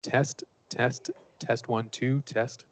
Test, test 1, 2, test.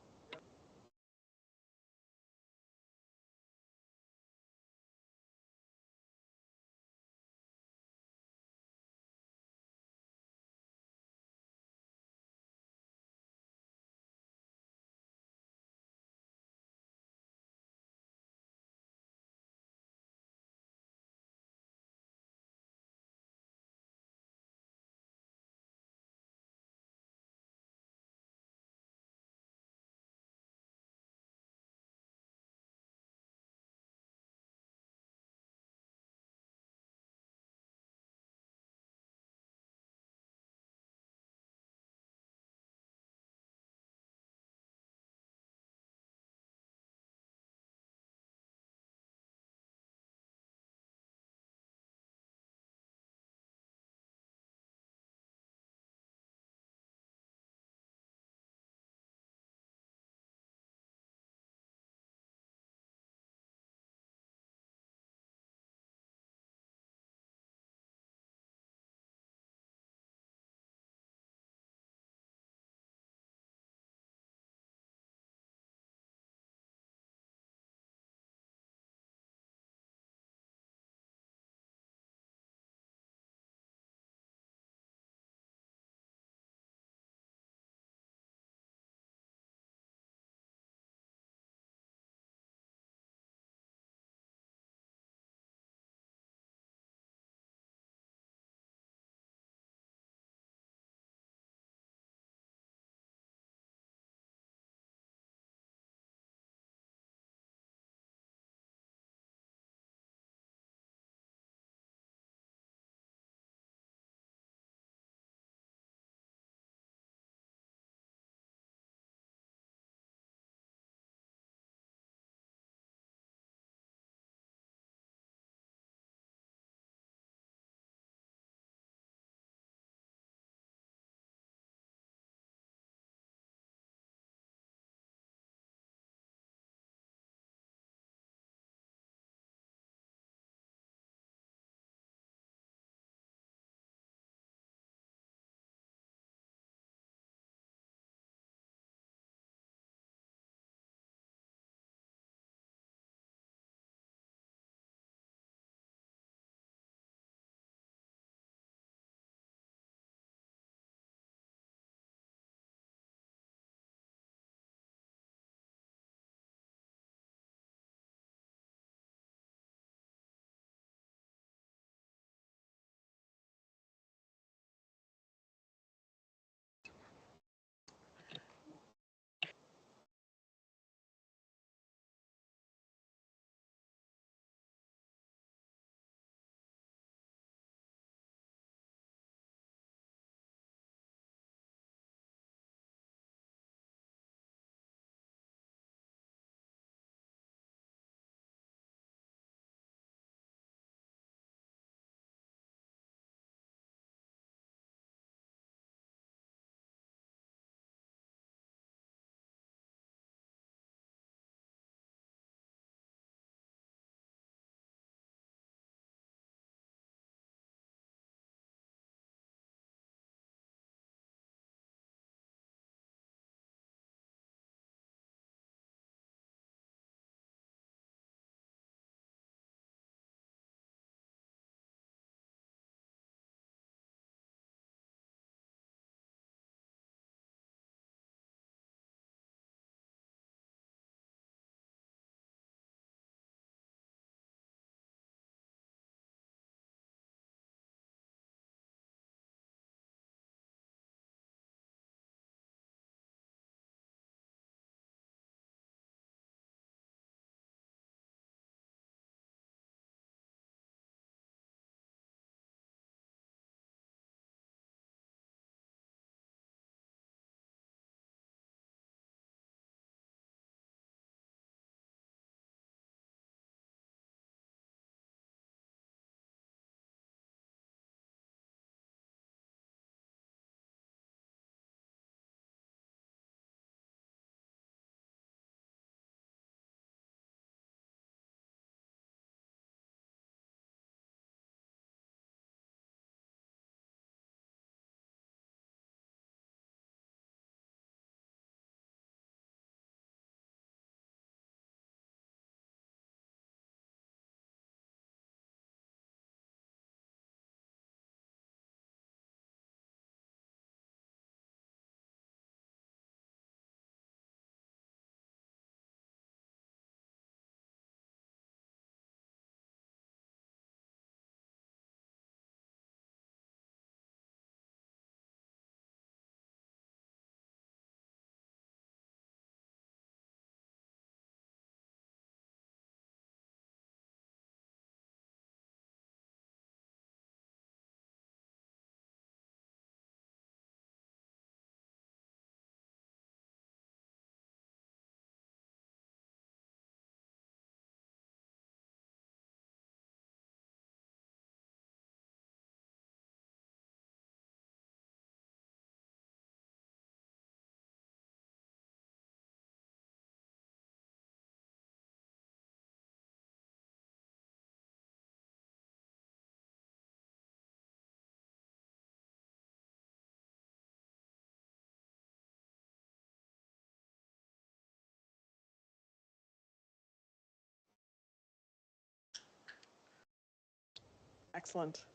Excellent.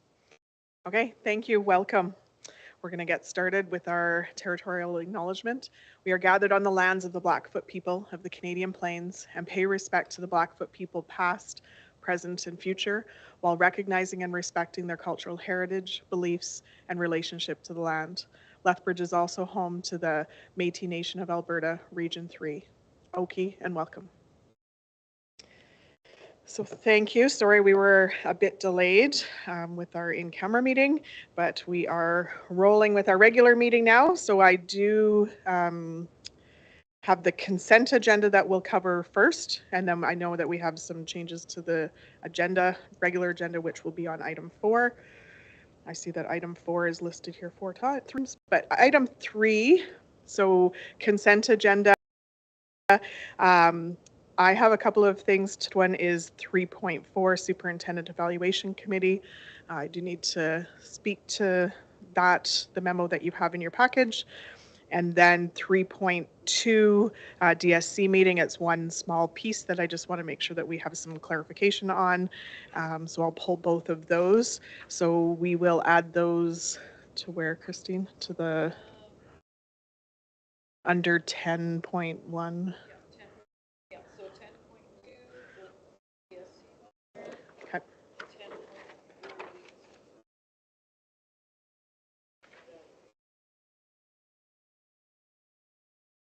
Okay, thank you. Welcome. We're going to get started with our territorial acknowledgement. We are gathered on the lands of the Blackfoot people of the Canadian Plains and pay respect to the Blackfoot people past, present, and future, while recognizing and respecting their cultural heritage, beliefs, and relationship to the land. Lethbridge is also home to the Métis Nation of Alberta, Region 3. Oki, and welcome. So thank you. Sorry we were a bit delayed with our in-camera meeting, but we are rolling with our regular meeting now. So I do have the consent agenda that we'll cover first, and then I know that we have some changes to the agenda, regular agenda, which will be on item 4. I see that item 4 is listed here 4 times, but item 3, so consent agenda. I have a couple of things. One is 3.4 Superintendent Evaluation Committee. I do need to speak to that, the memo that you have in your package. And then 3.2 DSC meeting. It's one small piece that I just want to make sure that we have some clarification on. So I'll pull both of those. So we will add those to where, Christine? To the under 10.1.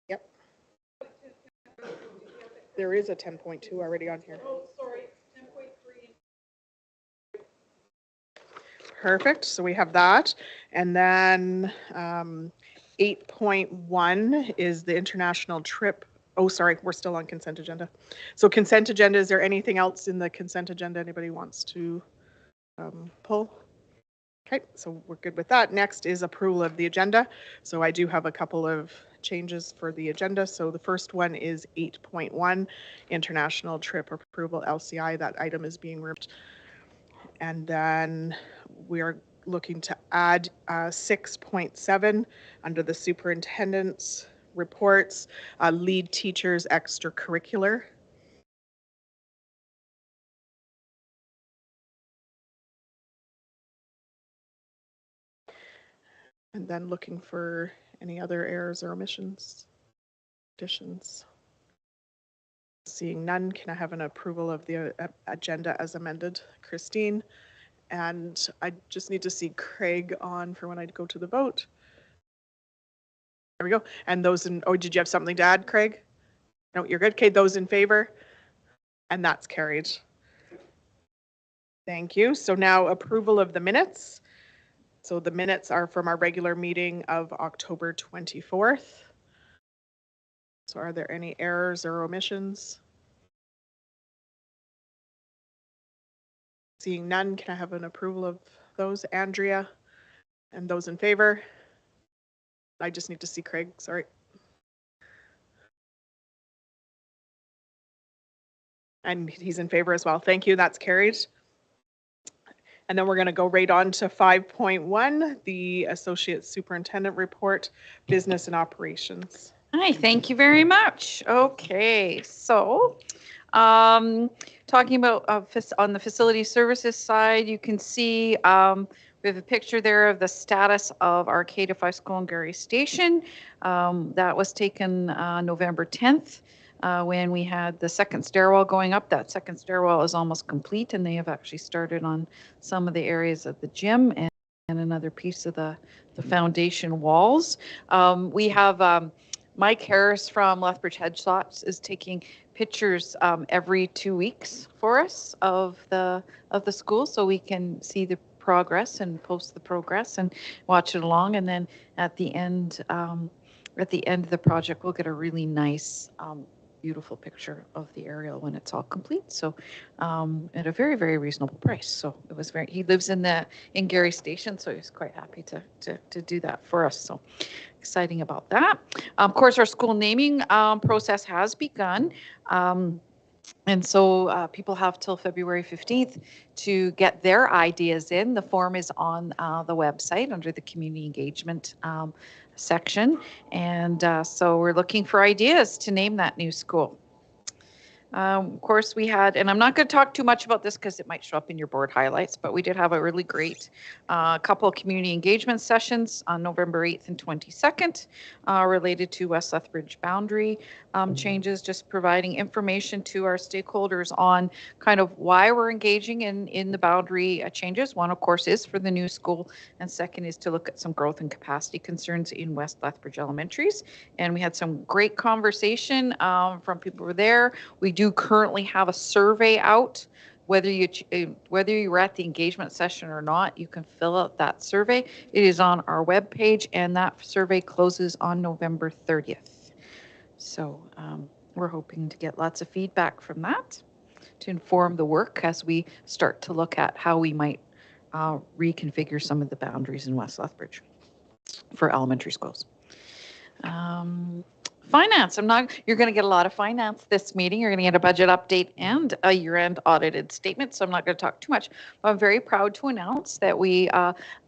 Yep. There is a 10.2 already on here. Oh, sorry, 10.3. Perfect, so we have that. And then 8.1 is the international trip. Oh, sorry, we're still on consent agenda. So consent agenda, is there anything else in the consent agenda anybody wants to pull? Okay, so we're good with that. Next is approval of the agenda. So I do have a couple of changes for the agenda. So the first one is 8.1, international trip approval LCI. That item is being removed. And then we are looking to add 6.7 under the superintendent's reports, lead teachers extracurricular. And then looking for any other errors or omissions, additions. Seeing none, can I have an approval of the agenda as amended? Christine, and I just need to see Craig on for when I go to the vote. There we go. And those in, oh, did you have something to add, Craig? No, you're good. Okay, those in favor? And that's carried. Thank you. So now approval of the minutes. So the minutes are from our regular meeting of October 24th. So are there any errors or omissions? Seeing none, can I have an approval of those? Andrea, and those in favor? I just need to see Craig, sorry. And he's in favor as well. Thank you, that's carried. And then we're going to go right on to 5.1, the Associate Superintendent Report, Business and Operations. Hi, thank you very much. Okay, so talking about on the facility services side, you can see we have a picture there of the status of our K-5 school in Gary Station. That was taken November 10th. When we had the second stairwell going up. That second stairwell is almost complete, and they have actually started on some of the areas of the gym and another piece of the foundation walls. We have Mike Harris from Lethbridge Headshots is taking pictures every 2 weeks for us of the school, so we can see the progress and post the progress and watch it along. And then at the end of the project, we'll get a really nice beautiful picture of the aerial when it's all complete. So at a very, very reasonable price. So it was he lives in Gary Station, so he was quite happy to do that for us. So exciting about that. Of course, our school naming process has begun. And so people have till February 15th to get their ideas in. The form is on the website under the community engagement section. And so we're looking for ideas to name that new school. Of course, we had, and I'm not going to talk too much about this because it might show up in your board highlights, but we did have a really great couple of community engagement sessions on November 8th and 22nd related to West Lethbridge boundary changes, just providing information to our stakeholders on kind of why we're engaging in the boundary changes. One, of course, is for the new school, and second is to look at some growth and capacity concerns in West Lethbridge elementaries. And we had some great conversation from people who were there. We do currently have a survey out. Whether you were at the engagement session or not, you can fill out that survey. It is on our webpage, and that survey closes on November 30th. So we're hoping to get lots of feedback from that to inform the work as we start to look at how we might reconfigure some of the boundaries in West Lethbridge for elementary schools. Finance. You're going to get a lot of finance this meeting. You're going to get a budget update and a year-end audited statement. So I'm not going to talk too much. But I'm very proud to announce that we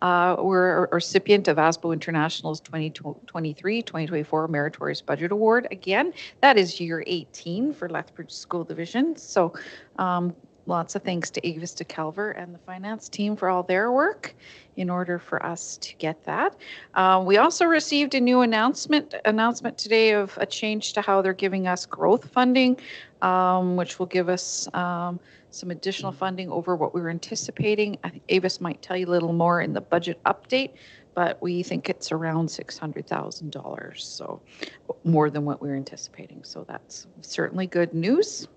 were a recipient of ASBO International's 2023-2024 Meritorious Budget Award. Again, that is year 18 for Lethbridge School Division. So lots of thanks to Avis DeCalver and the finance team for all their work in order for us to get that. We also received a new announcement today of a change to how they're giving us growth funding, which will give us some additional funding over what we were anticipating. I think Avis might tell you a little more in the budget update, but we think it's around $600,000, so more than what we were anticipating. So that's certainly good news.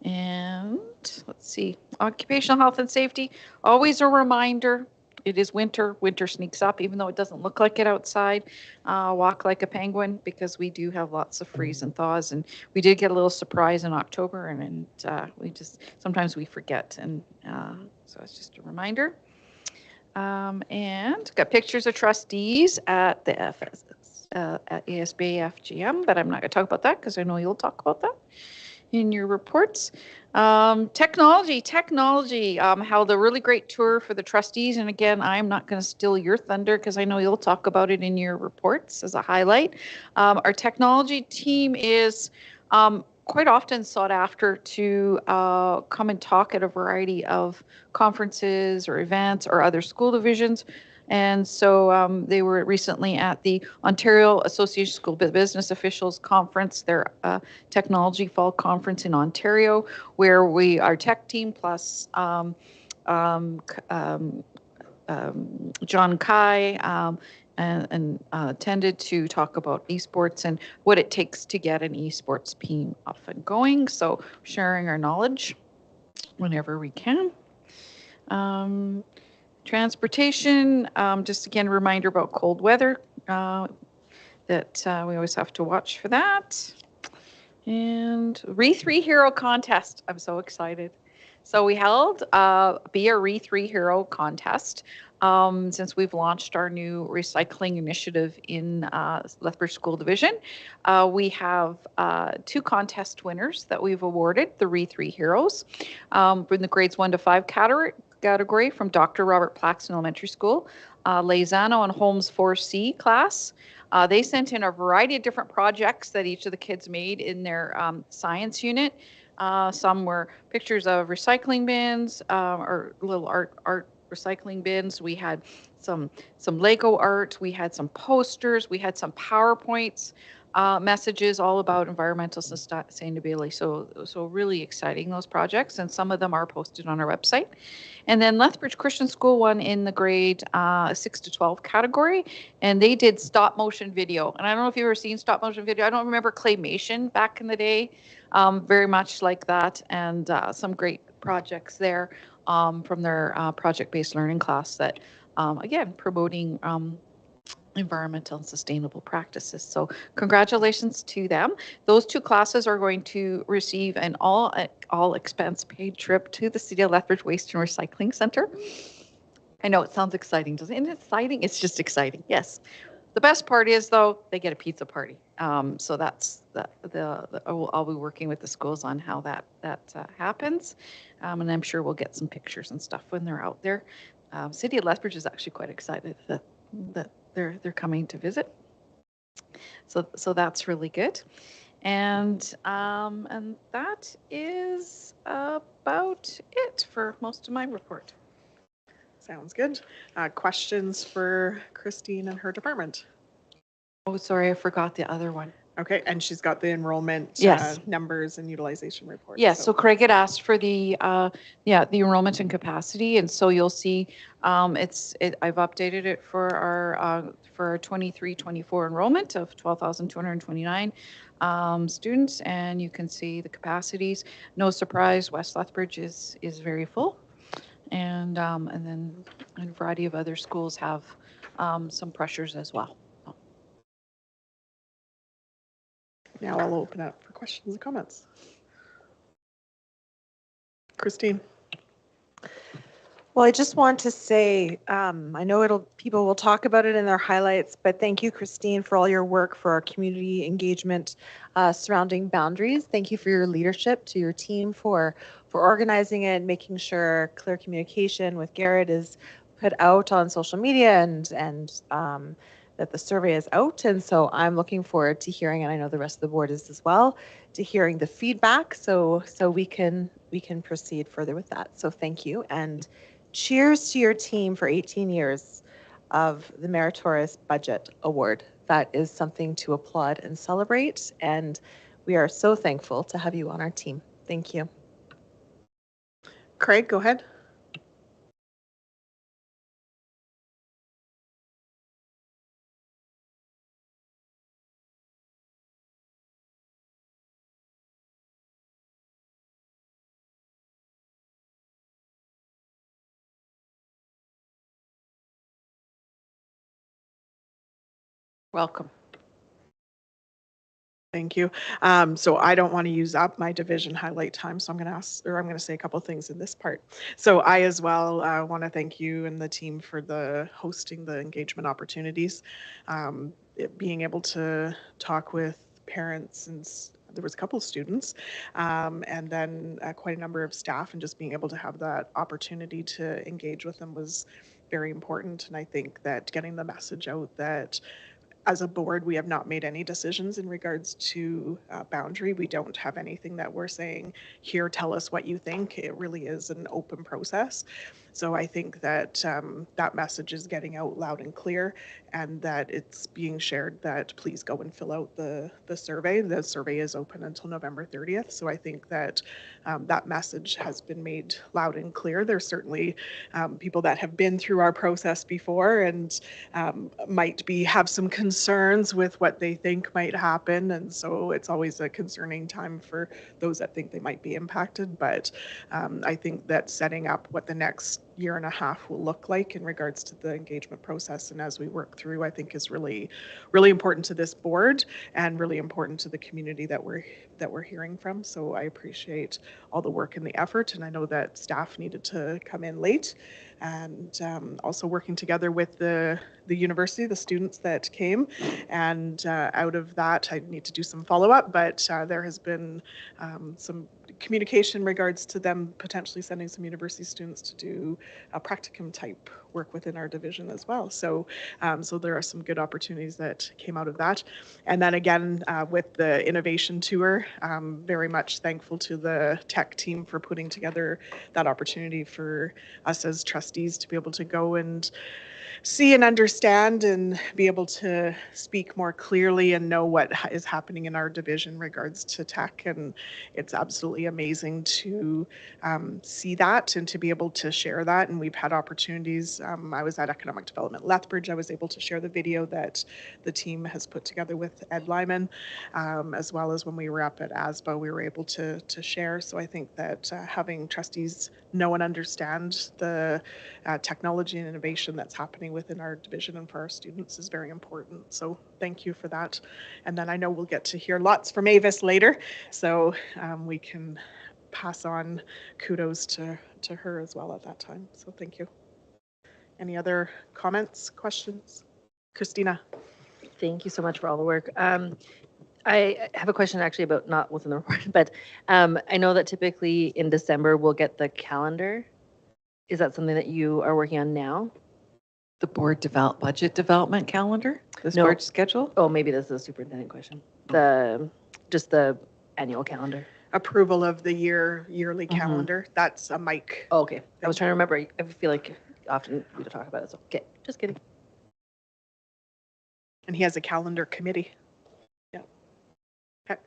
And let's see, occupational health and safety, always a reminder. It is winter. Winter sneaks up, even though it doesn't look like it outside. Walk like a penguin, because we do have lots of freeze and thaws. And we did get a little surprise in October, and we just, sometimes we forget. And so it's just a reminder. And got pictures of trustees at the at ASBA FGM, but I'm not going to talk about that because I know you'll talk about that in your reports. Technology, held a really great tour for the trustees. And again, I'm not going to steal your thunder because I know you'll talk about it in your reports as a highlight. Our technology team is quite often sought after to come and talk at a variety of conferences or events or other school divisions. And so they were recently at the Ontario Association of School Business Officials Conference, their technology fall conference in Ontario, where our tech team plus John Kai and attended to talk about esports and what it takes to get an esports team up and going. So sharing our knowledge whenever we can. Transportation, just again, a reminder about cold weather, that we always have to watch for that. And Re3 Hero Contest, I'm so excited. So we held Be a Re3 Hero Contest since we've launched our new recycling initiative in Lethbridge School Division. We have 2 contest winners that we've awarded, the Re3 Heroes, in the grades 1 to 5 category from Dr. Robert Plaxton Elementary School, Lezano and Holmes 4C class. They sent in a variety of different projects that each of the kids made in their science unit. Some were pictures of recycling bins or little art recycling bins. We had some Lego art. We had some posters. We had some PowerPoints, messages all about environmental sustainability. So really exciting, those projects, and some of them are posted on our website. And then Lethbridge Christian School won in the grade 6 to 12 category, and they did stop motion video. And I don't know if you've ever seen stop motion video. I don't remember claymation back in the day, very much like that, and some great projects there from their project-based learning class that, again, promoting environmental and sustainable practices. So congratulations to them. Those 2 classes are going to receive an all expense paid trip to the City of Lethbridge Waste and Recycling Center. I know it sounds exciting, doesn't it? Isn't it exciting? It's just exciting. Yes. The best part is, though, they get a pizza party. So that's I'll be working with the schools on how that happens. And I'm sure we'll get some pictures and stuff when they're out there. City of Lethbridge is actually quite excited that they're coming to visit. So that's really good. And that is about it for most of my report. Sounds good. Questions for Christine and her department? Oh, sorry, I forgot the other one. Okay, and she's got the enrollment Yes. numbers and utilization reports. Yes, so Craig had asked for the enrollment and capacity, and so you'll see I've updated it for our 23-24 enrollment of 12,229 students, and you can see the capacities. No surprise, West Lethbridge is very full, and then a variety of other schools have some pressures as well. Now I'll open up for questions and comments. Christine. Well, I just want to say, I know people will talk about it in their highlights, but thank you, Christine, for all your work for our community engagement surrounding boundaries. Thank you for your leadership, to your team for organizing it, making sure clear communication with Garrett is put out on social media and that the survey is out. And so I'm looking forward to hearing, and I know the rest of the board is as well, to hearing the feedback so we can proceed further with that. So thank you, and cheers to your team for 18 years of the Meritorious Budget Award. That is something to applaud and celebrate, and we are so thankful to have you on our team. Thank you. Craig, go ahead. Welcome. Thank you. So I don't want to use up my division highlight time, so I'm going to say a couple of things in this part. So I as well want to thank you and the team for the hosting the engagement opportunities. Being able to talk with parents, and there was a couple of students, and then quite a number of staff, and just being able to have that opportunity to engage with them was very important. And I think that getting the message out that as a board, we have not made any decisions in regards to boundary. We don't have anything that we're saying, here, tell us what you think. It really is an open process. So I think that that message is getting out loud and clear, and that it's being shared that please go and fill out the survey. The survey is open until November 30th. So I think that that message has been made loud and clear. There's certainly people that have been through our process before and might have some concerns with what they think might happen. And so it's always a concerning time for those that think they might be impacted. But I think that setting up what the next year and a half will look like in regards to the engagement process, and as we work through, I think is really, really important to this board and really important to the community that we're hearing from. So I appreciate all the work and the effort, and I know that staff needed to come in late, and also working together with the university, the students that came, and out of that I need to do some follow-up, but there has been some communication in regards to them potentially sending some university students to do a practicum type work within our division as well. So so there are some good opportunities that came out of that. And then again, with the innovation tour, very much thankful to the tech team for putting together that opportunity for us as trustees to be able to go and see and understand and be able to speak more clearly and know what is happening in our division in regards to tech. And it's absolutely amazing to see that and to be able to share that. And we've had opportunities. I was at Economic Development Lethbridge. I was able to share the video that the team has put together with Ed Lyman, as well as when we were up at ASBA, we were able to share. So I think that having trustees know and understand the technology and innovation that's happening within our division and for our students is very important. So thank you for that. And then I know we'll get to hear lots from Avis later, so we can pass on kudos to her as well at that time. So thank you. Any other comments, questions? Christina. Thank you so much for all the work. I have a question actually about not within the report, but I know that typically in December we'll get the calendar. Is that something that you are working on now? The board budget development calendar, this No. board schedule. Oh, maybe this is a superintendent question. The just the annual calendar. Approval of the yearly Mhm. calendar. That's a Mike. Oh, okay. I was trying to remember. I feel like often we talk about it. So, okay, just kidding. And he has a calendar committee. Yeah. Okay.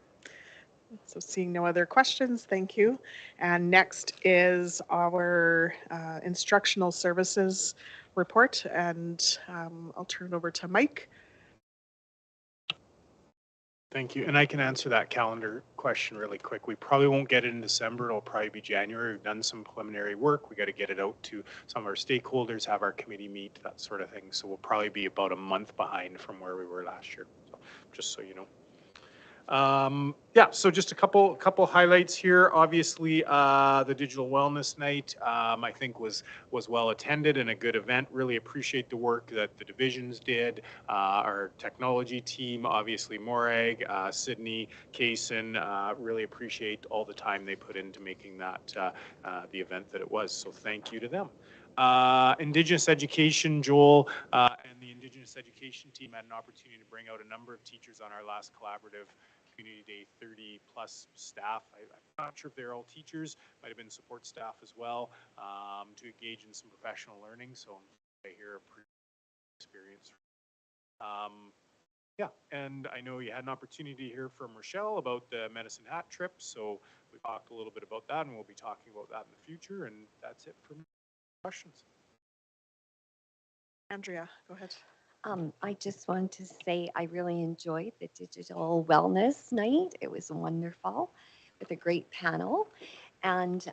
So seeing no other questions, thank you. And next is our instructional services report. And I'll turn it over to Mike. Thank you. And I can answer that calendar question really quick. We probably won't get it in December. It'll probably be January. We've done some preliminary work. We got to get it out to some of our stakeholders, have our committee meet, that sort of thing. So we'll probably be about a month behind from where we were last year. So just so you know. Yeah, so just a couple highlights here. Obviously, the Digital Wellness Night, I think was well attended and a good event. Really appreciate the work that the divisions did. Our technology team, obviously Morag, Sydney, Kaysen, really appreciate all the time they put into making that the event that it was. So thank you to them. Indigenous education, Joel and the Indigenous education team had an opportunity to bring out a number of teachers on our last collaborative Community Day, 30 plus staff. I'm not sure if they're all teachers, might have been support staff as well, to engage in some professional learning. So I hear a pretty experience. Yeah, and I know you had an opportunity to hear from Rochelle about the Medicine Hat trip. So we talked a little bit about that, and we'll be talking about that in the future. And that's it for me. Questions? Andrea, go ahead. I just wanted to say I really enjoyed the Digital Wellness Night. It was wonderful with a great panel and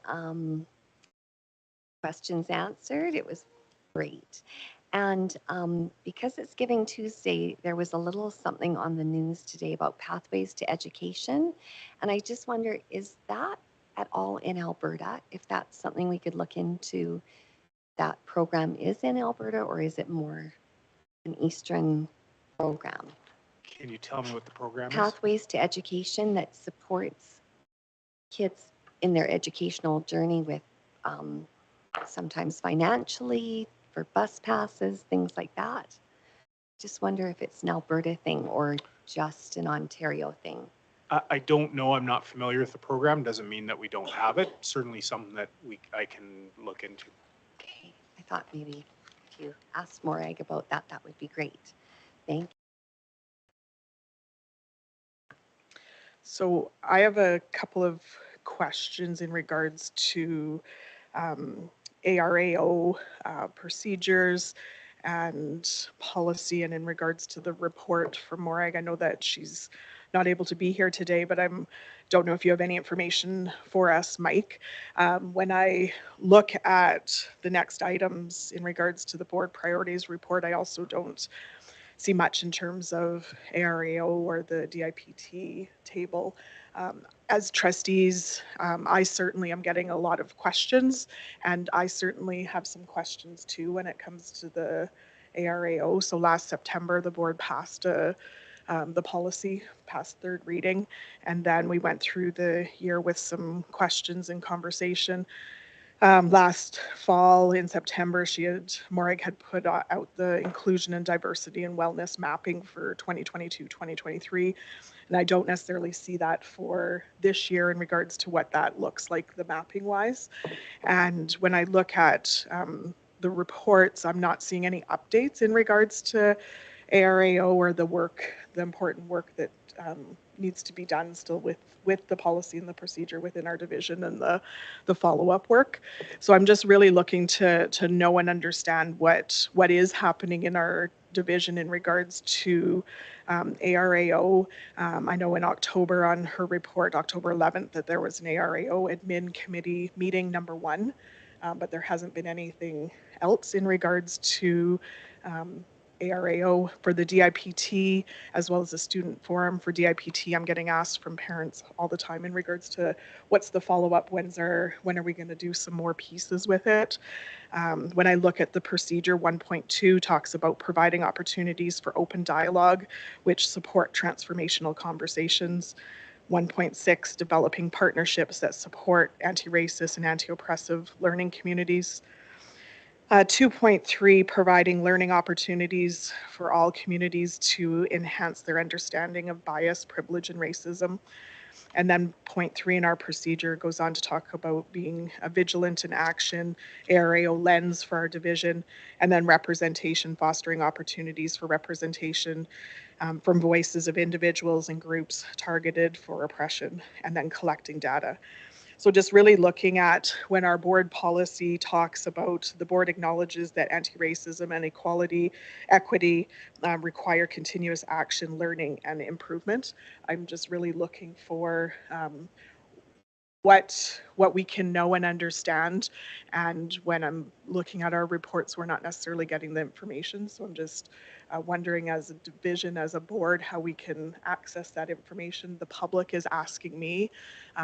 questions answered. It was great. And because it's Giving Tuesday, there was a little something on the news today about pathways to education. And I just wonder, is that at all in Alberta? If that's something we could look into, that program is in Alberta, or is it more an Eastern program? Can you tell me what the program is? Pathways to Education that supports kids in their educational journey with sometimes financially, for bus passes, things like that. Just wonder if it's an Alberta thing or just an Ontario thing. I don't know. I'm not familiar with the program. Doesn't mean that we don't have it. Certainly something that I can look into. Okay, I thought maybe if you asked Morag about that, that would be great. Thank you. So I have a couple of questions in regards to ARAO procedures and policy, and in regards to the report from Morag. I know that she's not able to be here today, but don't know if you have any information for us, Mike. When I look at the next items in regards to the board priorities report, I also don't see much in terms of ARAO or the DIPT table. As trustees, I certainly am getting a lot of questions, and I certainly have some questions too when it comes to the ARAO. So last September, the board passed the policy, passed third reading, and then we went through the year with some questions and conversation. Last fall in September, Morag had put out the inclusion and diversity and wellness mapping for 2022-2023. And I don't necessarily see that for this year in regards to what that looks like, the mapping wise. And when I look at the reports, I'm not seeing any updates in regards to ARAO or the important work that needs to be done still with the policy and the procedure within our division and the follow-up work. So I'm just really looking to know and understand what is happening in our division in regards to ARAO. I know in October on her report, October 11th, that there was an ARAO admin committee meeting number 1, but there hasn't been anything else in regards to ARAO for the DIPT, as well as the student forum for DIPT. I'm getting asked from parents all the time in regards to what's the follow-up, when are we going to do some more pieces with it. When I look at the procedure, 1.2 talks about providing opportunities for open dialogue, which support transformational conversations. 1.6, developing partnerships that support anti-racist and anti-oppressive learning communities. 2.3, providing learning opportunities for all communities to enhance their understanding of bias, privilege, and racism. And then point 3 in our procedure goes on to talk about being vigilant in action, ARAO lens for our division, and then representation, fostering opportunities for representation from voices of individuals and groups targeted for oppression, and then collecting data. So just really looking at when our board policy talks about, the board acknowledges that anti-racism and equity require continuous action, learning, and improvement. I'm just really looking for what we can know and understand. And when I'm looking at our reports, we're not necessarily getting the information. So I'm just wondering as a division, as a board, how we can access that information. The public is asking me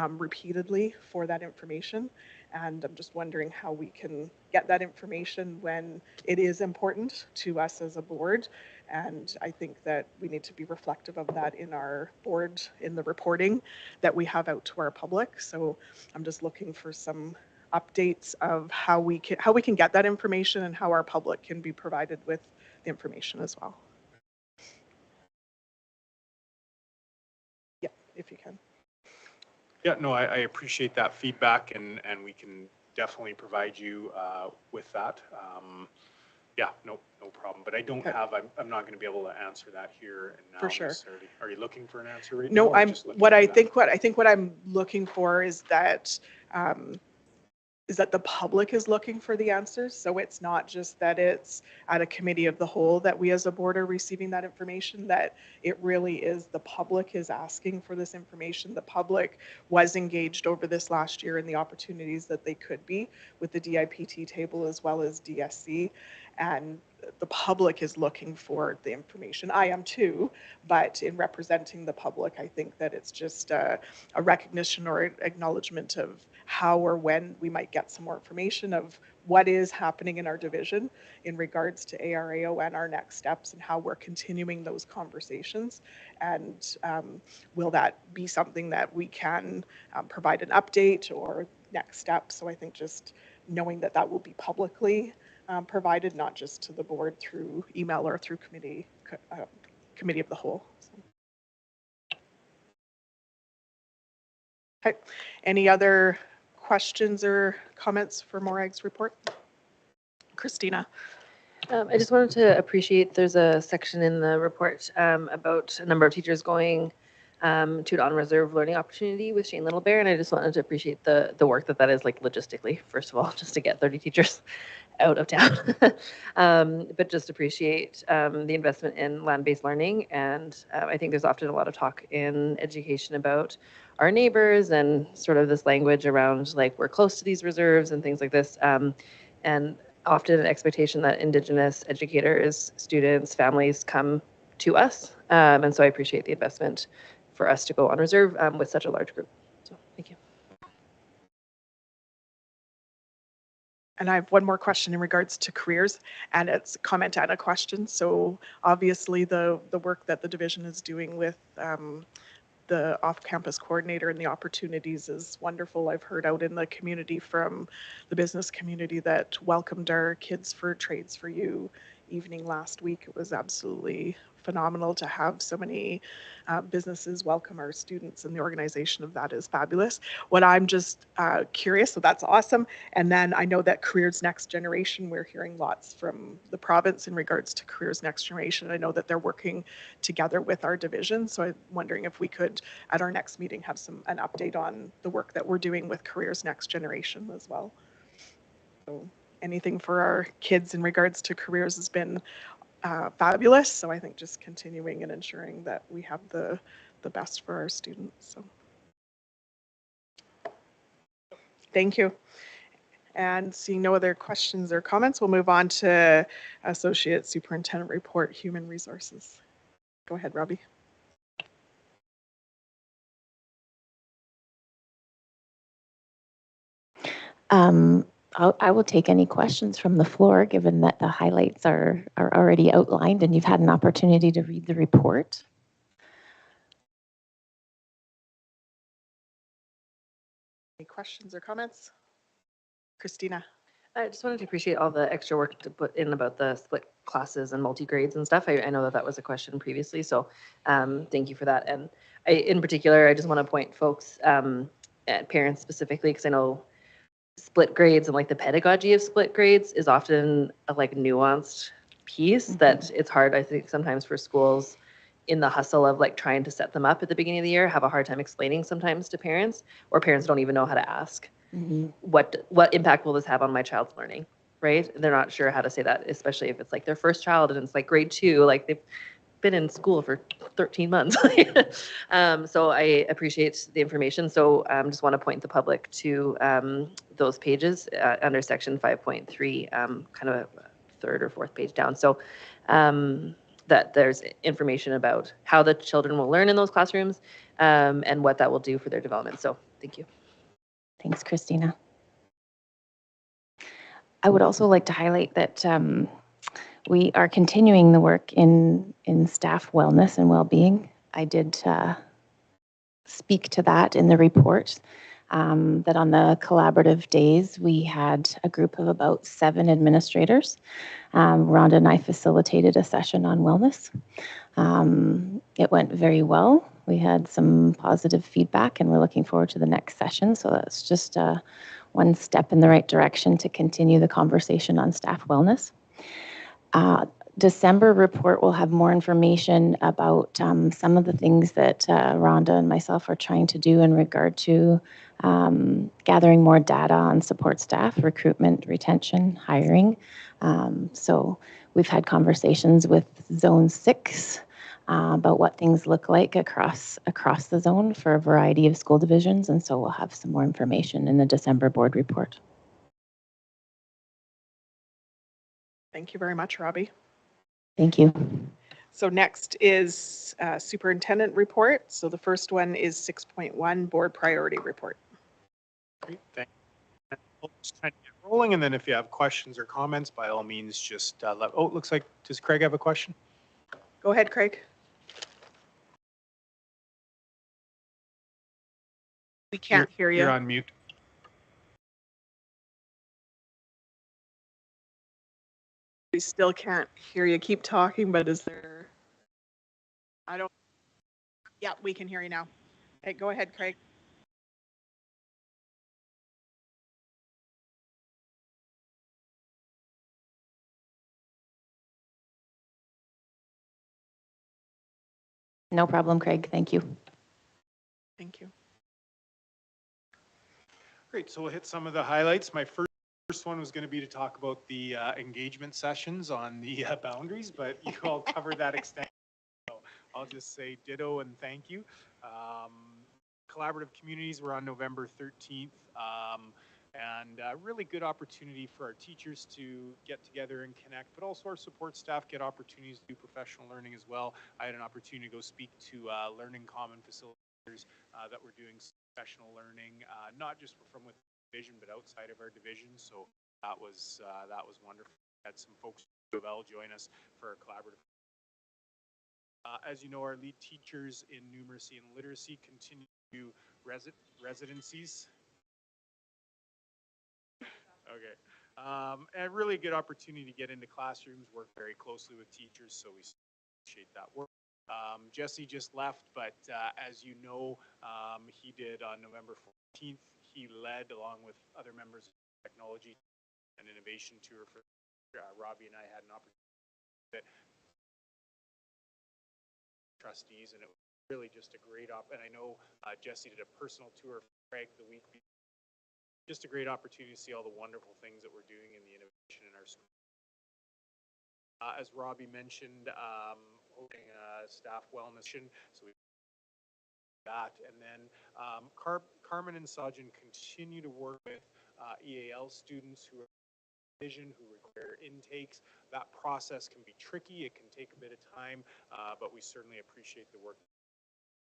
repeatedly for that information. And I'm just wondering how we can get that information when it is important to us as a board. And I think that we need to be reflective of that in our board, in the reporting that we have out to our public. So I'm just looking for some updates of how we can get that information and how our public can be provided with the information as well. Yeah, if you can. Yeah, no, I appreciate that feedback, and we can definitely provide you with that. Yeah, no problem. But I don't have, I'm not going to be able to answer that here and now. For sure. Necessarily. Are you looking for an answer right now? No, Or just looking what for I that? think what I'm looking for is that the public is looking for the answers. So it's not just that it's at a committee of the whole that we as a board are receiving that information, that it really is the public is asking for this information. The public was engaged over this last year in the opportunities that they could be with the DIPT table as well as DSC. And the public is looking for the information. I am too, but in representing the public, I think that it's just a recognition or acknowledgement of how or when we might get some more information of what is happening in our division in regards to ARAO and our next steps and how we're continuing those conversations. And will that be something that we can provide an update or next steps? So I think just knowing that that will be publicly provided, not just to the board through email or through committee of the whole. So. Okay. Any other questions or comments for Morag's report? Christina. I just wanted to appreciate there's a section in the report about a number of teachers going to an on-reserve learning opportunity with Shane Littlebear, and I just wanted to appreciate the work that is like logistically, first of all, just to get 30 teachers out of town, but just appreciate the investment in land-based learning. And I think there's often a lot of talk in education about our neighbors and sort of this language around like we're close to these reserves and things like this. And often an expectation that Indigenous educators, students, families come to us. And so I appreciate the investment for us to go on reserve with such a large group. So thank you. And I have one more question in regards to careers, and it's a comment and a question. So obviously the work that the division is doing with the off-campus coordinator and the opportunities is wonderful. I've heard out in the community from the business community that welcomed our Kids for Trades for You evening last week. It was absolutely phenomenal to have so many businesses welcome our students, and the organization of that is fabulous. What I'm just curious, so that's awesome. And then I know that Careers Next Generation, we're hearing lots from the province in regards to Careers Next Generation. I know that they're working together with our division. So I'm wondering if we could, at our next meeting, have an update on the work that we're doing with Careers Next Generation as well. So anything for our kids in regards to careers has been fabulous. So I think just continuing and ensuring that we have the best for our students. So thank you. And seeing no other questions or comments, we'll move on to Associate Superintendent Report, Human Resources. Go ahead, Robbie. I will take any questions from the floor, given that the highlights are already outlined and you've had an opportunity to read the report. Any questions or comments? Christina. I just wanted to appreciate all the extra work to put in about the split classes and multi-grades and stuff. I know that that was a question previously, so thank you for that. And in particular, I just want to point folks, and parents specifically, because I know split grades and like the pedagogy of split grades is often a like nuanced piece that it's hard, I think, sometimes for schools in the hustle of like trying to set them up at the beginning of the year, have a hard time explaining sometimes to parents, or parents don't even know how to ask. What impact will this have on my child's learning, right? They're not sure how to say that, especially if it's like their first child and it's like grade 2, like they've been in school for 13 months. So I appreciate the information. So just want to point the public to those pages under section 5.3, kind of a third or fourth page down. So that there's information about how the children will learn in those classrooms and what that will do for their development. So thank you. Thanks, Christina. I would also like to highlight that we are continuing the work in staff wellness and well-being. I did speak to that in the report, that on the collaborative days, we had a group of about 7 administrators. Rhonda and I facilitated a session on wellness. It went very well. We had some positive feedback and we're looking forward to the next session. So that's just one step in the right direction to continue the conversation on staff wellness. December report will have more information about some of the things that Rhonda and myself are trying to do in regard to gathering more data on support staff, recruitment, retention, hiring. So we've had conversations with Zone 6 about what things look like across the zone for a variety of school divisions. And so we'll have some more information in the December board report. Thank you very much, Robbie. Thank you. So next is superintendent report. So the first one is 6.1 board priority report. Great, thank you. We'll just kind of get rolling, and then if you have questions or comments, by all means, just let. Oh, it looks like, does Craig have a question? Go ahead, Craig. We can't hear you. You're on mute. We still can't hear you. Keep talking, but is there? I don't. Yeah, we can hear you now. Okay, go ahead, Craig. No problem, Craig. Thank you. Thank you. Great, so we'll hit some of the highlights. My first one was going to be to talk about the engagement sessions on the boundaries, but you all covered that extensively. So I'll just say ditto and thank you. Collaborative communities were on November 13th. And a really good opportunity for our teachers to get together and connect, but also our support staff get opportunities to do professional learning as well. I had an opportunity to go speak to Learning Common facilitators that were doing professional learning, not just from within the division, but outside of our division. So that was wonderful. We had some folks from UofL join us for a collaborative. As you know, our lead teachers in numeracy and literacy continue to do residencies. Okay. And really good opportunity to get into classrooms, work very closely with teachers, so we appreciate that work. Jesse just left, but as you know, he did on November 14th. He led, along with other members of the technology and innovation tour for Robbie and I had an opportunity at Trustees, and it was really just a great and I know Jesse did a personal tour for Craig the week before. Just a great opportunity to see all the wonderful things that we're doing in the innovation in our school. As Robbie mentioned, holding a staff wellness, so we that, and then Carmen and Sajin continue to work with EAL students who are vision, who require intakes. That process can be tricky. It can take a bit of time, but we certainly appreciate the work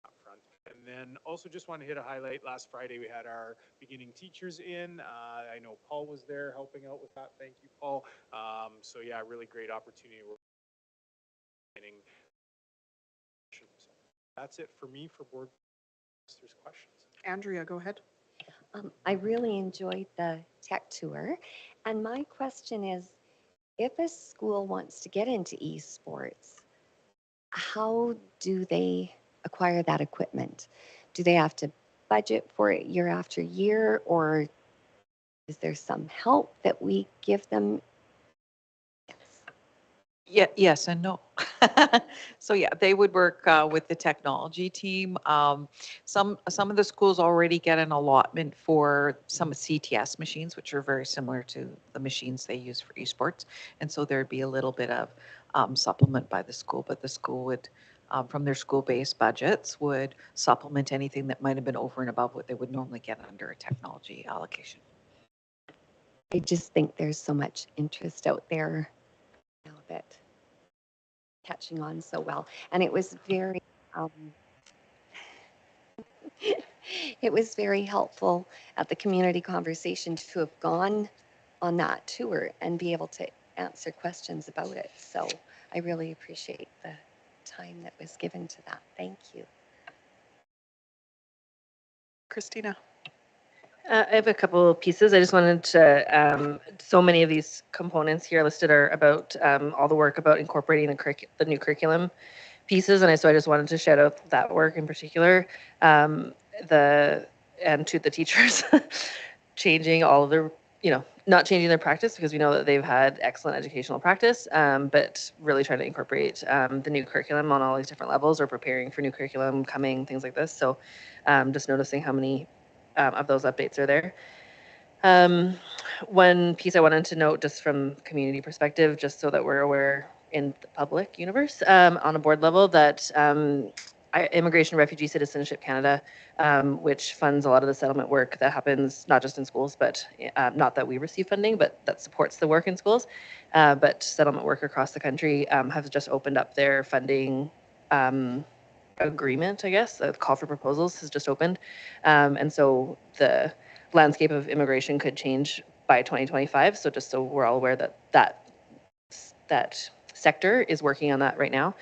up front. And then also just want to hit a highlight. Last Friday we had our beginning teachers in. I know Paul was there helping out with that. Thank you, Paul. So yeah, really great opportunity. That's it for me for board. If there's questions. Andrea, go ahead. I really enjoyed the tech tour. And my question is, if a school wants to get into esports, how do they acquire that equipment? Do they have to budget for it year after year, or is there some help that we give them? Yeah, yes and no. So yeah, they would work with the technology team. Some of the schools already get an allotment for some CTS machines, which are very similar to the machines they use for esports. And so there'd be a little bit of supplement by the school, but the school would, from their school-based budgets, would supplement anything that might have been over and above what they would normally get under a technology allocation. I just think there's so much interest out there now that catching on so well. And it was very, it was very helpful at the community conversation to have gone on that tour and be able to answer questions about it. So I really appreciate the time that was given to that. Thank you. Christina. I have a couple of pieces. I just wanted to, so many of these components here listed are about all the work about incorporating the new curriculum pieces. So I just wanted to shout out that work in particular, and to the teachers, changing all of their, not changing their practice, because we know that they've had excellent educational practice, but really trying to incorporate the new curriculum on all these different levels, or preparing for new curriculum coming, things like this. So just noticing how many of those updates are there. One piece I wanted to note, just from community perspective, just so that we're aware in the public universe, on a board level, that Immigration, Refugee, Citizenship Canada, which funds a lot of the settlement work that happens not just in schools, but not that we receive funding, but that supports the work in schools, but settlement work across the country, has just opened up their funding agreement, I guess. The call for proposals has just opened. And so the landscape of immigration could change by 2025. So just so we're all aware that sector is working on that right now.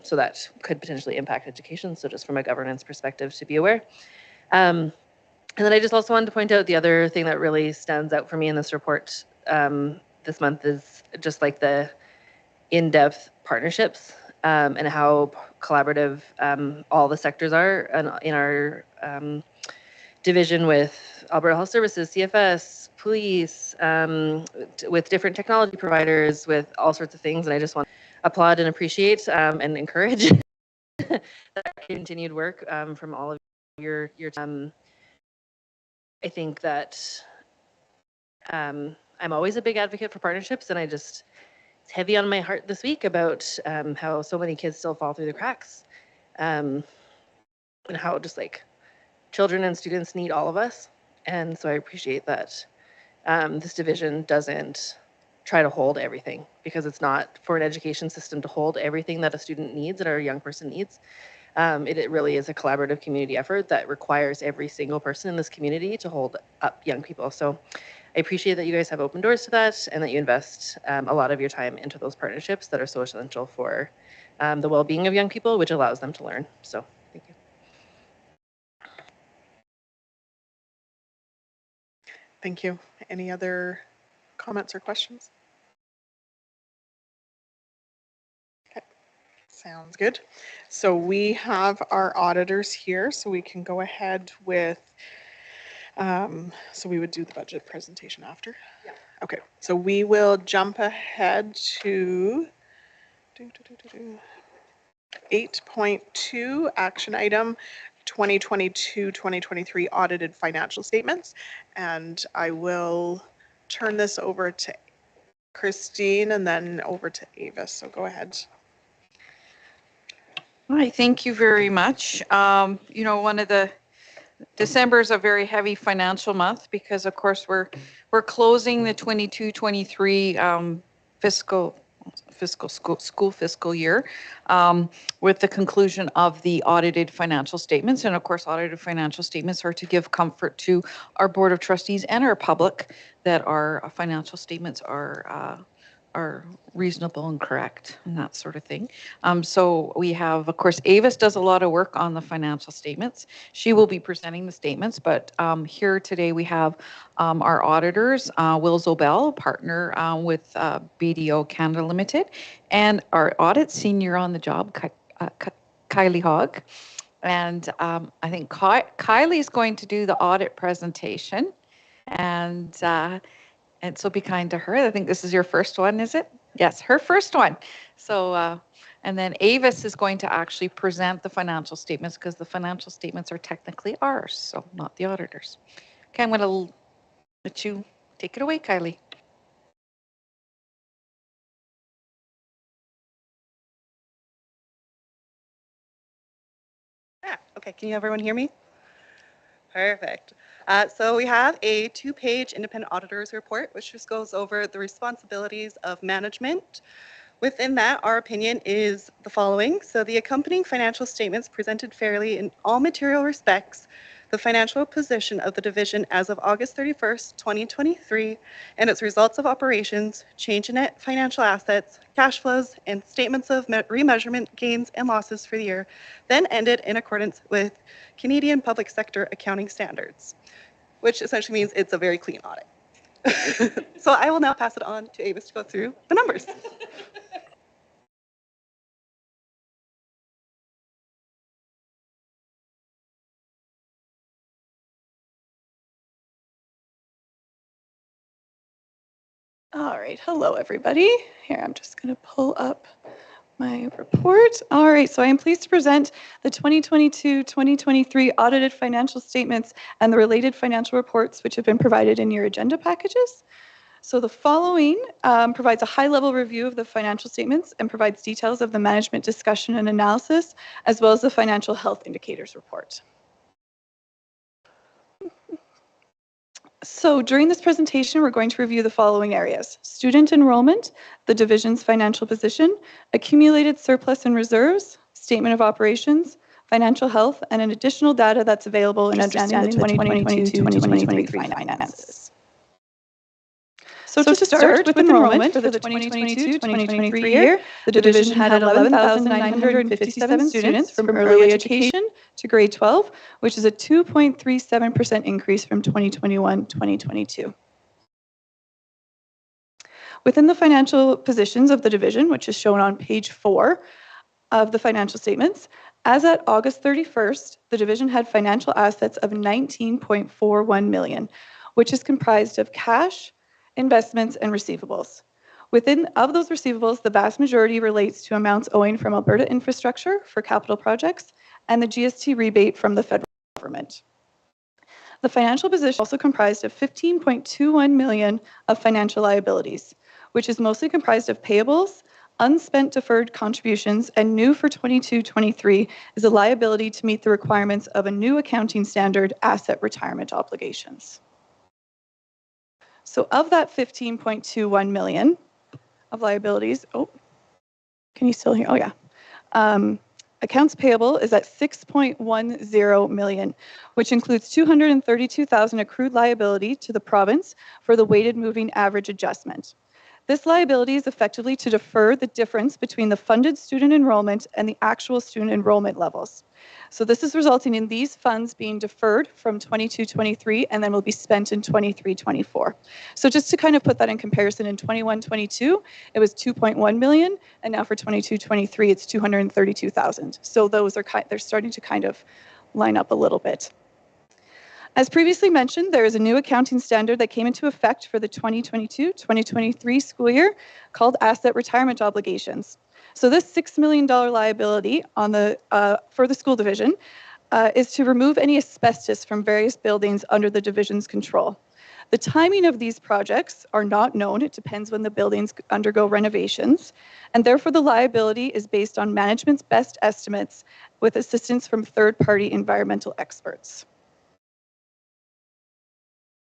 So that could potentially impact education. So just from a governance perspective, to be aware. And then I just also wanted to point out the other thing that really stands out for me in this report this month is just like the in-depth partnerships, and how collaborative all the sectors are in our division, with Alberta Health Services, CFS, police, with different technology providers, with all sorts of things. And I just want to applaud and appreciate and encourage that continued work from all of your I think that I'm always a big advocate for partnerships, and it's heavy on my heart this week about how so many kids still fall through the cracks, and how just like children and students need all of us. And so I appreciate that this division doesn't try to hold everything, because it's not for an education system to hold everything that a student needs, that a young person needs. It really is a collaborative community effort that requires every single person in this community to hold up young people. So I appreciate that you guys have open doors to that, and that you invest a lot of your time into those partnerships that are so essential for the well-being of young people, which allows them to learn. So thank you. Thank you. Any other comments or questions? Okay. Sounds good. So we have our auditors here, so we can go ahead with, so we would do the budget presentation after? Yeah. Okay, so we will jump ahead to 8.2, action item 2022-2023 audited financial statements. And I will turn this over to Christine and then over to Ava. So go ahead. Hi, thank you very much. One of the December is a very heavy financial month, because of course we're closing the 22-23 school fiscal year with the conclusion of the audited financial statements. And of course, audited financial statements are to give comfort to our Board of Trustees and our public that our financial statements are are reasonable and correct and that sort of thing. So we have, of course, Avis does a lot of work on the financial statements. She will be presenting the statements, but here today we have our auditors, Will Zobel, partner with BDO Canada Limited, and our audit senior on the job, Kylie Hogg. And I think Kylie's going to do the audit presentation. And so be kind to her. I think this is your first one, is it? Yes, her first one. So, and then Avis is going to actually present the financial statements because the financial statements are technically ours, so not the auditors. Okay, I'm going to let you take it away, Kylie. Okay, can you everyone hear me? Perfect. So we have a 2-page independent auditor's report, which just goes over the responsibilities of management. Within that, our opinion is the following. So the accompanying financial statements presented fairly in all material respects the financial position of the division as of August 31st, 2023, and its results of operations, change in net financial assets, cash flows, and statements of remeasurement gains and losses for the year, then ended in accordance with Canadian public sector accounting standards, which essentially means it's a very clean audit. So I will now pass it on to Avis to go through the numbers. All right, hello everybody. Here, I'm just going to pull up my report. All right, so I am pleased to present the 2022-2023 audited financial statements and the related financial reports which have been provided in your agenda packages. So the following provides a high-level review of the financial statements and provides details of the management discussion and analysis, as well as the financial health indicators report. So during this presentation, we're going to review the following areas: student enrollment, the division's financial position, accumulated surplus and reserves, statement of operations, financial health, and an additional data that's available in understanding the 2022-2023 finances. So to start with enrollment for the 2022-2023 year, the division had 11,957 students from early education to grade 12, which is a 2.37% increase from 2021-2022. Within the financial positions of the division, which is shown on page 4 of the financial statements, as at August 31st, the division had financial assets of $19.41 million, which is comprised of cash, investments, and receivables. Of those receivables, the vast majority relates to amounts owing from Alberta Infrastructure for capital projects and the GST rebate from the federal government. The financial position also comprised of $15.21 million of financial liabilities, which is mostly comprised of payables, unspent deferred contributions, and new for 22-23 is a liability to meet the requirements of a new accounting standard, asset retirement obligations. So of that 15.21 million of liabilities, can you still hear? Oh yeah. Accounts payable is at 6.10 million, which includes 232,000 accrued liability to the province for the weighted moving average adjustment. This liability is effectively to defer the difference between the funded student enrollment and the actual student enrollment levels. So this is resulting in these funds being deferred from 22-23 and then will be spent in 23-24. So just to kind of put that in comparison, in 21-22, it was 2.1 million, and now for 22-23, it's 232,000. So those are they're starting to kind of line up a little bit. As previously mentioned, there is a new accounting standard that came into effect for the 2022-2023 school year called asset retirement obligations. So this $6 million liability on for the school division is to remove any asbestos from various buildings under the division's control. The timing of these projects are not known. It depends when the buildings undergo renovations, and therefore the liability is based on management's best estimates with assistance from third-party environmental experts.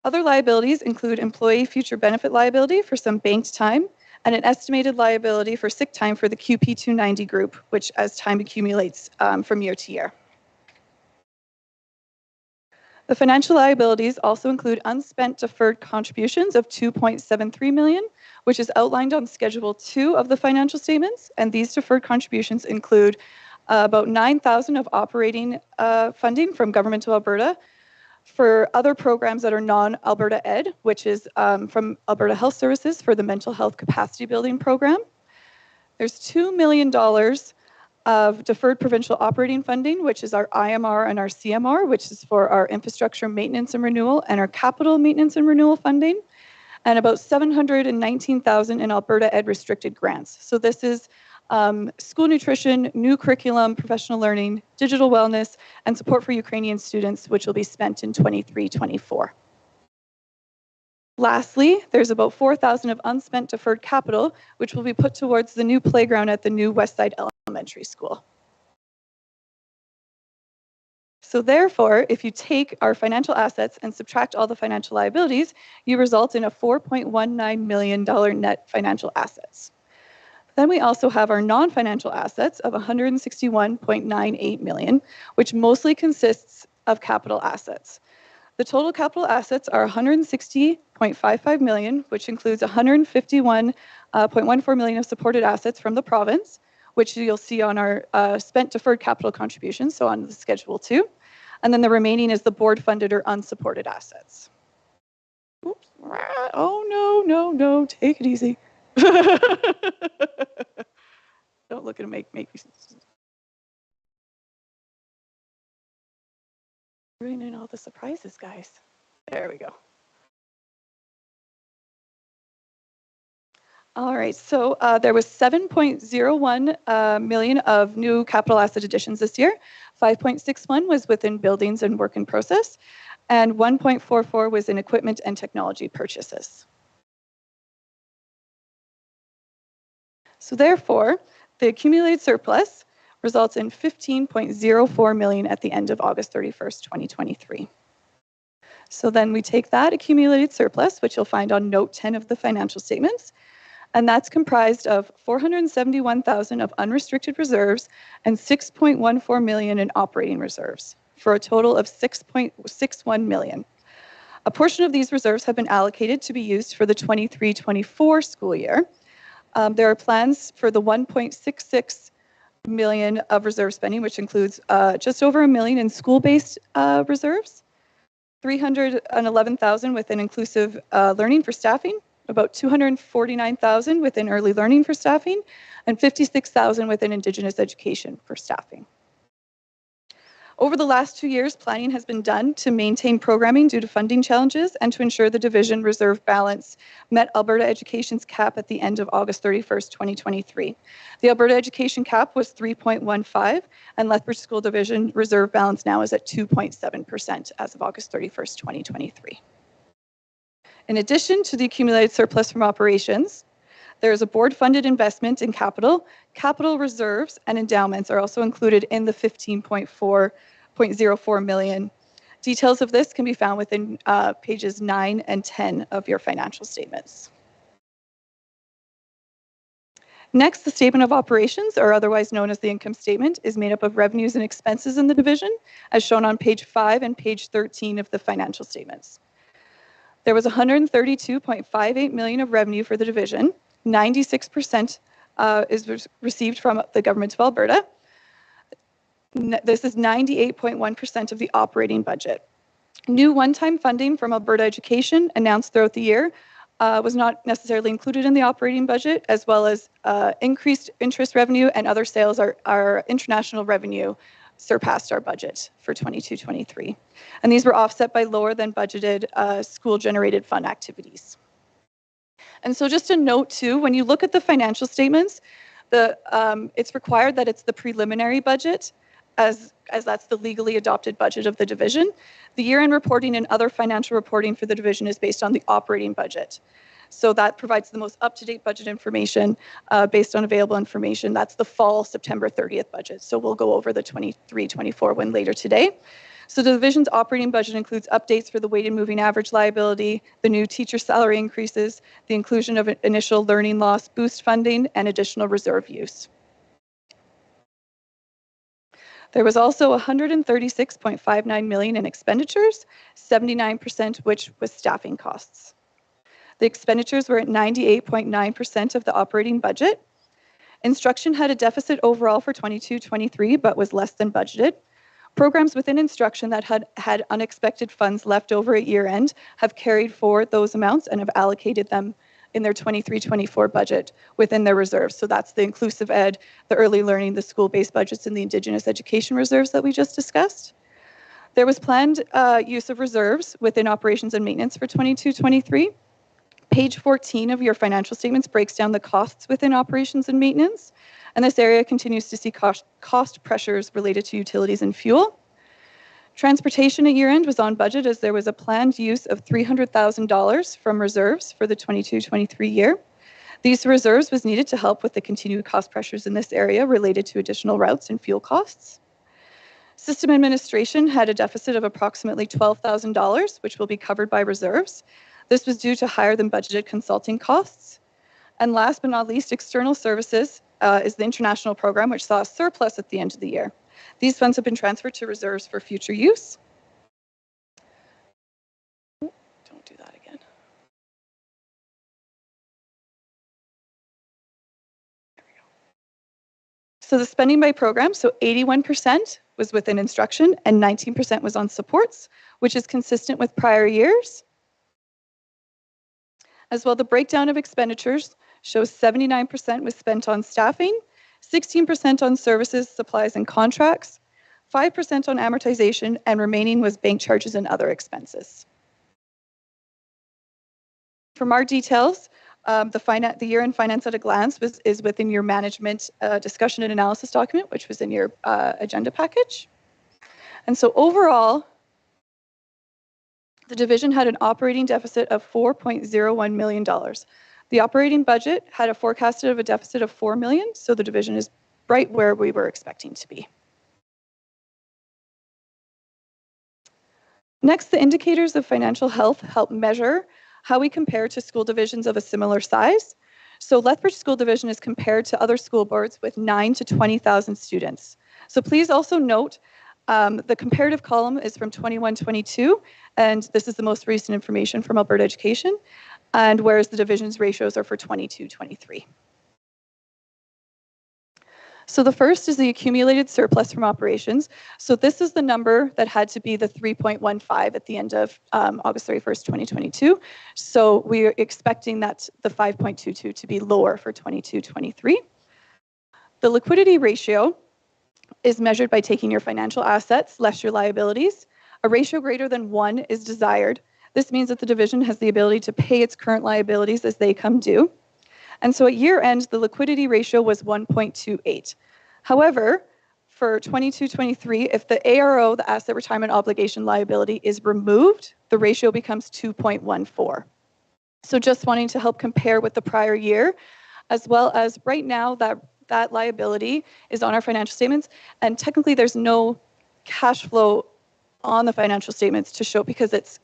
Other liabilities include employee future benefit liability for some banked time and an estimated liability for sick time for the QP290 group, which as time accumulates from year to year. The financial liabilities also include unspent deferred contributions of 2.73 million, which is outlined on Schedule 2 of the financial statements. And these deferred contributions include about 9,000 of operating funding from Government of Alberta for other programs that are non-Alberta Ed, which is from Alberta Health Services for the Mental Health Capacity Building Program. There's $2 million of deferred provincial operating funding, which is our IMR and our CMR, which is for our infrastructure maintenance and renewal and our capital maintenance and renewal funding, and about 719,000 in Alberta Ed restricted grants. So this is school nutrition, new curriculum, professional learning, digital wellness, and support for Ukrainian students, which will be spent in 23-24. Lastly, there's about 4,000 of unspent deferred capital, which will be put towards the new playground at the new Westside Elementary School. So therefore, if you take our financial assets and subtract all the financial liabilities, you result in a $4.19 million net financial assets. Then we also have our non-financial assets of $161.98 million, which mostly consists of capital assets. The total capital assets are $160.55 million, which includes $151.14 million of supported assets from the province, which you'll see on our spent deferred capital contributions, so on the Schedule 2. And then the remaining is the board-funded or unsupported assets. Oops. Oh, no, take it easy. Don't look at make me. Ruining all the surprises, guys. There we go. All right, so there was 7.01 million of new capital asset additions this year. 5.61 was within buildings and work in process, and 1.44 was in equipment and technology purchases. So therefore, the accumulated surplus results in 15.04 million at the end of August 31st, 2023. So then we take that accumulated surplus, which you'll find on note 10 of the financial statements, and that's comprised of 471,000 of unrestricted reserves and 6.14 million in operating reserves, for a total of 6.61 million. A portion of these reserves have been allocated to be used for the 23-24 school year. There are plans for the 1.66 million of reserve spending, which includes just over $1 million in school-based reserves, 311,000 within inclusive learning for staffing, about 249,000 within early learning for staffing, and 56,000 within Indigenous education for staffing. Over the last 2 years, planning has been done to maintain programming due to funding challenges and to ensure the division reserve balance met Alberta Education's cap at the end of August 31st, 2023. The Alberta Education cap was 3.15, and Lethbridge School Division reserve balance now is at 2.7% as of August 31st, 2023. In addition to the accumulated surplus from operations, there is a board-funded investment in capital. Capital reserves and endowments are also included in the 15.04 million. Details of this can be found within pages 9 and 10 of your financial statements. Next, the statement of operations, or otherwise known as the income statement, is made up of revenues and expenses in the division, as shown on page 5 and page 13 of the financial statements. There was 132.58 million of revenue for the division. 96% is received from the Government of Alberta. This is 98.1% of the operating budget. New one-time funding from Alberta Education announced throughout the year was not necessarily included in the operating budget, as well as increased interest revenue and other sales. Our international revenue surpassed our budget for 22-23. And these were offset by lower than budgeted school-generated fund activities. And so just a note too, when you look at the financial statements, it's required that it's the preliminary budget, as that's the legally adopted budget of the division. The year-end reporting and other financial reporting for the division is based on the operating budget. So that provides the most up-to-date budget information based on available information. That's the fall September 30th budget. So we'll go over the 23-24 one later today. So the division's operating budget includes updates for the weighted moving average liability, the new teacher salary increases, the inclusion of initial learning loss boost funding, and additional reserve use. There was also 136.59 million in expenditures, 79% which was staffing costs. The expenditures were at 98.9% of the operating budget. Instruction had a deficit overall for 22-23, but was less than budgeted. Programs within instruction that had unexpected funds left over at year end have carried forward those amounts and have allocated them in their 23-24 budget within their reserves. So that's the inclusive ed, the early learning, the school-based budgets, and the Indigenous education reserves that we just discussed. There was planned use of reserves within operations and maintenance for 22-23. Page 14 of your financial statements breaks down the costs within operations and maintenance, and this area continues to see cost pressures related to utilities and fuel. Transportation at year end was on budget as there was a planned use of $300,000 from reserves for the 22-23 year. These reserves was needed to help with the continued cost pressures in this area related to additional routes and fuel costs. System administration had a deficit of approximately $12,000, which will be covered by reserves. This was due to higher than budgeted consulting costs. And last but not least, external services is the international program, which saw a surplus at the end of the year. These funds have been transferred to reserves for future use. Don't do that again. There we go. So the spending by program, so 81% was within instruction and 19% was on supports, which is consistent with prior years. As well, the breakdown of expenditures shows 79% was spent on staffing, 16% on services, supplies, and contracts, 5% on amortization, and remaining was bank charges and other expenses. For more details, the year-end finance at a glance is within your management discussion and analysis document, which was in your agenda package. And so overall, the division had an operating deficit of $4.01 million. The operating budget had a forecasted of a deficit of $4 million, so the division is right where we were expecting to be. Next, the indicators of financial health help measure how we compare to school divisions of a similar size. So Lethbridge School Division is compared to other school boards with 9,000 to 20,000 students. So please also note the comparative column is from 21-22, and this is the most recent information from Alberta Education, and whereas the division's ratios are for 22-23. So the first is the accumulated surplus from operations. So this is the number that had to be the 3.15 at the end of August 31st, 2022. So we're expecting that the 5.22 to be lower for 22-23. The liquidity ratio is measured by taking your financial assets less your liabilities. A ratio greater than 1 is desired. This means that the division has the ability to pay its current liabilities as they come due. And so at year end, the liquidity ratio was 1.28. However, for 22-23, if the ARO, the asset retirement obligation liability, is removed, the ratio becomes 2.14. So just wanting to help compare with the prior year, as well as right now that liability is on our financial statements, and technically there's no cash flow on the financial statements to show because it's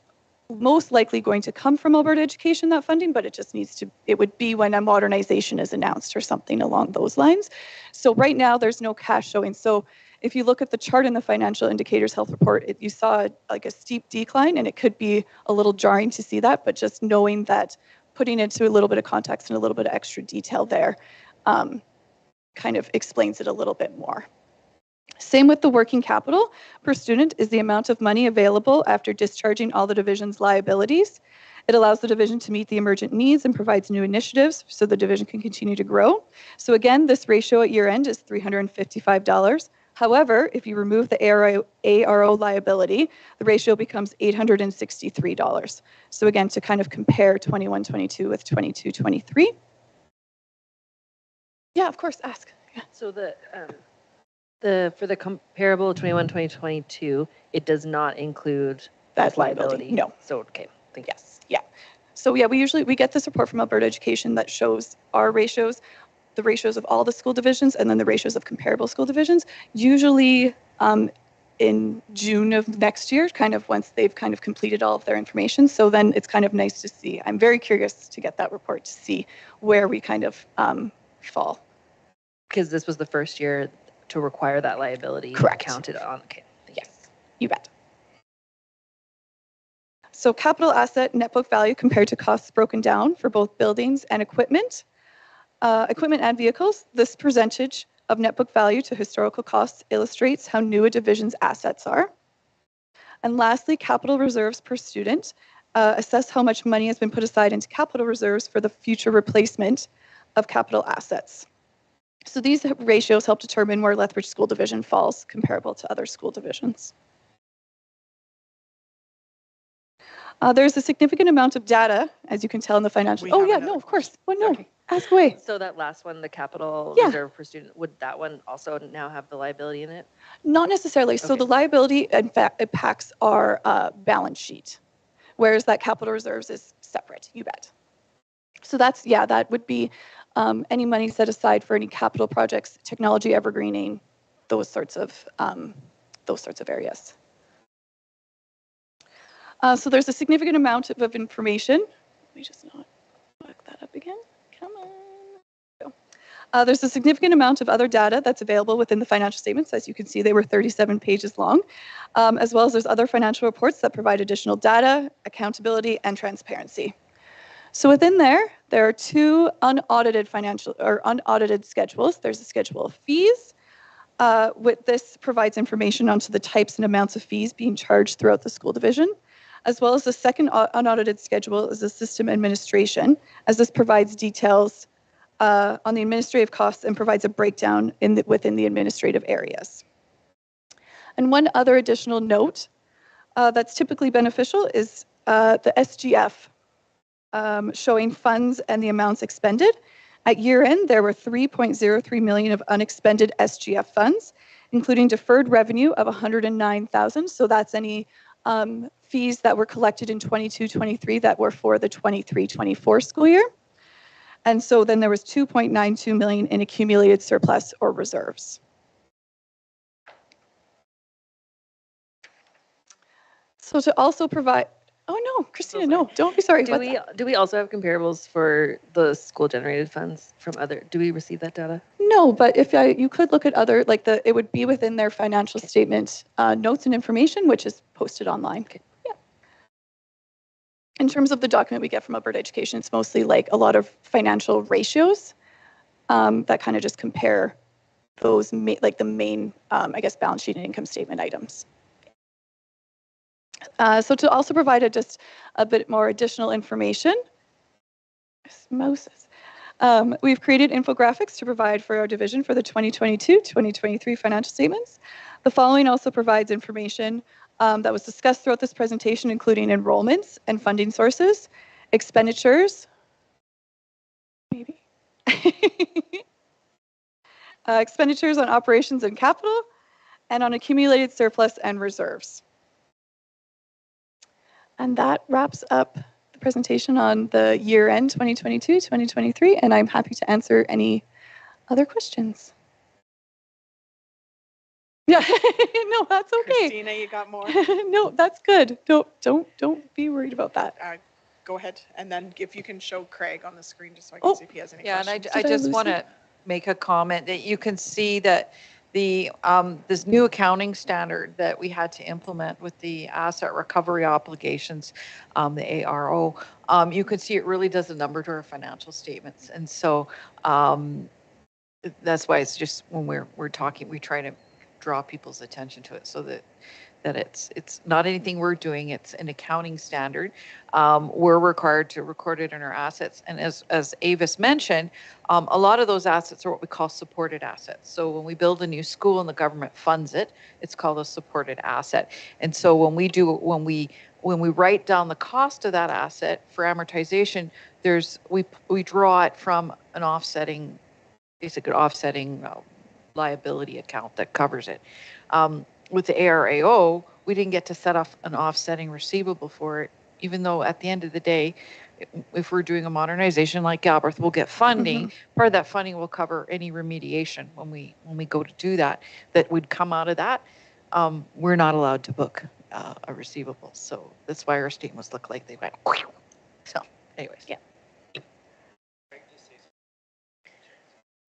most likely going to come from Alberta Education, that funding, but it just needs to, it would be when a modernization is announced or something along those lines. So right now there's no cash showing. So if you look at the chart in the financial indicators health report, you saw like a steep decline, and it could be a little jarring to see that, but just knowing that, putting it into a little bit of context and a little bit of extra detail there kind of explains it a little bit more. Same with the working capital per student is the amount of money available after discharging all the division's liabilities. It allows the division to meet the emergent needs and provides new initiatives so the division can continue to grow. So again, this ratio at year end is $355. However, if you remove the ARO liability, the ratio becomes $863. So again, to kind of compare 21-22 with 22-23. Yeah, of course, ask. Yeah. So for the comparable 21-2022, it does not include That liability. No. So okay, thank you. Yes. Yeah. So yeah, we get this report from Alberta Education that shows our ratios, the ratios of all the school divisions, and then the ratios of comparable school divisions. Usually in June of next year, kind of once they've kind of completed all of their information. So then it's kind of nice to see. I'm very curious to get that report to see where we kind of fall. Because this was the first year to require that liability Correct. counted on. Okay. Yes, you bet. So capital asset net book value compared to costs broken down for both buildings and equipment. Equipment and vehicles, this percentage of net book value to historical costs illustrates how new a division's assets are. And lastly, capital reserves per student. Assess how much money has been put aside into capital reserves for the future replacement of capital assets. So these ratios help determine where Lethbridge School Division falls comparable to other school divisions. There's a significant amount of data, as you can tell in the financial. We Oh have yeah, another no, of course. Well, no, Okay. ask away. So that last one, the capital Yeah. reserve per student, would that one also now have the liability in it? Not necessarily. So Okay. the liability, in fact, impacts our balance sheet, whereas that capital reserves is separate. You bet. So that's, yeah, that would be any money set aside for any capital projects, technology evergreening, those sorts of areas. So there's a significant amount of information. Let me just not back that up again. Come on. There's a significant amount of other data that's available within the financial statements. As you can see, they were 37 pages long, as well as there's other financial reports that provide additional data, accountability, and transparency. So within there are two unaudited unaudited schedules. There's a schedule of fees. This provides information onto the types and amounts of fees being charged throughout the school division, as well as the second unaudited schedule is the system administration, as this provides details on the administrative costs and provides a breakdown within the administrative areas. And one other additional note that's typically beneficial is the SGF, showing funds and the amounts expended. At year end, there were 3.03 million of unexpended SGF funds, including deferred revenue of 109,000. So that's any fees that were collected in 22-23 that were for the 23-24 school year. And so then there was 2.92 million in accumulated surplus or reserves. So to also provide, oh no, Christina, no, don't be sorry. Do we also have comparables for the school generated funds from other, do we receive that data? No, but if you could look at other, like it would be within their financial statement notes and information, which is posted online. Okay. Yeah. In terms of the document we get from Alberta Education, it's mostly like a lot of financial ratios that kind of just compare those, like the main, I guess, balance sheet and income statement items. So to also provide just a bit more additional information, Moses. We've created infographics to provide for our division for the 2022-2023 financial statements. The following also provides information that was discussed throughout this presentation, including enrollments and funding sources, expenditures, maybe, expenditures on operations and capital, and on accumulated surplus and reserves. And that wraps up the presentation on the year-end 2022-2023, and I'm happy to answer any other questions. Yeah, no, that's okay. Christina, you got more? No, that's good. Don't be worried about that. Go ahead, and then if you can show Craig on the screen just so I can see if he has any Yeah, questions. and I just want to make a comment that you can see that the this new accounting standard that we had to implement with the asset recovery obligations, the ARO, you can see it really does a number to our financial statements, and so that's why it's just when we're talking, we try to draw people's attention to it so that it's not anything we're doing, it's an accounting standard. We're required to record it in our assets. And as Avis mentioned, a lot of those assets are what we call supported assets. So when we build a new school and the government funds it, it's called a supported asset. And so when we write down the cost of that asset for amortization, we draw it from an offsetting liability account that covers it. With the ARAO, we didn't get to set up an offsetting receivable for it, even though at the end of the day, if we're doing a modernization like Galbraith, we'll get funding. Mm-hmm. Part of that funding will cover any remediation when we go to do that would come out of that. We're not allowed to book a receivable. So that's why our statements look like they went. So anyways, yeah.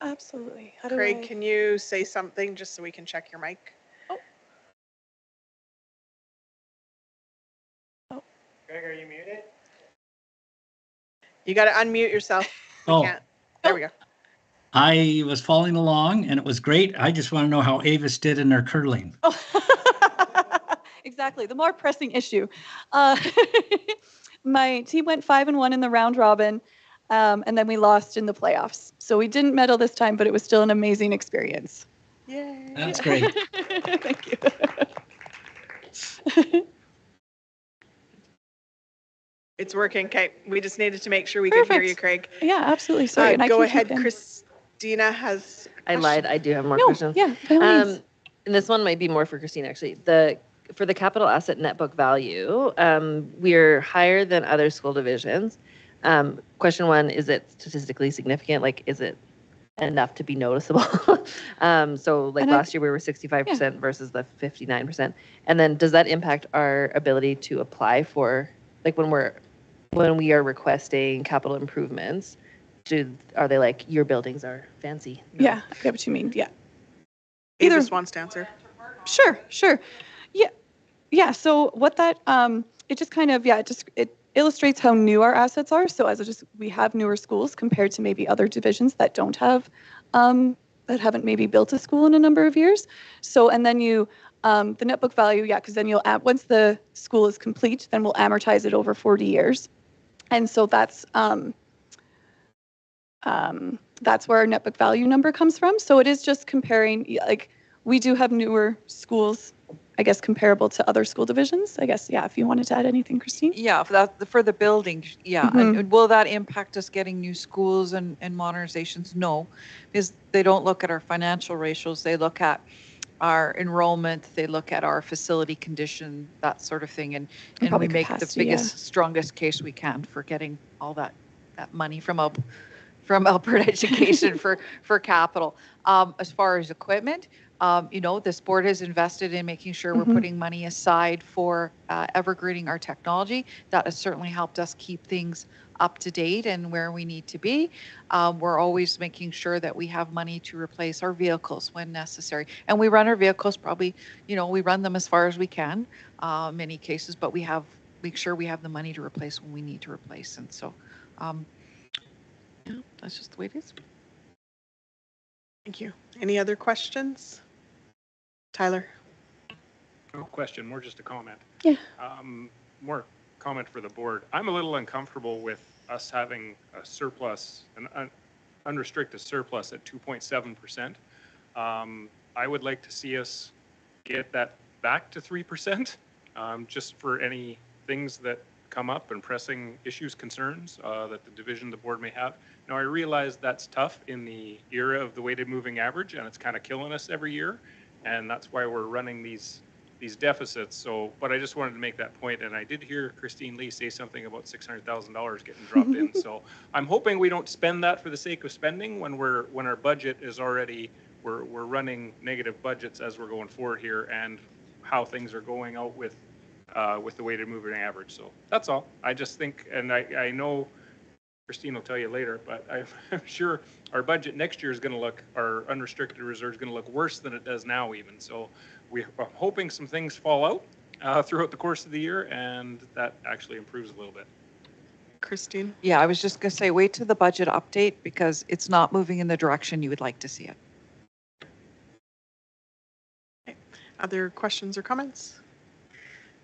Absolutely. Craig, can you say something just so we can check your mic? Oh. Greg, are you muted? You got to unmute yourself. We Oh. can't. There we go. I was following along and it was great. I just want to know how Avis did in their curling. Oh. Exactly, the more pressing issue. Uh, my team went 5-1 in the round robin, and then we lost in the playoffs. So we didn't medal this time, but it was still an amazing experience. Yay. That's great. Thank you. It's working. Okay. We just needed to make sure we could hear you, Perfect. Craig. Yeah, absolutely. Sorry. And I Go can ahead. keep in. Christina has. I lied. I do have more No, questions. yeah, by all means. And this one might be more for Christine, actually. For the capital asset net book value, we're higher than other school divisions. Question one, is it statistically significant? Like, is it enough to be noticeable? So like last year we were 65% versus the 59%. And then does that impact our ability to apply for, like when we are requesting capital improvements, are they like, your buildings are fancy? No. Yeah, I get what you mean. Yeah. Avis wants to answer. Sure. Yeah. So what that it just kind of it illustrates how new our assets are. So we have newer schools compared to maybe other divisions that don't have that haven't maybe built a school in a number of years. So and then the net book value, because then once the school is complete, then we'll amortize it over 40 years, and so that's where our net book value number comes from. So it is just comparing, like, we do have newer schools, I guess, comparable to other school divisions. I guess, if you wanted to add anything, Christine. Yeah, for the building, yeah. And will that impact us getting new schools and modernizations? No, because they don't look at our financial ratios. They look at our enrollment, they look at our facility condition, that sort of thing. And we make the biggest, strongest case we can for getting all that money from Alberta Education for capital. As far as equipment, this board has invested in making sure we're putting money aside for evergreening our technology. That has certainly helped us keep things up to date and where we need to be. We're always making sure that we have money to replace our vehicles when necessary. And we run our vehicles probably, we run them as far as we can, many cases, but make sure we have the money to replace when we need to replace. And so, that's just the way it is. Thank you. Any other questions? Tyler? No question, more just a comment. Yeah. More comment for the board. I'm a little uncomfortable with us having a surplus, an unrestricted surplus at 2.7%. I would like to see us get that back to 3%, just for any things that come up and pressing issues, concerns that the division, the board may have. Now, I realize that's tough in the era of the weighted moving average, and it's kind of killing us every year, and that's why we're running these deficits. So, but I just wanted to make that point, and I did hear Christine Lee say something about $600,000 getting dropped in. So I'm hoping we don't spend that for the sake of spending when our budget is already we're running negative budgets as we're going forward here, and how things are going out with the weighted moving average. So that's all. I just think, and I know Christine will tell you later, but I'm sure our budget next year is going to look, our unrestricted reserve is going to look worse than it does now even. So we're hoping some things fall out throughout the course of the year, and that actually improves a little bit. Christine? Yeah, I was just going to say, wait to the budget update because it's not moving in the direction you would like to see it. Okay. Other questions or comments?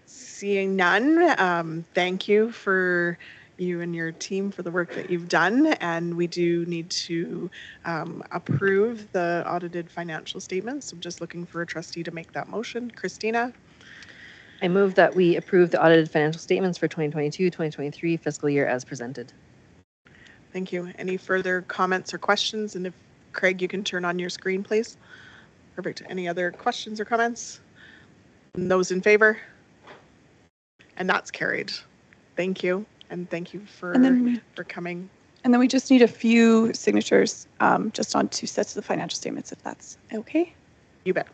Seeing none, thank you for you and your team for the work that you've done, and we do need to approve the audited financial statements. I'm just looking for a trustee to make that motion. Christina? I move that we approve the audited financial statements for 2022-2023 fiscal year as presented. Thank you. Any further comments or questions? And if Craig, you can turn on your screen, please. Perfect. Any other questions or comments? And those in favor? And that's carried. Thank you. And thank you for coming. And then we just need a few signatures just on 2 sets of the financial statements, if that's okay. You bet.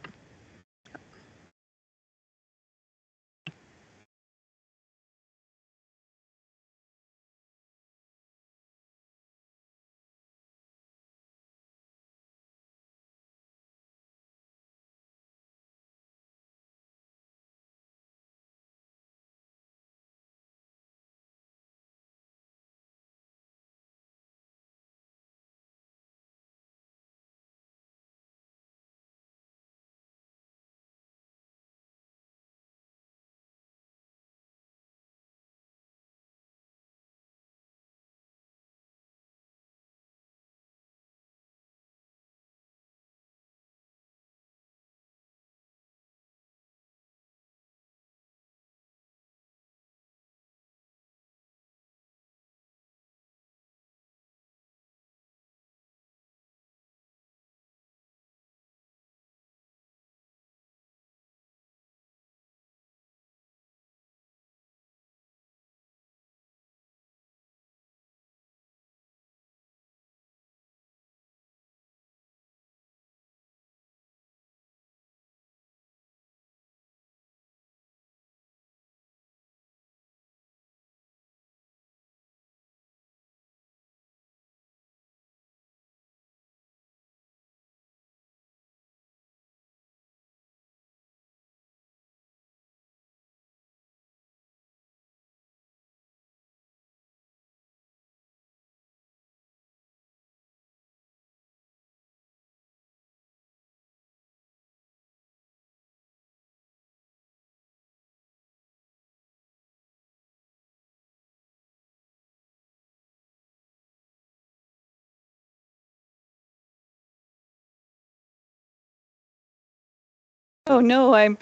Oh, no, I'm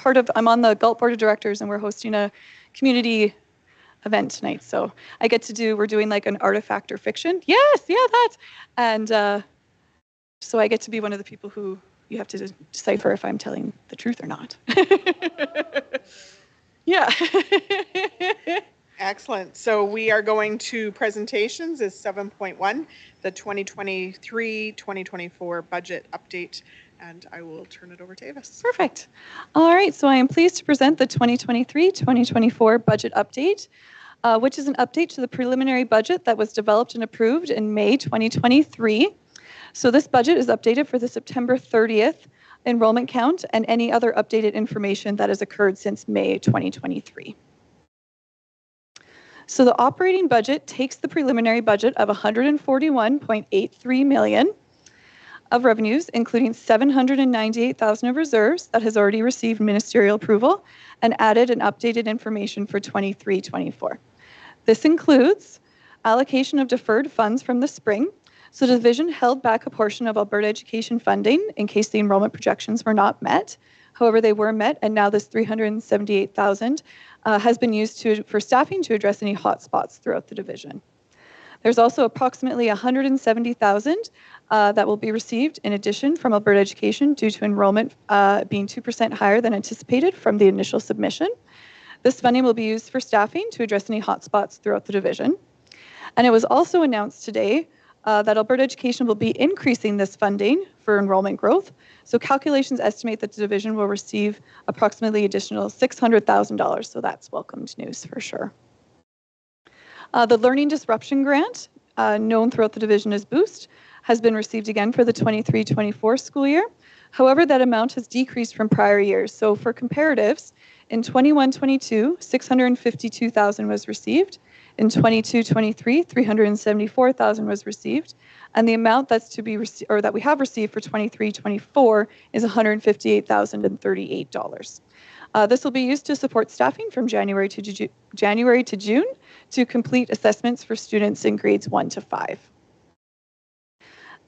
on the Galt Board of Directors, and we're hosting a community event tonight. So we're doing like an artifact or fiction. Yes, yeah, that. And so I get to be one of the people who you have to decipher if I'm telling the truth or not. Yeah. Excellent. So we are going to presentations is 7.1, the 2023-2024 budget update, and I will turn it over to Avis. Perfect. All right, so I am pleased to present the 2023-2024 budget update, which is an update to the preliminary budget that was developed and approved in May 2023. So this budget is updated for the September 30th enrollment count and any other updated information that has occurred since May 2023. So the operating budget takes the preliminary budget of $141.83 million of revenues, including $798,000 of reserves that has already received ministerial approval, and added and updated information for 23-24. This includes allocation of deferred funds from the spring. So the division held back a portion of Alberta education funding in case the enrollment projections were not met. However, they were met, and now this $378,000 has been used for staffing to address any hotspots throughout the division. There's also approximately $170,000 that will be received in addition from Alberta Education due to enrollment being 2% higher than anticipated from the initial submission. This funding will be used for staffing to address any hotspots throughout the division. And it was also announced today that Alberta Education will be increasing this funding for enrollment growth. So calculations estimate that the division will receive approximately additional $600,000. So that's welcomed news for sure. The Learning Disruption Grant, known throughout the division as BOOST, has been received again for the 23-24 school year. However, that amount has decreased from prior years. So for comparatives, in 21-22, $652,000 was received. In 22-23, $374,000 was received, and the amount that's to be that we have received for 23-24 is $158,038. This will be used to support staffing from January to June to complete assessments for students in grades 1 to 5.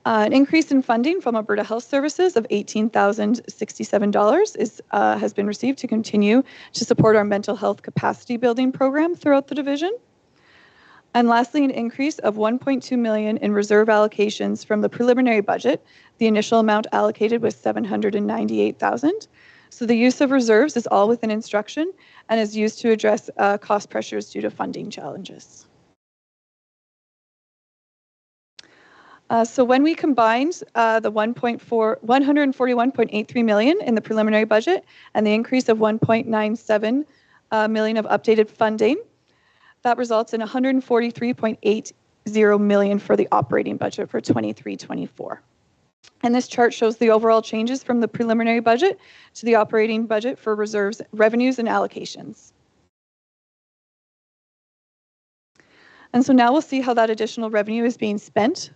An increase in funding from Alberta Health Services of $18,067 has been received to continue to support our mental health capacity building program throughout the division. And lastly, an increase of $1.2 million in reserve allocations from the preliminary budget. The initial amount allocated was $798,000. So the use of reserves is all within instruction and is used to address cost pressures due to funding challenges. So when we combined the $141.83 million in the preliminary budget and the increase of $1.97 million of updated funding, that results in $143.80 million for the operating budget for 23-24. And this chart shows the overall changes from the preliminary budget to the operating budget for reserves, revenues, and allocations. And so now we'll see how that additional revenue is being spent.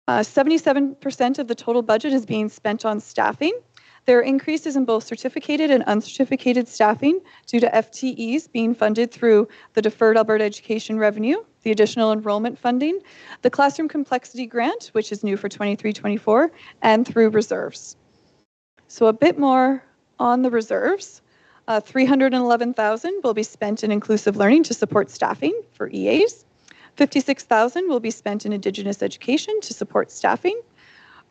77% of the total budget is being spent on staffing. There are increases in both certificated and uncertificated staffing due to FTEs being funded through the Deferred Alberta Education Revenue, the additional enrollment funding, the Classroom Complexity Grant, which is new for 23-24, and through reserves. So a bit more on the reserves. $311,000 will be spent in inclusive learning to support staffing for EAs. $56,000 will be spent in Indigenous education to support staffing.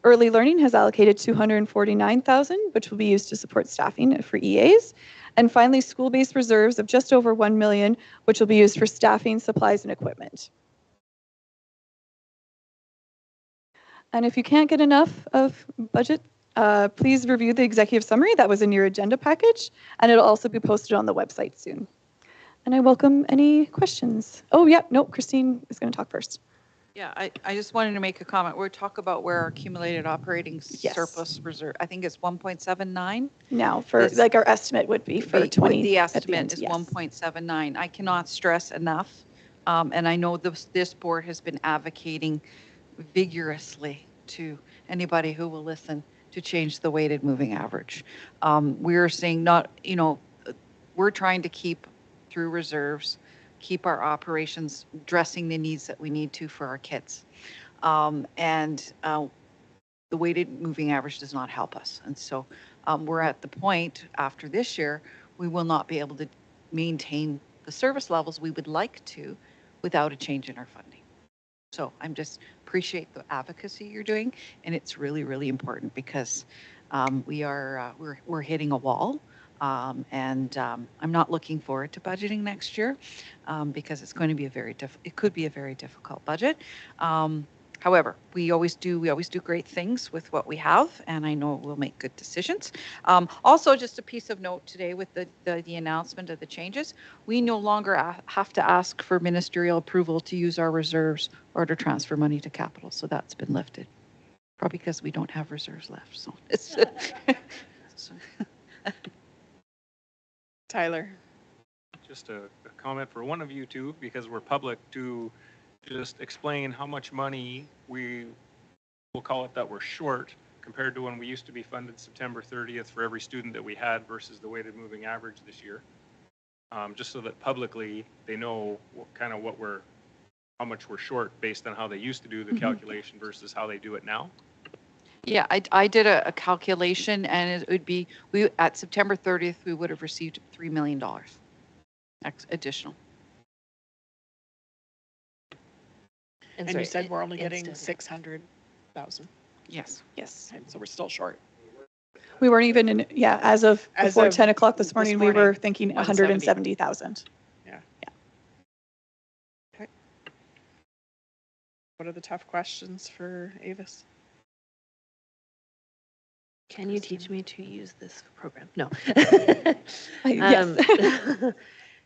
Early Learning has allocated $249,000, which will be used to support staffing for EAs. And finally, school-based reserves of just over $1 million, which will be used for staffing, supplies, and equipment. And if you can't get enough of budget, please review the executive summary that was in your agenda package, and it'll also be posted on the website soon. And I welcome any questions. Oh, yeah, no, Christine is going to talk first. Yeah, I just wanted to make a comment. We're talking about where our accumulated operating Yes. surplus reserve, I think it's 1.79. Now, for Is- like our estimate would be for 20. The at the estimate end, is yes. 1.79. I cannot stress enough, and I know this board has been advocating vigorously to anybody who will listen to change the weighted moving average. We're saying we're trying to keep through reserves, keep our operations addressing the needs that we need to for our kids. the weighted moving average does not help us. And so we're at the point after this year, we will not be able to maintain the service levels we would like to without a change in our funding. So I'm just appreciate the advocacy you're doing, and it's really, really important because we're hitting a wall, and I'm not looking forward to budgeting next year because it's going to be it could be a very difficult budget. However, we always do great things with what we have, and I know we'll make good decisions. Also, just a piece of note today with the announcement of the changes, we no longer have to ask for ministerial approval to use our reserves or to transfer money to capital. So that's been lifted, probably because we don't have reserves left. So it's Tyler. Just a comment for one of you two, because we're public, to just explain how much money we'll call it that we're short compared to when we used to be funded September 30th for every student that we had versus the weighted moving average this year. Just so that publicly they know how much we're short based on how they used to do the calculation versus how they do it now. Yeah, I did a calculation, and it would be, at September 30th, we would have received $3 million additional. And you said we're only getting 600,000. Yes. Yes. And so we're still short. We weren't even in, as of before of 10 o'clock this morning, we were morning, thinking 170. 170,000. Yeah. Okay. What are the tough questions for Avis? Can you teach me to use this program? No. Yes.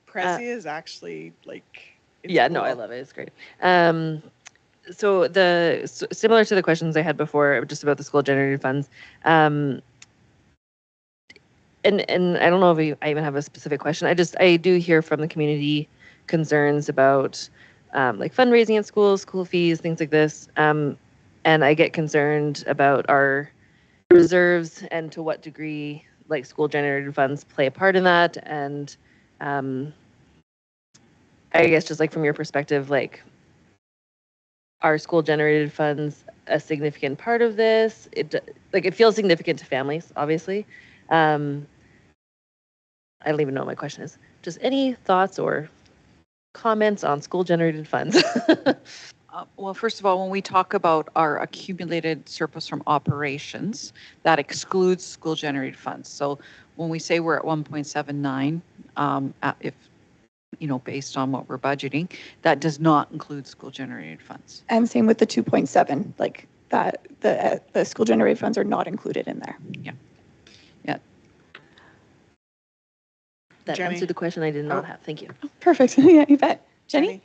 Prezi is actually like. Yeah, no, I love it. It's great. So similar to the questions I had before, just about the school generated funds. And I don't know if I even have a specific question. I do hear from the community concerns about like fundraising at schools, school fees, things like this. And I get concerned about our reserves and to what degree like school generated funds play a part in that. And I guess just like from your perspective, like, are school generated funds a significant part of this? It feels significant to families, obviously. I don't even know what my question is. Just any thoughts or comments on school generated funds? Well, first of all, when we talk about our accumulated surplus from operations, that excludes school generated funds. So when we say we're at 1.79, if based on what we're budgeting, that does not include school generated funds. And same with the 2.7, like that, the school generated funds are not included in there. Yeah. That Jenny. answered the question I did not have. Thank you. Perfect. Yeah, you bet. Jenny?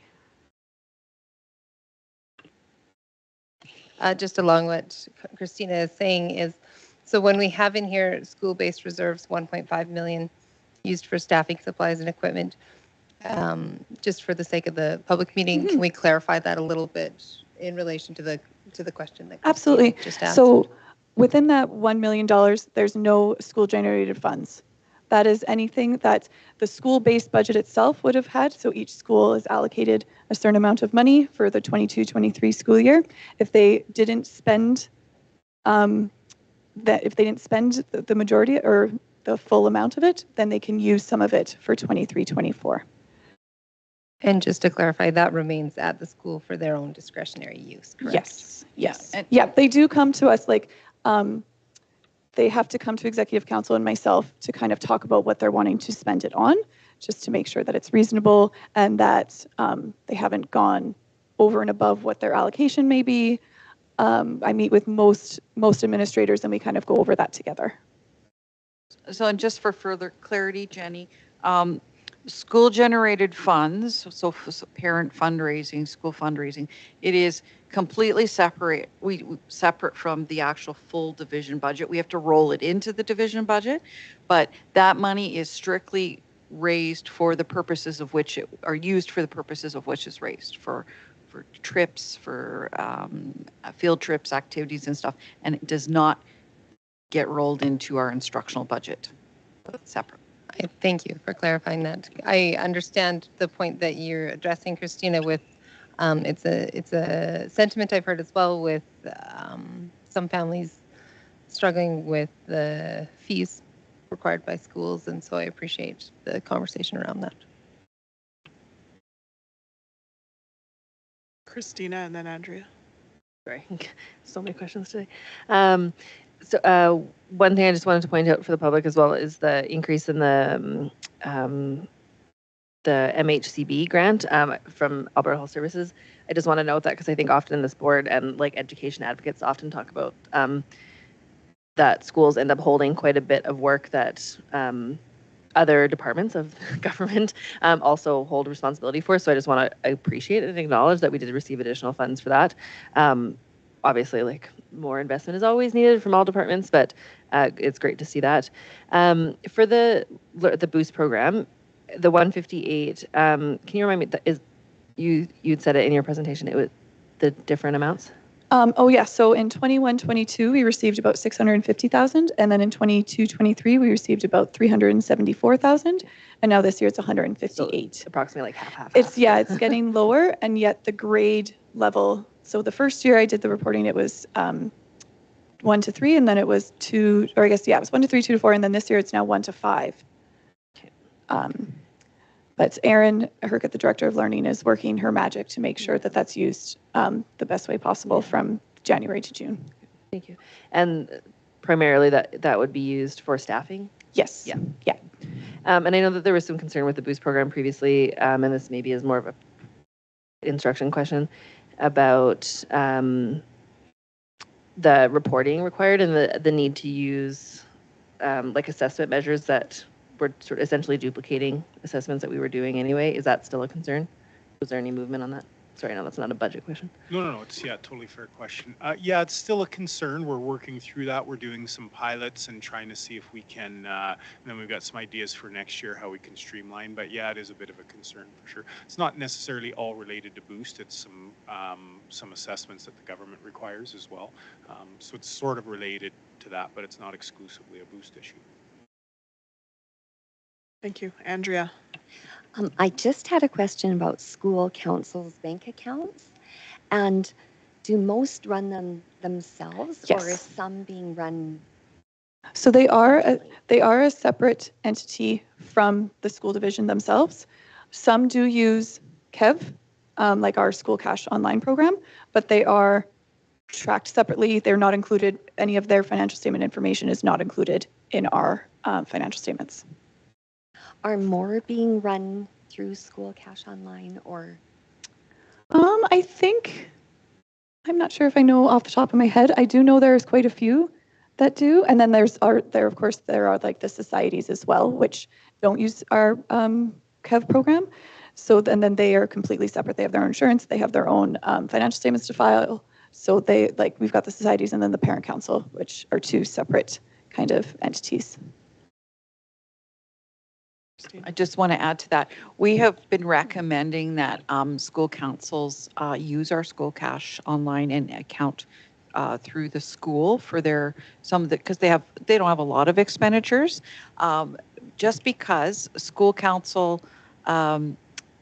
Just along what Christina is saying is, so when we have in here school-based reserves, 1.5 million used for staffing, supplies, and equipment, just for the sake of the public meeting, can we clarify that a little bit in relation to the question that Christina Absolutely. just asked? So within that $1 million, there's no school generated funds. That is anything that the school-based budget itself would have had. So each school is allocated a certain amount of money for the 22-23 school year. If they didn't spend the majority or the full amount of it, then they can use some of it for 23-24. And just to clarify, that remains at the school for their own discretionary use, correct? Yes. Yeah, they do come to us like, they have to come to executive council and myself to kind of talk about what they're wanting to spend it on, just to make sure that it's reasonable and that they haven't gone over and above what their allocation may be. I meet with most administrators and we kind of go over that together. So, and just for further clarity, Jenny, school generated funds, so parent fundraising, school fundraising, it is completely separate. We separate from the actual full division budget. We have to roll it into the division budget, but that money is strictly raised for the purposes of which it are used for the purposes of which it's raised for trips, for field trips, activities and stuff, and it does not get rolled into our instructional budget. It's separate. Thank you for clarifying that. I understand the point that you're addressing, Christina, with it's a sentiment I've heard as well with some families struggling with the fees required by schools, and so I appreciate the conversation around that. Christina and then Andrea. Sorry, so many questions today. One thing I just wanted to point out for the public as well is the increase in the MHCB grant from Alberta Health Services. I just want to note that because I think often in this board and like education advocates often talk about that schools end up holding quite a bit of work that other departments of government also hold responsibility for. So I just want to appreciate and acknowledge that we did receive additional funds for that. Obviously, like more investment is always needed from all departments, but it's great to see that. For the boost program, the 158, can you remind me, you'd said it in your presentation, it was the different amounts? So in 21-22, we received about 650,000, and then in 22-23, we received about 374,000, and now this year it's 158. So approximately like half. It's getting lower, and yet the grade level. So the first year I did the reporting, it was 1 to 3, and then it was 2, or I guess it was 1 to 3, 2 to 4, and then this year it's now 1 to 5. But Erin Herkett, the Director of Learning, is working her magic to make sure that that's used the best way possible from January to June. Thank you. And primarily that would be used for staffing? Yes. Yeah. Yeah. And I know that there was some concern with the boost program previously, and this maybe is more of a instruction question about the reporting required and the need to use like assessment measures that were sort of essentially duplicating assessments that we were doing anyway. Is that still a concern? Was there any movement on that? Sorry, no, that's not a budget question. No, it's totally fair question. It's still a concern. We're working through that. We're doing some pilots and trying to see if we can, and then we've got some ideas for next year how we can streamline, but it is a bit of a concern for sure. It's not necessarily all related to boost. It's some assessments that the government requires as well. So it's sort of related to that, but it's not exclusively a boost issue. Thank you. Andrea. I just had a question about school council's bank accounts. And do most run them themselves, Yes. or is some being run? So they are a separate entity from the school division themselves. Some do use KEV, like our school cash online program, but they are tracked separately. They're not included. Any of their financial statement information is not included in our financial statements. Are more being run through school cash online, or? I think, I'm not sure if I know off the top of my head. I do know there's quite a few that do. And then there are like the societies as well, which don't use our KEV program. So then they are completely separate. They have their own insurance. They have their own financial statements to file. So we've got the societies and then the parent council, which are two separate kind of entities. I just want to add to that. We have been recommending that school councils use our school cash online and account through the school for because they don't have a lot of expenditures. Just because school council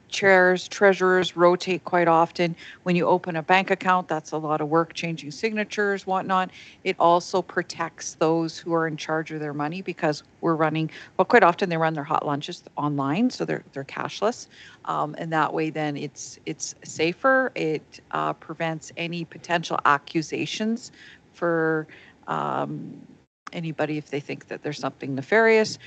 chairs, treasurers rotate quite often. When you open a bank account, that's a lot of work, changing signatures, whatnot. It also protects those who are in charge of their money because quite often they run their hot lunches online, so they're cashless. And that way then it's safer. It prevents any potential accusations for anybody if they think that there's something nefarious.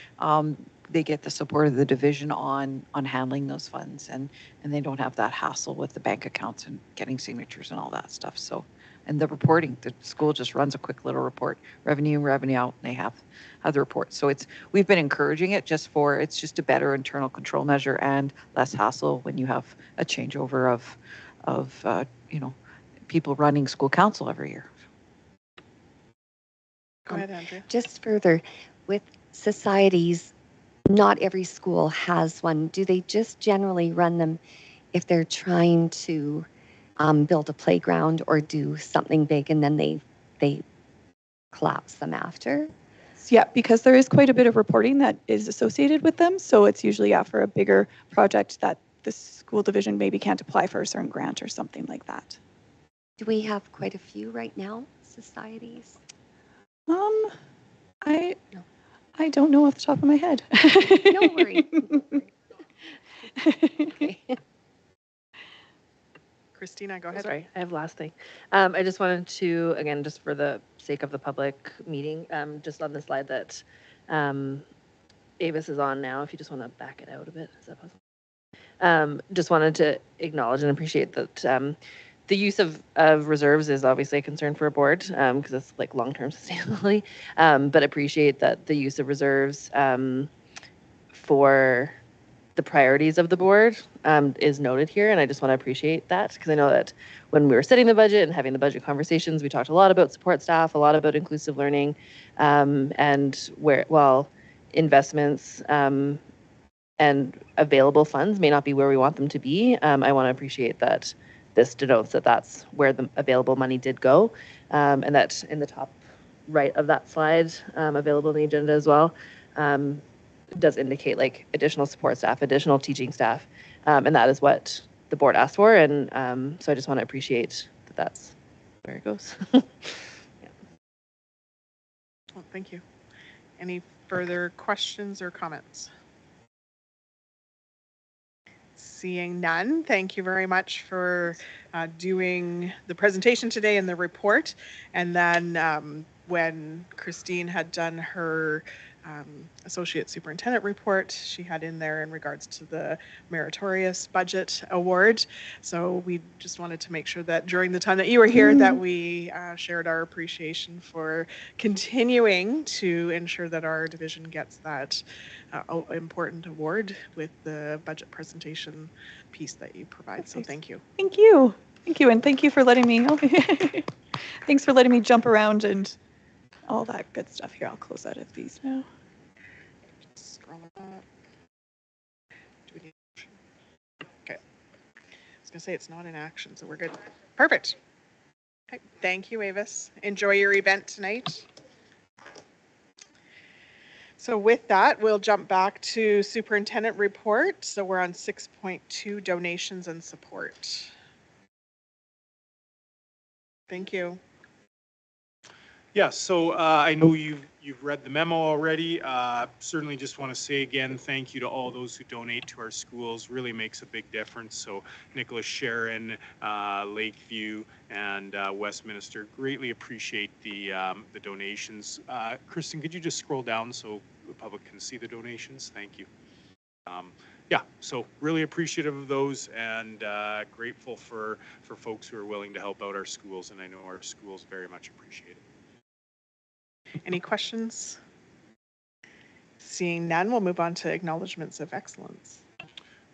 They get the support of the division on handling those funds, and they don't have that hassle with the bank accounts and getting signatures and all that stuff. So, and the reporting, the school just runs a quick little report, revenue out, and they have the report. So we've been encouraging it it's just a better internal control measure and less hassle when you have a changeover of people running school council every year. Go ahead, Andrea. Just further, with societies, not every school has one. Do they just generally run them if they're trying to build a playground or do something big and then they collapse them after? Yeah, because there is quite a bit of reporting that is associated with them. So it's usually for a bigger project that the school division maybe can't apply for a certain grant or something like that. Do we have quite a few right now, societies? I No. I don't know off the top of my head. No worry. Okay. Christina, go ahead. Sorry, I have last thing. I just wanted to, again, just for the sake of the public meeting, just on the slide that Avis is on now, if you just want to back it out a bit, is that possible? Just wanted to acknowledge and appreciate that the use of reserves is obviously a concern for a board because it's like long-term sustainability, but appreciate that the use of reserves for the priorities of the board is noted here, and I just want to appreciate that because I know that when we were setting the budget and having the budget conversations, we talked a lot about support staff, a lot about inclusive learning, and investments and available funds may not be where we want them to be. I want to appreciate that this denotes that that's where the available money did go, and that in the top right of that slide, available in the agenda as well, does indicate like additional support staff, additional teaching staff, and that is what the board asked for. And so I just want to appreciate that that's where it goes. Well, thank you. Any further questions or comments? Seeing none, thank you very much for doing the presentation today and the report. And then when Christine had done her associate superintendent report, she had in there in regards to the meritorious budget award. So we just wanted to make sure that during the time that you were here that we shared our appreciation for continuing to ensure that our division gets that important award with the budget presentation piece that you provide. So thank you. Thank you. Thank you. And thank you for letting me, thanks for letting me jump around and all that good stuff here. I'll close out of these now. Scroll up. Do we need action? Okay. I was gonna say it's not in action, so we're good. Perfect. Okay. Thank you, Avis. Enjoy your event tonight. So with that, we'll jump back to superintendent report. So we're on 6.2 donations and support. Thank you. Yeah, so I know you've read the memo already. Certainly just want to say again, thank you to all those who donate to our schools. Really makes a big difference. So Nicholas, Sharon, Lakeview, and Westminster, greatly appreciate the donations. Kristen, could you just scroll down so the public can see the donations? Thank you. Yeah, so really appreciative of those and grateful for folks who are willing to help out our schools, and I know our schools very much appreciate it. Any questions? Seeing none, we'll move on to acknowledgements of excellence.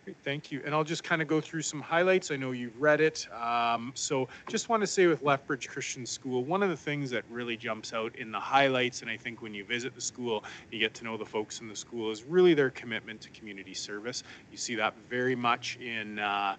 Great, thank you. And I'll just kind of go through some highlights. I know you've read it. So just want to say with Lethbridge Christian School, one of the things that really jumps out in the highlights, and I think when you visit the school, you get to know the folks in the school, is really their commitment to community service. You see that very much in the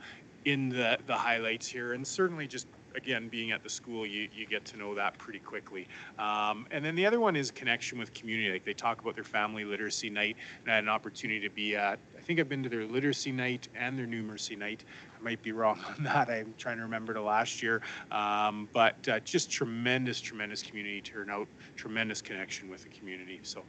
highlights here, and certainly just again, being at the school, you get to know that pretty quickly. And then the other one is connection with community. Like they talk about their family literacy night, and I had an opportunity to be at, I think I've been to their literacy night and their numeracy night. I might be wrong on that. I'm trying to remember to last year. But just tremendous community turnout, tremendous connection with the community. So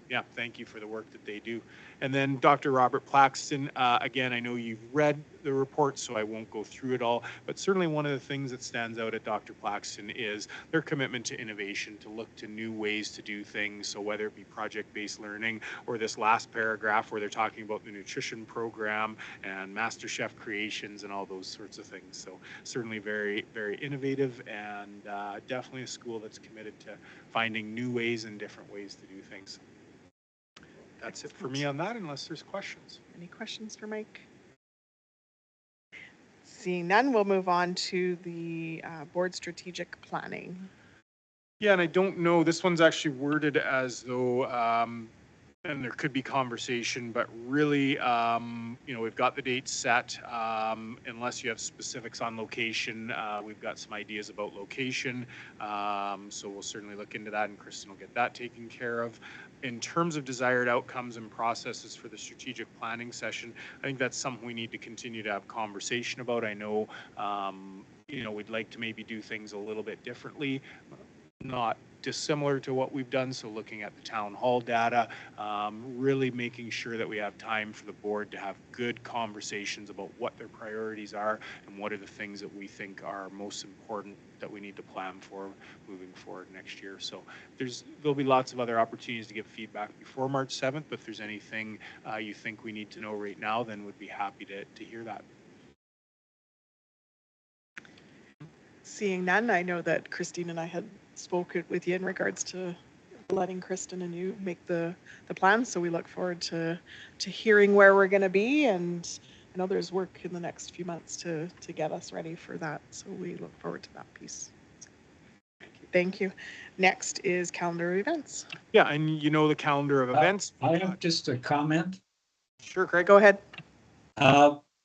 yeah, thank you for the work that they do. And then Dr. Robert Plaxton, again, I know you've read the report, so I won't go through it all, but certainly one of the things that stands out at Dr. Plaxton is their commitment to innovation, to look to new ways to do things. So whether it be project-based learning or this last paragraph where they're talking about the nutrition program and Master Chef creations and all those sorts of things. So certainly very innovative and definitely a school that's committed to finding new ways and different ways to do things. That's it for me on that, unless there's questions. Any questions for Mike? Seeing none, we'll move on to the board strategic planning. Yeah, and I don't know, this one's actually worded as though, and there could be conversation, but really, you know, we've got the dates set. Unless you have specifics on location, we've got some ideas about location. So we'll certainly look into that, and Kristen will get that taken care of. In terms of desired outcomes and processes for the strategic planning session, I think that's something we need to continue to have conversation about. I know we'd like to maybe do things a little bit differently, not dissimilar to what we've done. So looking at the town hall data, really making sure that we have time for the board to have good conversations about what their priorities are and what are the things that we think are most important that we need to plan for moving forward next year. So there'll be lots of other opportunities to give feedback before March 7th, but if there's anything you think we need to know right now, then we'd be happy to hear that. Seeing none, I know that Christine and I had spoken with you in regards to letting Kristen and you make the plans. So we look forward to hearing where we're going to be. And I know there's work in the next few months to get us ready for that. So we look forward to that piece. Thank you. Next is calendar of events. Yeah, and the calendar of events. I have just a comment. Sure, Craig. Go ahead.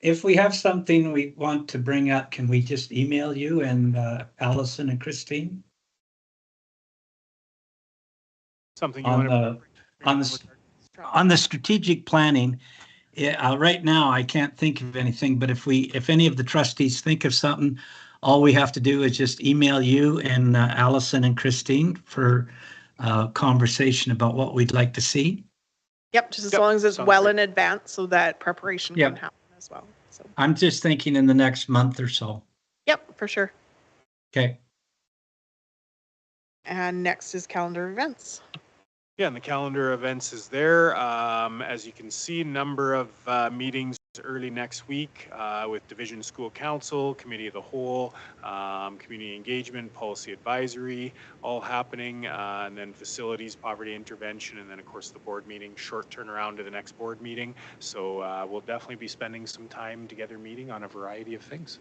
If we have something we want to bring up, can we just email you and Allison and Christine? Something you On want on the strategic planning, right now I can't think of anything, but if any of the trustees think of something, all we have to do is just email you and Allison and Christine for conversation about what we'd like to see. Yep, just as long as it's sounds well great. in advance so that preparation Yep. can happen as well. So, I'm just thinking in the next month or so. yep, for sure. Okay. And next is calendar events. Yeah, and the calendar events is there. As you can see, number of meetings early next week with Division School Council, Committee of the Whole, Community Engagement, Policy Advisory, all happening, and then Facilities, Poverty Intervention, and then of course the board meeting, short turnaround to the next board meeting. So we'll definitely be spending some time together meeting on a variety of things.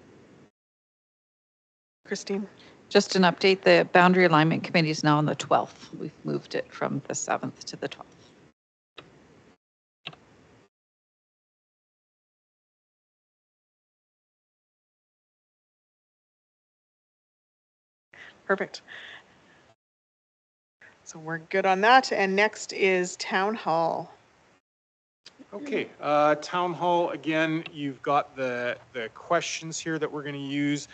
Christine? Just an update, the Boundary Alignment Committee is now on the 12th. We've moved it from the 7th to the 12th. Perfect. So we're good on that. And next is town hall. Okay, town hall, again, you've got the questions here that we're going to use.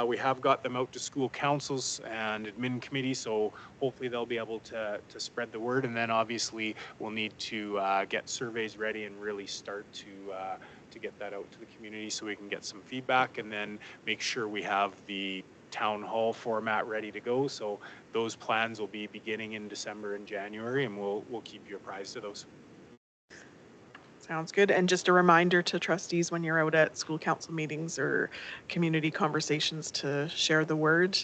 We have got them out to school councils and admin committee, so hopefully they'll be able to spread the word. And then obviously we'll need to get surveys ready and really start to get that out to the community so we can get some feedback and then make sure we have the town hall format ready to go. So those plans will be beginning in December and January, and we'll keep you apprised of those. Sounds good. And just a reminder to trustees when you're out at school council meetings or community conversations to share the word.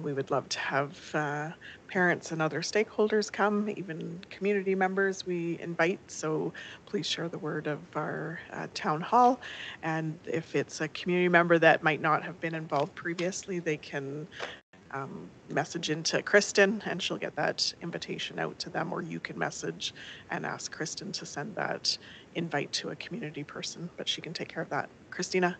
We would love to have parents and other stakeholders come, even community members we invite. So please share the word of our town hall. And if it's a community member that might not have been involved previously, they can message into Kristen and she'll get that invitation out to them, or you can message and ask Kristen to send that invite to a community person, but she can take care of that. Christina?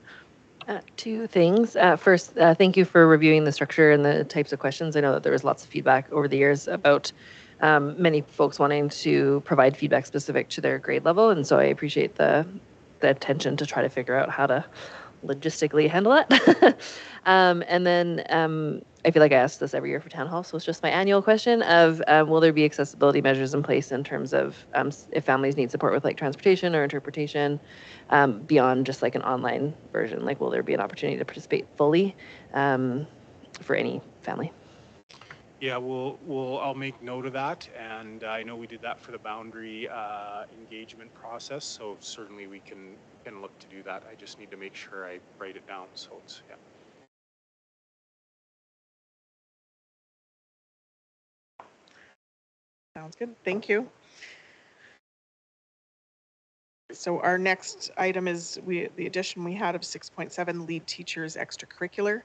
Two things. First, thank you for reviewing the structure and the types of questions. I know that there was lots of feedback over the years about many folks wanting to provide feedback specific to their grade level, and so I appreciate the attention to try to figure out how to logistically handle it. And then I feel like I ask this every year for town hall, so it's just my annual question of will there be accessibility measures in place in terms of if families need support with like transportation or interpretation beyond just like an online version? Like, will there be an opportunity to participate fully for any family? Yeah, I'll make note of that, and I know we did that for the boundary engagement process, so certainly we can look to do that. I just need to make sure I write it down, so it's, yeah. Sounds good. Thank you. So our next item is the addition we had of 6.7 lead teachers extracurricular.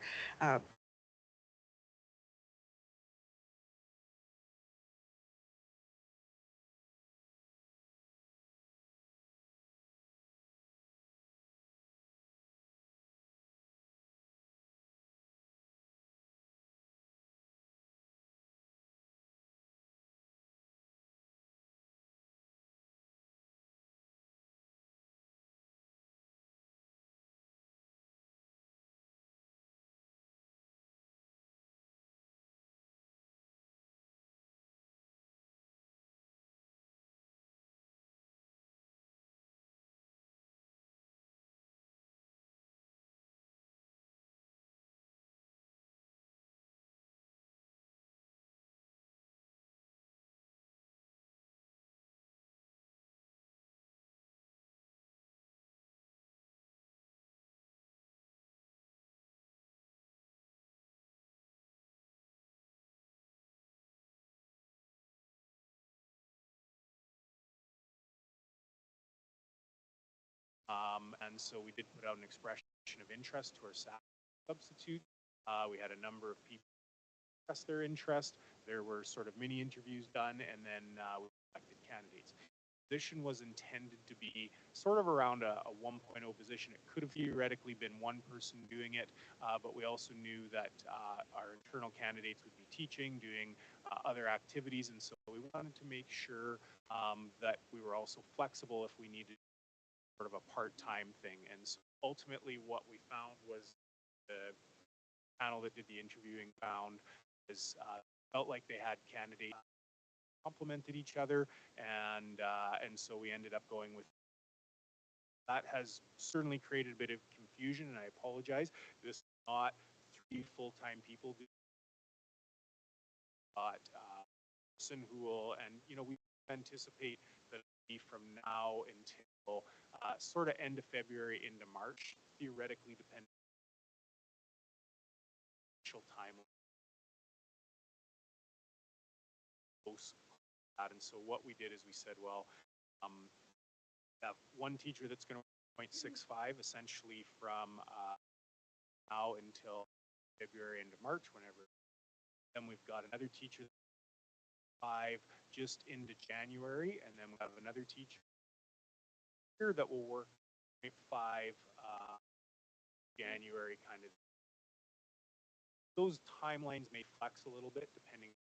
And so we did put out an expression of interest to our staff substitute. We had a number of people express their interest. There were sort of mini interviews done, and then we selected candidates. The position was intended to be sort of around a 1.0 position. It could have theoretically been one person doing it, but we also knew that our internal candidates would be teaching, doing other activities, and so we wanted to make sure that we were also flexible if we needed sort of a part-time thing. And so ultimately what we found was the panel that did the interviewing found is felt like they had candidates complemented each other, and so we ended up going with that. Has certainly created a bit of confusion, and I apologize. This is not 3 full-time people, but person who will, and we anticipate that it'll be from now until sort of end of February into March, theoretically, depending on time. And so what we did is we said, well, have one teacher that's going to 0.65 essentially from now until February into March, whenever. Then we've got another teacher 5 just into January, and then we have another teacher here that will work 0.5 January kind of. Those timelines may flex a little bit depending.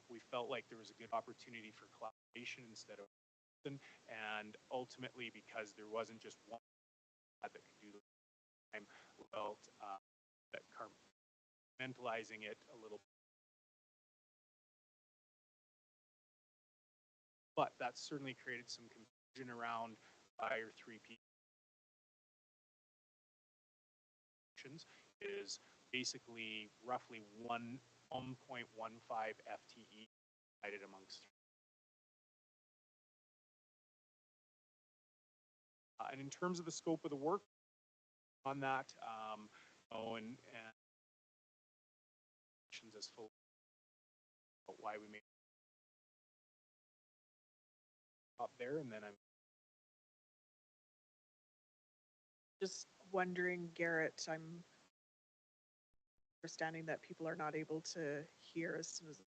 We felt like there was a good opportunity for collaboration instead of, and ultimately because there wasn't just one that could do the time, we felt that compartmentalizing it a little. But that certainly created some confusion around 5 or 3 people. Is basically roughly 1.15 FTE divided amongst. And in terms of the scope of the work on that, and as full why we made up there, and then I'm Just wondering, Garrett, I'm understanding that people are not able to hear as soon as.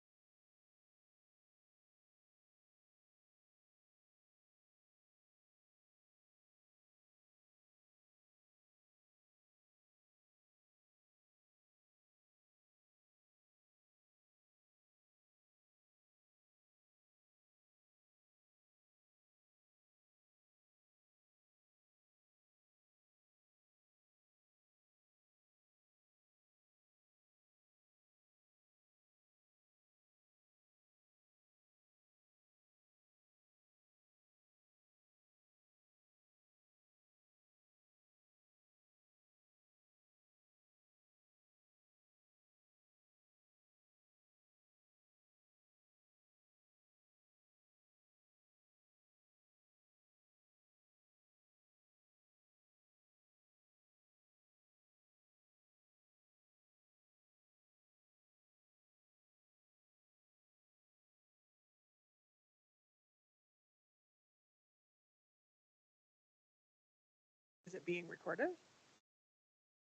Is it being recorded?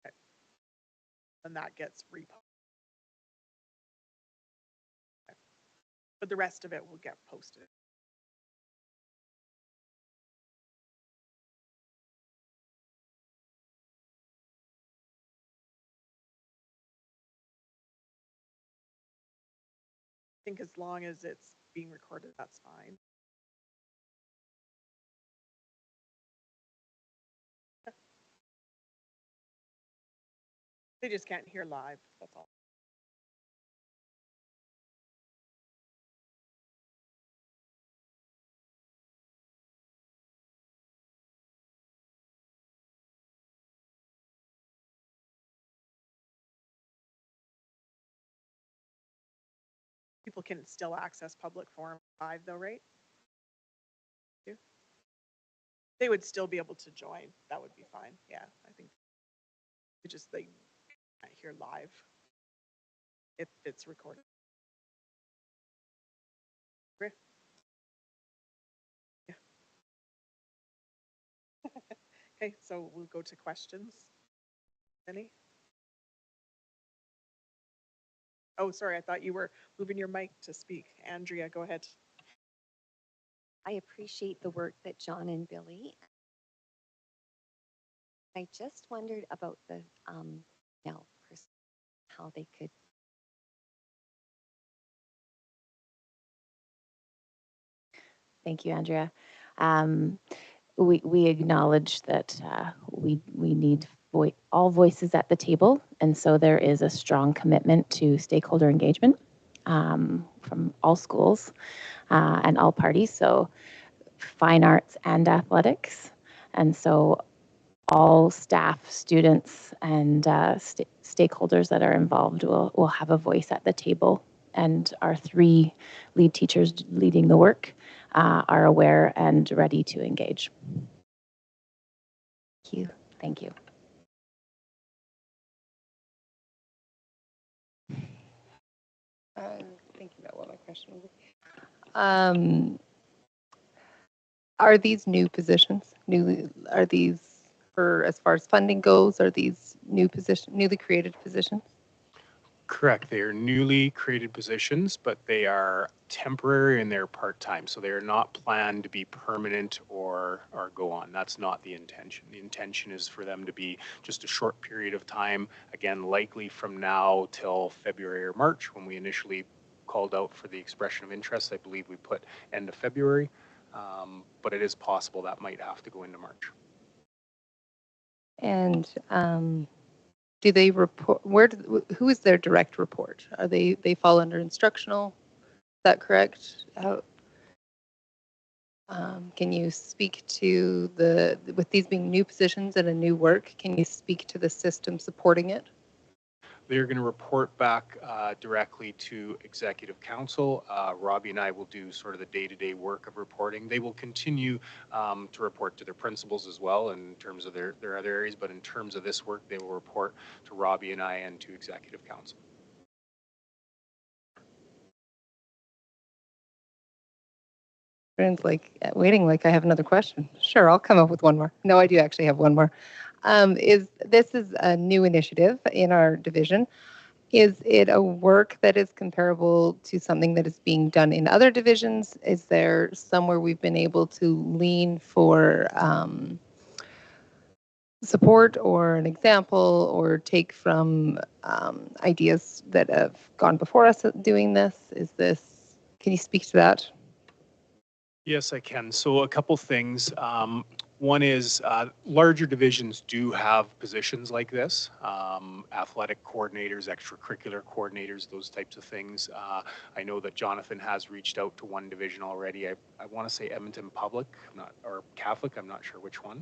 Okay. And that gets reposted. Okay. But the rest of it will get posted. I think as long as it's being recorded, that's fine. They just can't hear live, that's all. People can still access public forum live though, right? They would still be able to join. That would be fine. Yeah, I think it just they can't hear live if it's recorded. Great. Yeah. Okay, so we'll go to questions. Any? Oh, sorry, I thought you were moving your mic to speak. Andrea, go ahead. I appreciate the work that John and Billy. I just wondered about the how they could. Thank you, Andrea. We acknowledge that we need all voices at the table, and so there is a strong commitment to stakeholder engagement from all schools and all parties. So fine arts and athletics, and so all staff, students, and stakeholders that are involved will have a voice at the table. And our 3 lead teachers leading the work are aware and ready to engage. Thank you. Thank you. Thinking about what my question was. Are these new positions? Are these, for as far as funding goes, are these newly created positions? Correct. They are newly created positions, but they are temporary and they're part-time. So they are not planned to be permanent or go on. That's not the intention. The intention is for them to be just a short period of time, again, likely from now till February or March when we initially called out for the expression of interest. I believe we put end of February, but it is possible that might have to go into March. And do they report, who is their direct report? Are they fall under instructional? Is that correct? Can you speak to with these being new positions and a new work, can you speak to the system supporting it? They're going to report back directly to Executive Council. Robbie and I will do sort of the day-to-day work of reporting. They will continue to report to their principals as well in terms of their other areas, but in terms of this work, they will report to Robbie and I and to Executive Council. Friends waiting like I have another question. Sure, I'll come up with one more. No, I do actually have one more. This is a new initiative in our division. Is it a work that is comparable to something that is being done in other divisions? Is there somewhere we've been able to lean for support or an example or take from ideas that have gone before us doing this? Can you speak to that? Yes, I can. So a couple things. One is larger divisions do have positions like this, athletic coordinators, extracurricular coordinators, those types of things. I know that Jonathan has reached out to one division already. I want to say Edmonton Public, or Catholic, I'm not sure which one.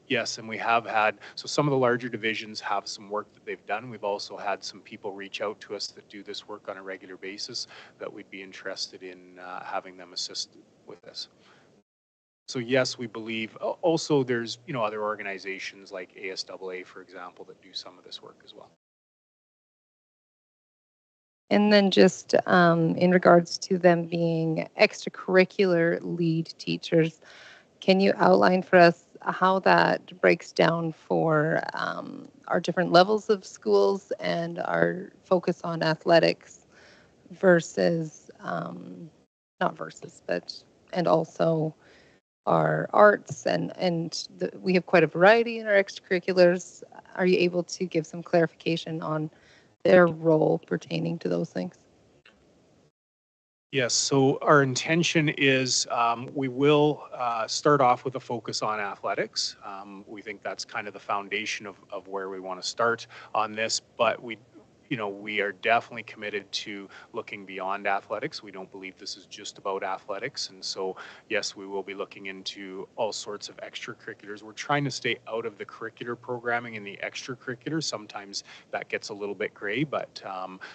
Yes, and we have had, so some of the larger divisions have some work that they've done. We've also had some people reach out to us that do this work on a regular basis that we'd be interested in having them assist with this. So yes, we believe. Also, there's other organizations like ASAA, for example, that do some of this work as well. And then just in regards to them being extracurricular lead teachers, can you outline for us how that breaks down for our different levels of schools and our focus on athletics versus, not versus, but, and also our arts and we have quite a variety in our extracurriculars. Are you able to give some clarification on their role pertaining to those things? Yes, so our intention is we will start off with a focus on athletics. We think that's kind of the foundation of where we want to start on this, but we are definitely committed to looking beyond athletics. We don't believe this is just about athletics. And so, yes, we will be looking into all sorts of extracurriculars. We're trying to stay out of the curricular programming and the extracurriculars. Sometimes that gets a little bit gray, but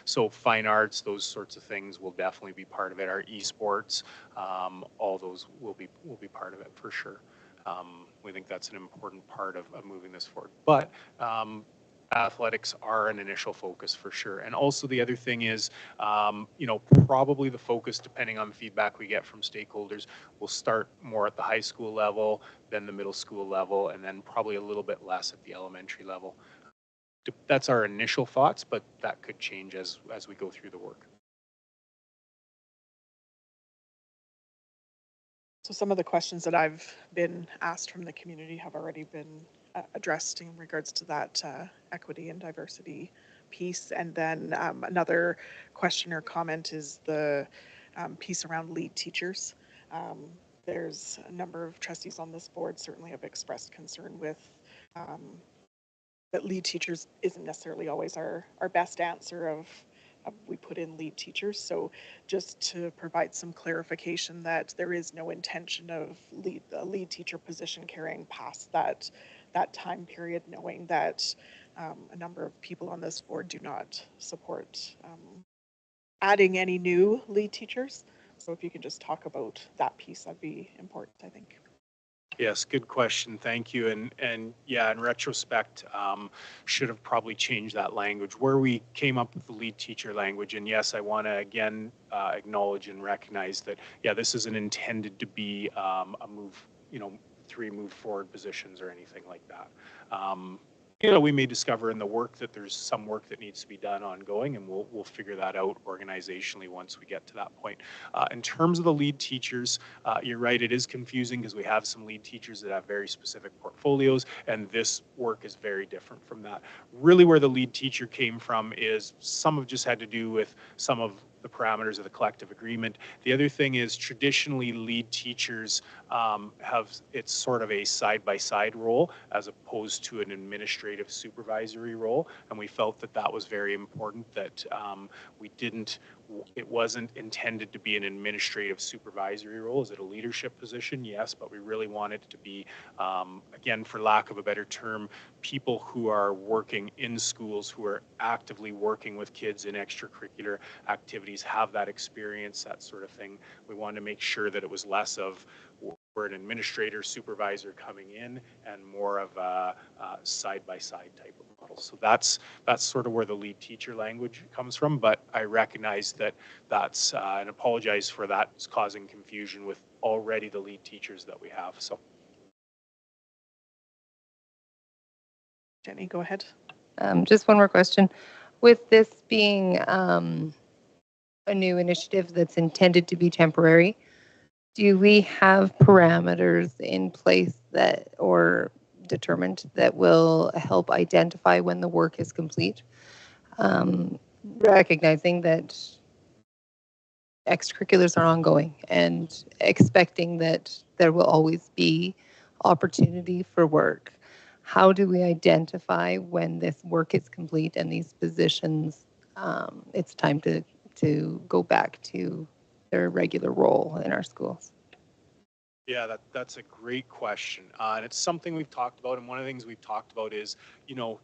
so fine arts, those sorts of things will definitely be part of it. Our esports, all those will be part of it for sure. We think that's an important part of moving this forward. But athletics are an initial focus for sure. And also the other thing is, probably the focus, depending on the feedback we get from stakeholders, will start more at the high school level, then the middle school level, and then probably a little bit less at the elementary level. That's our initial thoughts, but that could change as we go through the work. So some of the questions that I've been asked from the community have already been addressed in regards to that equity and diversity piece. And then another question or comment is the piece around lead teachers. There's a number of trustees on this board certainly have expressed concern with that lead teachers isn't necessarily always our best answer of we put in lead teachers. So just to provide some clarification that there is no intention of the lead teacher position carrying past that time period, knowing that a number of people on this board do not support adding any new lead teachers. So if you can just talk about that piece, that'd be important, I think. Yes, good question. Thank you. And yeah, in retrospect, should have probably changed that language where we came up with the lead teacher language. And yes, I want to again acknowledge and recognize that, yeah, this isn't intended to be a move, 3 move forward positions or anything like that. We may discover in the work that there's some work that needs to be done ongoing, and we'll figure that out organizationally once we get to that point. In terms of the lead teachers, you're right, it is confusing because we have some lead teachers that have very specific portfolios, and this work is very different from that. Really where the lead teacher came from is some have just had to do with some of the parameters of the collective agreement. The other thing is traditionally lead teachers it's sort of a side-by-side role as opposed to an administrative supervisory role, and we felt that that was very important, that it wasn't intended to be an administrative supervisory role. Is it a leadership position? Yes, but we really wanted it to be, again, for lack of a better term, people who are working in schools, who are actively working with kids in extracurricular activities, have that experience, that sort of thing. We wanted to make sure that it was less of we're an administrator, supervisor coming in, and more of a side-by-side type of model. So that's sort of where the lead teacher language comes from, but I recognize that's, and apologize for that, it's causing confusion with already the lead teachers that we have. So. Jenny, go ahead. Just one more question. With this being a new initiative that's intended to be temporary, do we have parameters in place that or determined that will help identify when the work is complete? Recognizing that extracurriculars are ongoing and expecting that there will always be opportunity for work. How do we identify when this work is complete and these positions, it's time to go back to their regular role in our schools? Yeah, that's a great question. And it's something we've talked about. And one of the things we've talked about is,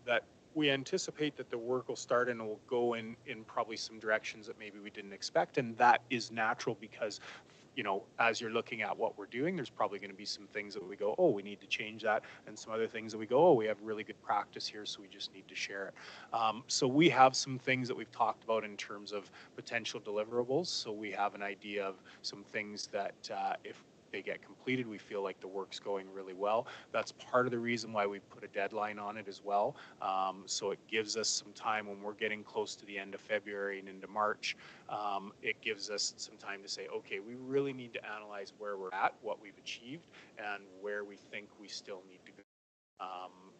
that we anticipate that the work will start and it will go in probably some directions that maybe we didn't expect. And that is natural because, as you're looking at what we're doing, there's probably going to be some things that we go, oh, we need to change that. And some other things that we go, oh, we have really good practice here, so we just need to share it. So we have some things that we've talked about in terms of potential deliverables. So we have an idea of some things that if they get completed, we feel like the work's going really well. That's part of the reason why we put a deadline on it as well. So it gives us some time when we're getting close to the end of February and into March. It gives us some time to say, okay, we really need to analyze where we're at, what we've achieved, and where we think we still need to go.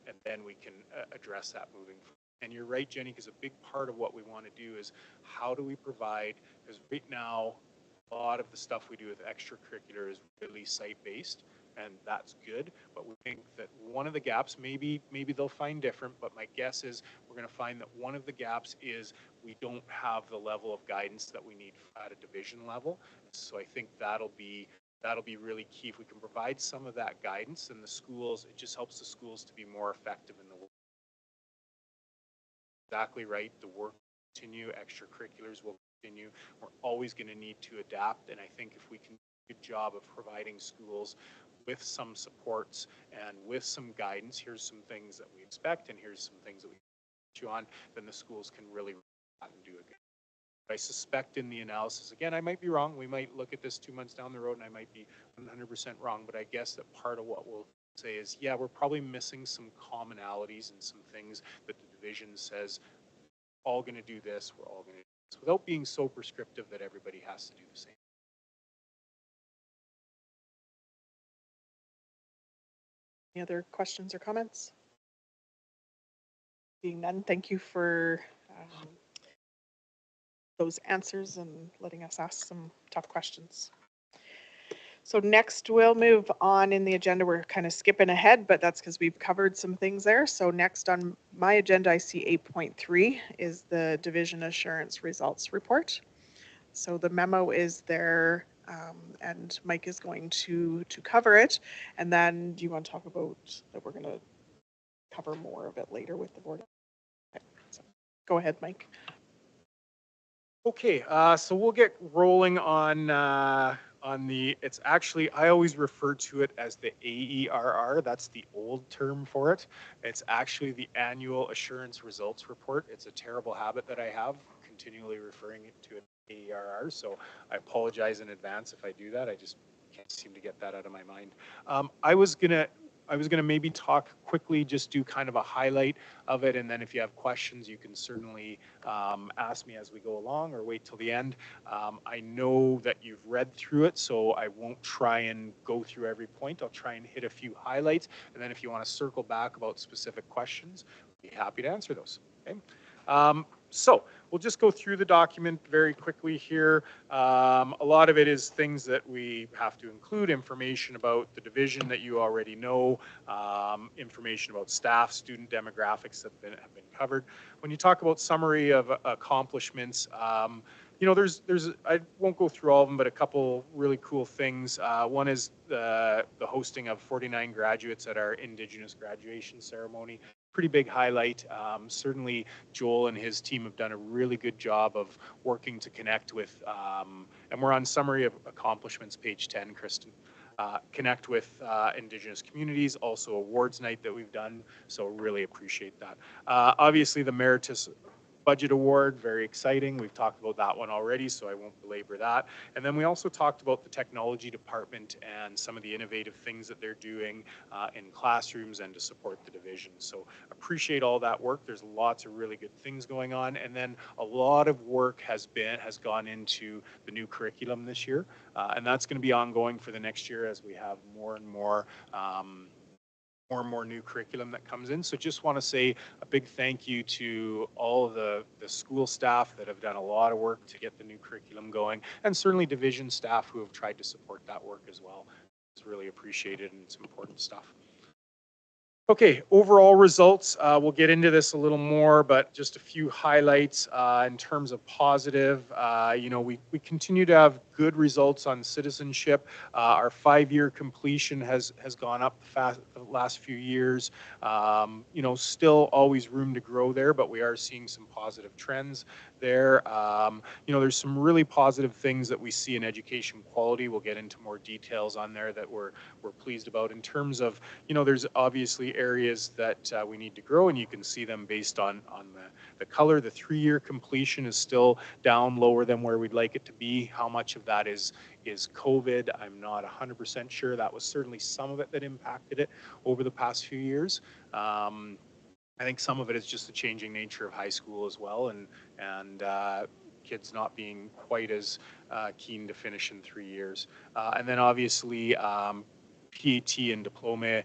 And then we can address that moving forward. And you're right, Jenny, because a big part of what we want to do is how do we provide, because right now, a lot of the stuff we do with extracurricular is really site-based, and that's good. But we think that one of the gaps, maybe they'll find different, but my guess is we're going to find that one of the gaps is we don't have the level of guidance that we need at a division level. So I think that'll be really key. If we can provide some of that guidance in the schools, it just helps the schools to be more effective in the work. Exactly right. The work will continue, extracurriculars will continue. We're always going to need to adapt, and I think if we can do a good job of providing schools with some supports and with some guidance, here's some things that we expect and here's some things that we you on, then the schools can really and do a good. I suspect in the analysis, again, I might be wrong. We might look at this 2 months down the road and I might be 100% wrong, but I guess that part of what we'll say is, yeah, we're probably missing some commonalities and some things that the division says, all going to do this, we're all going to do this, without being so prescriptive that everybody has to do the same. Any other questions or comments? Being none, thank you for those answers and letting us ask some tough questions. So next we'll move on in the agenda. We're kind of skipping ahead, but that's because we've covered some things there. So next on my agenda, I see 8.3 is the Division Assurance Results Report. So the memo is there, and Mike is going to cover it. And then do you want to talk about that we're going to cover more of it later with the board? Okay, so go ahead, Mike. Okay, so we'll get rolling on the, it's actually, I always refer to it as the AERR. That's the old term for it. It's actually the Annual Assurance Results Report. It's a terrible habit that I have, continually referring it to an AERR. So I apologize in advance if I do that. I just can't seem to get that out of my mind. I was gonna maybe talk quickly, just do kind of a highlight of it, and then if you have questions, you can certainly ask me as we go along or wait till the end. I know that you've read through it, so I won't try and go through every point. I'll try and hit a few highlights, and then if you want to circle back about specific questions, I'll be happy to answer those. Okay. So we'll just go through the document very quickly here. A lot of it is things that we have to include, information about the division that you already know, information about staff, student demographics that have been covered. When you talk about summary of accomplishments, you know, there's I won't go through all of them, but a couple really cool things. One is the hosting of 49 graduates at our Indigenous graduation ceremony. Pretty big highlight. Certainly Joel and his team have done a really good job of working to connect with, and we're on summary of accomplishments, page 10, Kristen. Connect with Indigenous communities, also awards night that we've done, so really appreciate that. Obviously the Meritus Budget Award, very exciting. We've talked about that one already, so I won't belabor that. And then we also talked about the technology department and some of the innovative things that they're doing in classrooms and to support the division. So appreciate all that work. There's lots of really good things going on. And then a lot of work has gone into the new curriculum this year. And that's going to be ongoing for the next year as we have more and more new curriculum that comes in. So just want to say a big thank you to all of the school staff that have done a lot of work to get the new curriculum going, and certainly division staff who have tried to support that work as well. It's really appreciated and it's important stuff. Okay, overall results, we'll get into this a little more, but just a few highlights in terms of positive. You know, we continue to have good results on citizenship. Our 5-year completion has gone up the last few years. You know, still always room to grow there, but we are seeing some positive trends there. You know, there's some really positive things that we see in education quality. We'll get into more details on there that we're pleased about. In terms of, you know, there's obviously areas that we need to grow, and you can see them based on the color. The 3-year completion is still down lower than where we'd like it to be. How much of that is COVID? I'm not 100% sure. That was certainly some of it that impacted it over the past few years. I think some of it is just the changing nature of high school as well, and kids not being quite as keen to finish in 3 years. And then obviously PAT and diploma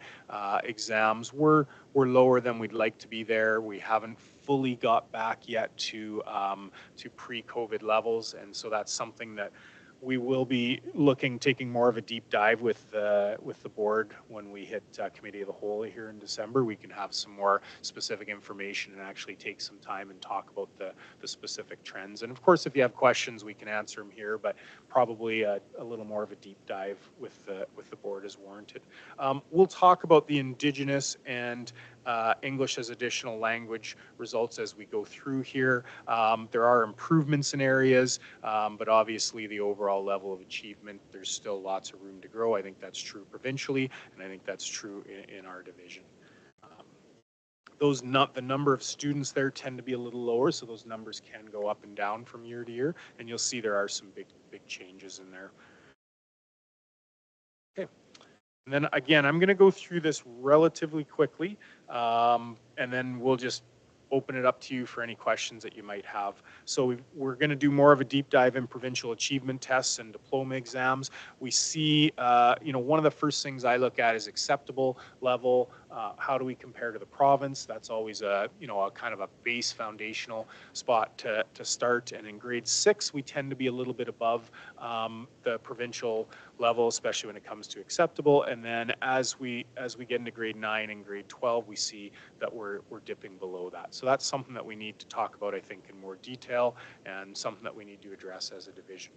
exams were lower than we'd like to be there. We haven't fully got back yet to pre-COVID levels, and so that's something that we will be taking more of a deep dive with the board when we hit committee of the whole here in December. We can have some more specific information and actually take some time and talk about the specific trends. And of course, if you have questions, we can answer them here, but probably a little more of a deep dive with the board is warranted. We'll talk about the Indigenous and English as additional language results as we go through here. There are improvements in areas, but obviously the overall level of achievement, there's still lots of room to grow. I think that's true provincially, and I think that's true in our division. the number of students there tend to be a little lower, so those numbers can go up and down from year to year, and you'll see there are some big changes in there. Okay. And then again, I'm going to go through this relatively quickly, and then we'll just open it up to you for any questions that you might have. So we're going to do more of a deep dive in provincial achievement tests and diploma exams. We see, one of the first things I look at is acceptable level. How do we compare to the province? That's always a kind of a base foundational spot to start. And in grade 6, we tend to be a little bit above the provincial level, especially when it comes to acceptable. And then as we get into grade 9 and grade 12, we see that we're dipping below that. So that's something that we need to talk about, I think, in more detail, and something that we need to address as a division.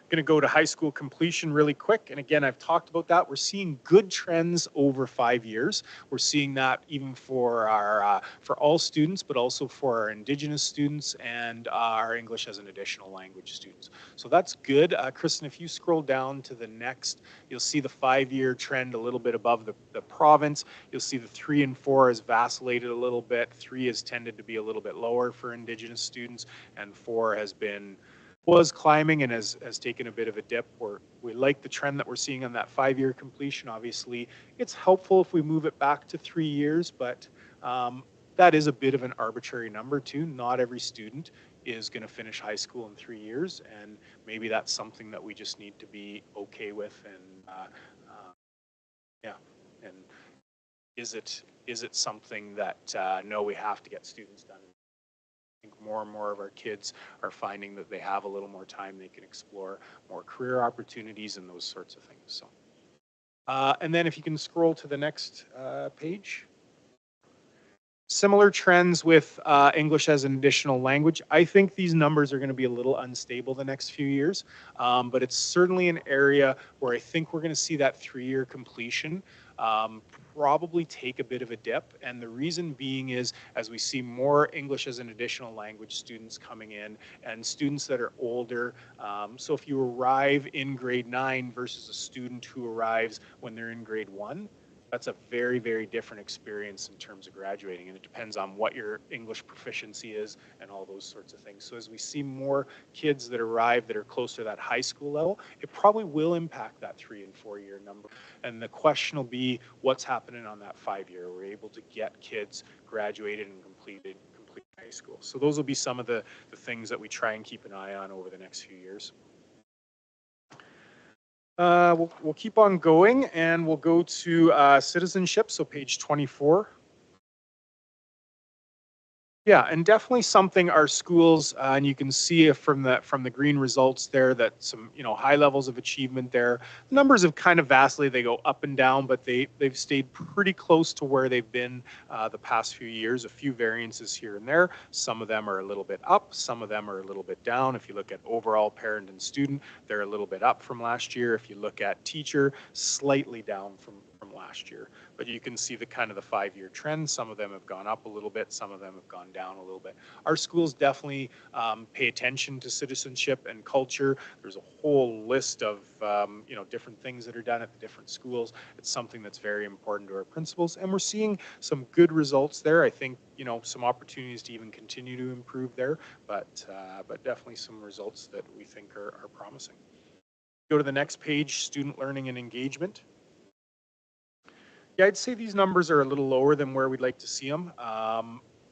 Going to go to high school completion really quick. And again, I've talked about that. We're seeing good trends over 5 years. We're seeing that even for our for all students, but also for our Indigenous students and our English as an additional language students. So that's good. Kristen, if you scroll down to the next, you'll see the 5-year trend a little bit above the province. You'll see the 3 and 4 has vacillated a little bit. 3 has tended to be a little bit lower for Indigenous students, and 4 was climbing and has taken a bit of a dip. We like the trend that we're seeing on that 5-year completion. Obviously, it's helpful if we move it back to 3 years, but that is a bit of an arbitrary number too. Not every student is going to finish high school in 3 years, and maybe that's something that we just need to be okay with. And and is it something that no, we have to get students done? I think more and more of our kids are finding that they have a little more time, they can explore more career opportunities and those sorts of things. So, and then if you can scroll to the next page. Similar trends with English as an additional language. I think these numbers are going to be a little unstable the next few years, but it's certainly an area where I think we're going to see that 3-year completion probably take a bit of a dip. And the reason being is as we see more English as an additional language students coming in and students that are older. So if you arrive in grade 9 versus a student who arrives when they're in grade 1, that's a very, very different experience in terms of graduating, and it depends on what your English proficiency is and all those sorts of things. So as we see more kids that arrive that are closer to that high school level, it probably will impact that 3 and 4 year number. And the question will be, what's happening on that 5 year? We're able to get kids graduated and complete high school. So those will be some of the things that we try and keep an eye on over the next few years. We'll keep on going, and we'll go to citizenship, so page 24. Yeah, and definitely something our schools, and you can see from the green results there that some high levels of achievement there. The numbers have kind of vacillated; they go up and down, but they've stayed pretty close to where they've been the past few years. A few variances here and there. Some of them are a little bit up, some of them are a little bit down. If you look at overall parent and student, they're a little bit up from last year. If you look at teacher, slightly down from last year. But you can see the kind of the 5-year trend. Some of them have gone up a little bit, some of them have gone down a little bit. Our schools definitely pay attention to citizenship and culture. There's a whole list of different things that are done at the different schools. It's something that's very important to our principals, and we're seeing some good results there. I think some opportunities to even continue to improve there, but definitely some results that we think are promising. Go to the next page, student learning and engagement. Yeah, I'd say these numbers are a little lower than where we'd like to see them.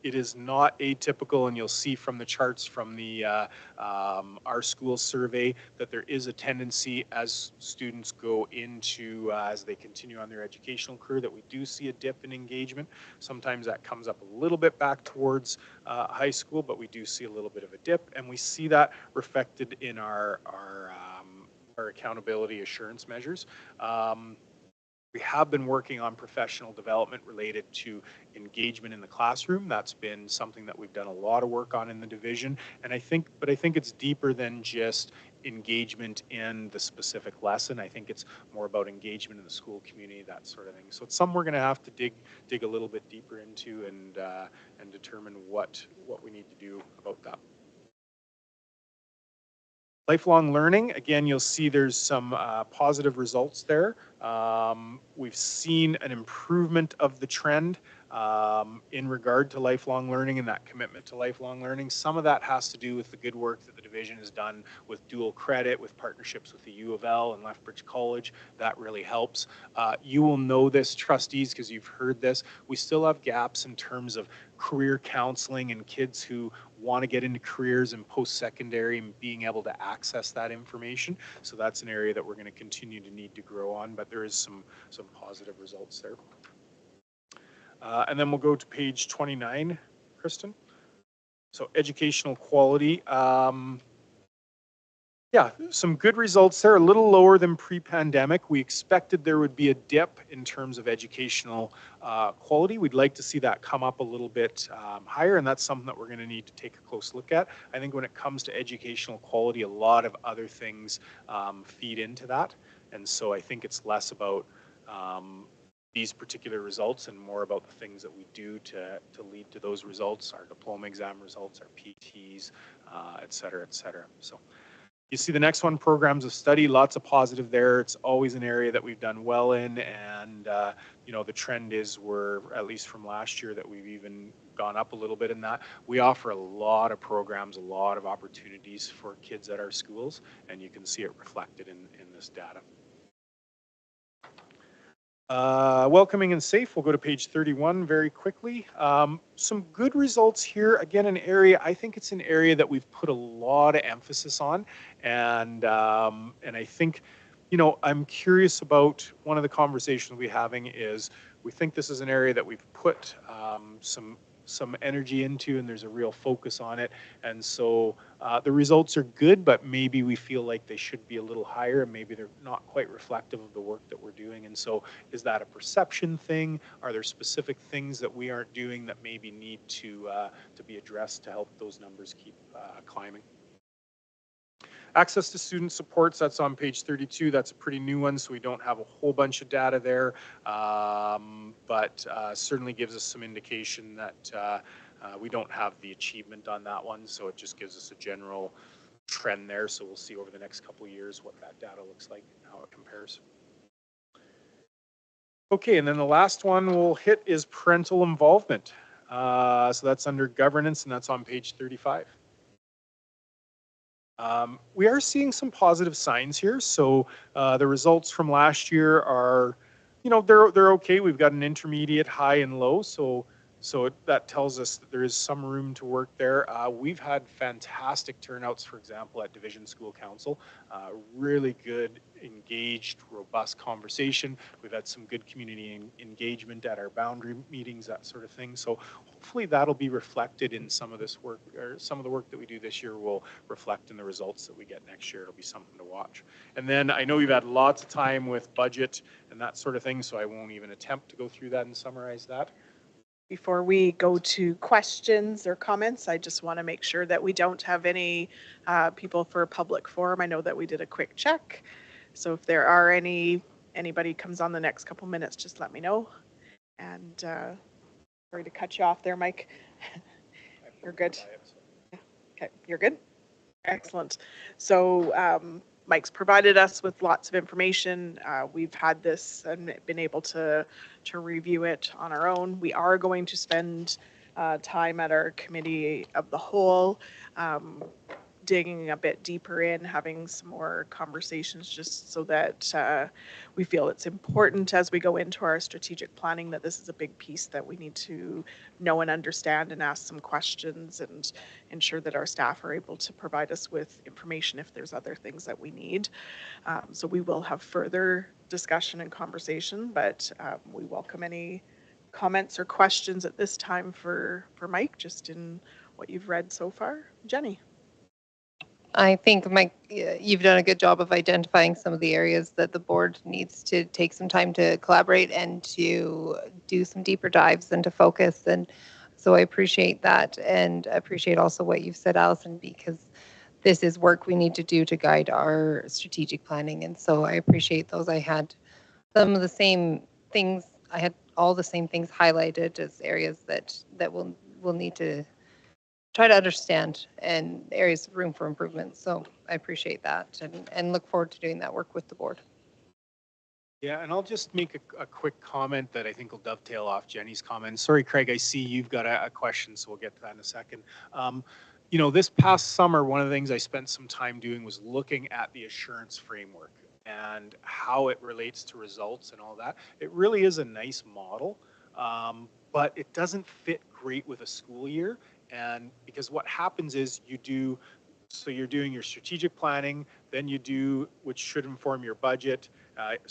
It is not atypical, and you'll see from the charts from the our school survey that there is a tendency as students go into, as they continue on their educational career, that we do see a dip in engagement. Sometimes that comes up a little bit back towards high school, but we do see a little bit of a dip, and we see that reflected in our accountability assurance measures. We have been working on professional development related to engagement in the classroom. That's been something that we've done a lot of work on in the division. And I think it's deeper than just engagement in the specific lesson. I think it's more about engagement in the school community, that sort of thing. So it's something we're going to have to dig a little bit deeper into and determine what we need to do about that. Lifelong learning, again, you'll see there's some positive results there. We've seen an improvement of the trend in regard to lifelong learning and that commitment to lifelong learning. Some of that has to do with the good work that the division has done with dual credit, with partnerships with the U of L and Lethbridge College. That really helps. You will know this, trustees, because you've heard this. We still have gaps in terms of career counseling and kids who want to get into careers in post-secondary and being able to access that information. So that's an area that we're going to continue to need to grow on, but there is some positive results there. And then we'll go to page 29, Kristen. So educational quality. Yeah, some good results there, a little lower than pre-pandemic. We expected there would be a dip in terms of educational quality. We'd like to see that come up a little bit higher, and that's something that we're going to need to take a close look at. I think when it comes to educational quality, a lot of other things feed into that, and so I think it's less about these particular results and more about the things that we do to lead to those results, our diploma exam results, our PTs, et cetera, et cetera. So. You see the next one, programs of study, lots of positive there. It's always an area that we've done well in, and you know, the trend is we're, at least from last year, that we've even gone up a little bit in that. We offer a lot of programs, a lot of opportunities for kids at our schools, and you can see it reflected in this data. Welcoming and safe, we'll go to page 31 very quickly. Some good results here. Again, an area, I think it's an area that we've put a lot of emphasis on, and I think, you know, I'm curious about one of the conversations we're having is we think this is an area that we've put some energy into, and there's a real focus on it, and so the results are good, but maybe we feel like they should be a little higher, and maybe they're not quite reflective of the work that we're doing. And so is that a perception thing? Are there specific things that we aren't doing that maybe need to be addressed to help those numbers keep climbing? Access to student supports, that's on page 32. That's a pretty new one, so we don't have a whole bunch of data there, but certainly gives us some indication that we don't have the achievement on that one, so it just gives us a general trend there. So we'll see over the next couple of years what that data looks like and how it compares. Okay, and then the last one we'll hit is parental involvement. So that's under governance, and that's on page 35. We are seeing some positive signs here. So the results from last year are, you know, they're okay. We've got an intermediate, high, and low. So that tells us that there is some room to work there. We've had fantastic turnouts, for example, at Division School Council. Really good, engaged, robust conversation. We've had some good community engagement at our boundary meetings, that sort of thing. So hopefully that'll be reflected in some of this work, or some of the work that we do this year will reflect in the results that we get next year. It'll be something to watch. And then I know we've had lots of time with budget and that sort of thing, so I won't even attempt to go through that and summarize that. Before we go to questions or comments, I just want to make sure that we don't have any people for public forum. I know that we did a quick check. So if there are anybody comes on the next couple minutes, just let me know. And sorry to cut you off there, Mike. You're good. Okay, you're good. Excellent. So Mike's provided us with lots of information. We've had this and been able to review it on our own. We are going to spend time at our committee of the whole, digging a bit deeper in, having some more conversations, just so that we feel it's important as we go into our strategic planning that this is a big piece that we need to know and understand and ask some questions and ensure that our staff are able to provide us with information if there's other things that we need. So we will have further discussion and conversation, but we welcome any comments or questions at this time for Mike, just in what you've read so far. Jenny. I think, Mike, you've done a good job of identifying some of the areas that the board needs to take some time to collaborate and to do some deeper dives and to focus. And so I appreciate that, and I appreciate also what you've said, Allison, because this is work we need to do to guide our strategic planning. And so I appreciate those. I had some of the same things. I had all the same things highlighted as areas that we'll need to try to understand and areas of room for improvement. So I appreciate that and look forward to doing that work with the board. Yeah, and I'll just make a quick comment that I think will dovetail off Jenny's comment. Sorry, Craig, I see you've got a question, so we'll get to that in a second. You know, this past summer, one of the things I spent some time doing was looking at the assurance framework and how it relates to results and all that. It really is a nice model, but it doesn't fit great with a school year. And because what happens is you're doing your strategic planning, then you do, which should inform your budget.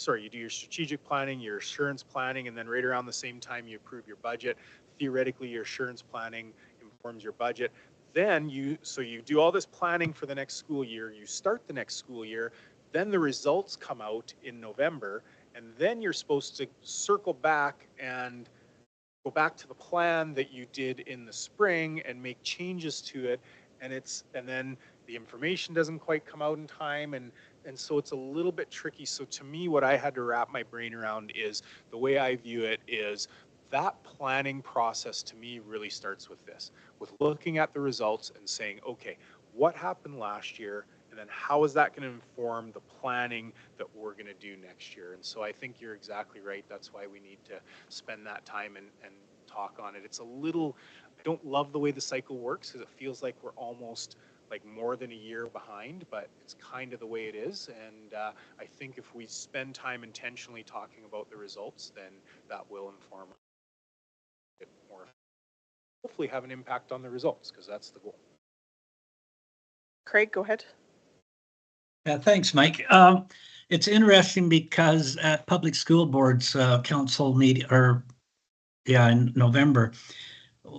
You do your strategic planning, your assurance planning, and then right around the same time you approve your budget. Theoretically, your assurance planning informs your budget. Then you do all this planning for the next school year, you start the next school year, then the results come out in November, and then you're supposed to circle back and go back to the plan that you did in the spring and make changes to it. And then the information doesn't quite come out in time, and so it's a little bit tricky. So to me, what I had to wrap my brain around is the way I view it is that planning process to me really starts with looking at the results and saying, okay, what happened last year? And then how is that going to inform the planning that we're going to do next year? And so I think you're exactly right. That's why we need to spend that time and talk on it. It's a little, I don't love the way the cycle works because it feels like we're almost like more than a year behind, but it's kind of the way it is. And I think if we spend time intentionally talking about the results, then that will inform it more. Hopefully have an impact on the results, because that's the goal. Craig, go ahead. Yeah, thanks, Mike. It's interesting because at Public School Boards Council meeting, in November,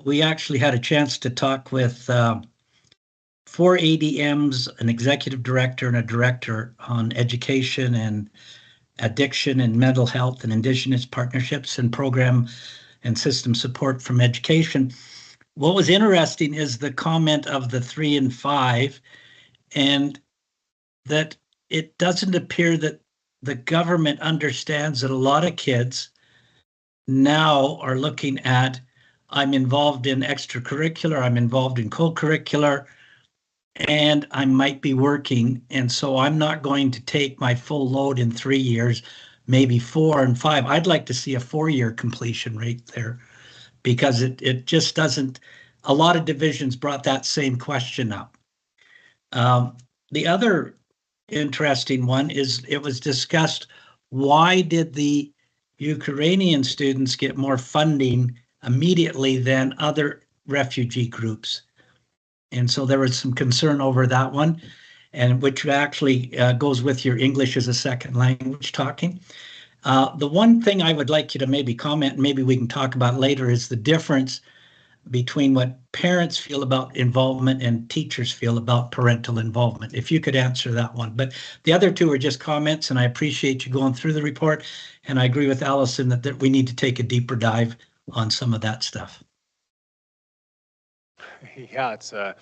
we actually had a chance to talk with 4 ADMs, an executive director and a director on education and addiction and mental health and Indigenous partnerships and program and system support from education. What was interesting is the comment of the 3 and 5, and that it doesn't appear that the government understands that a lot of kids now are looking at, I'm involved in extracurricular, I'm involved in co-curricular, and I might be working. And so I'm not going to take my full load in 3 years, maybe 4 and 5. I'd like to see a 4-year completion rate there, because it just doesn't, a lot of divisions brought that same question up. The other interesting one is it was discussed, why did the Ukrainian students get more funding immediately than other refugee groups? And so there was some concern over that one, and which actually goes with your English as a second language talking. The one thing I would like you to maybe comment, and maybe we can talk about later, is the difference between what parents feel about involvement and teachers feel about parental involvement. If you could answer that one. But the other two are just comments, and I appreciate you going through the report. And I agree with Allison that we need to take a deeper dive on some of that stuff. Yeah, it's a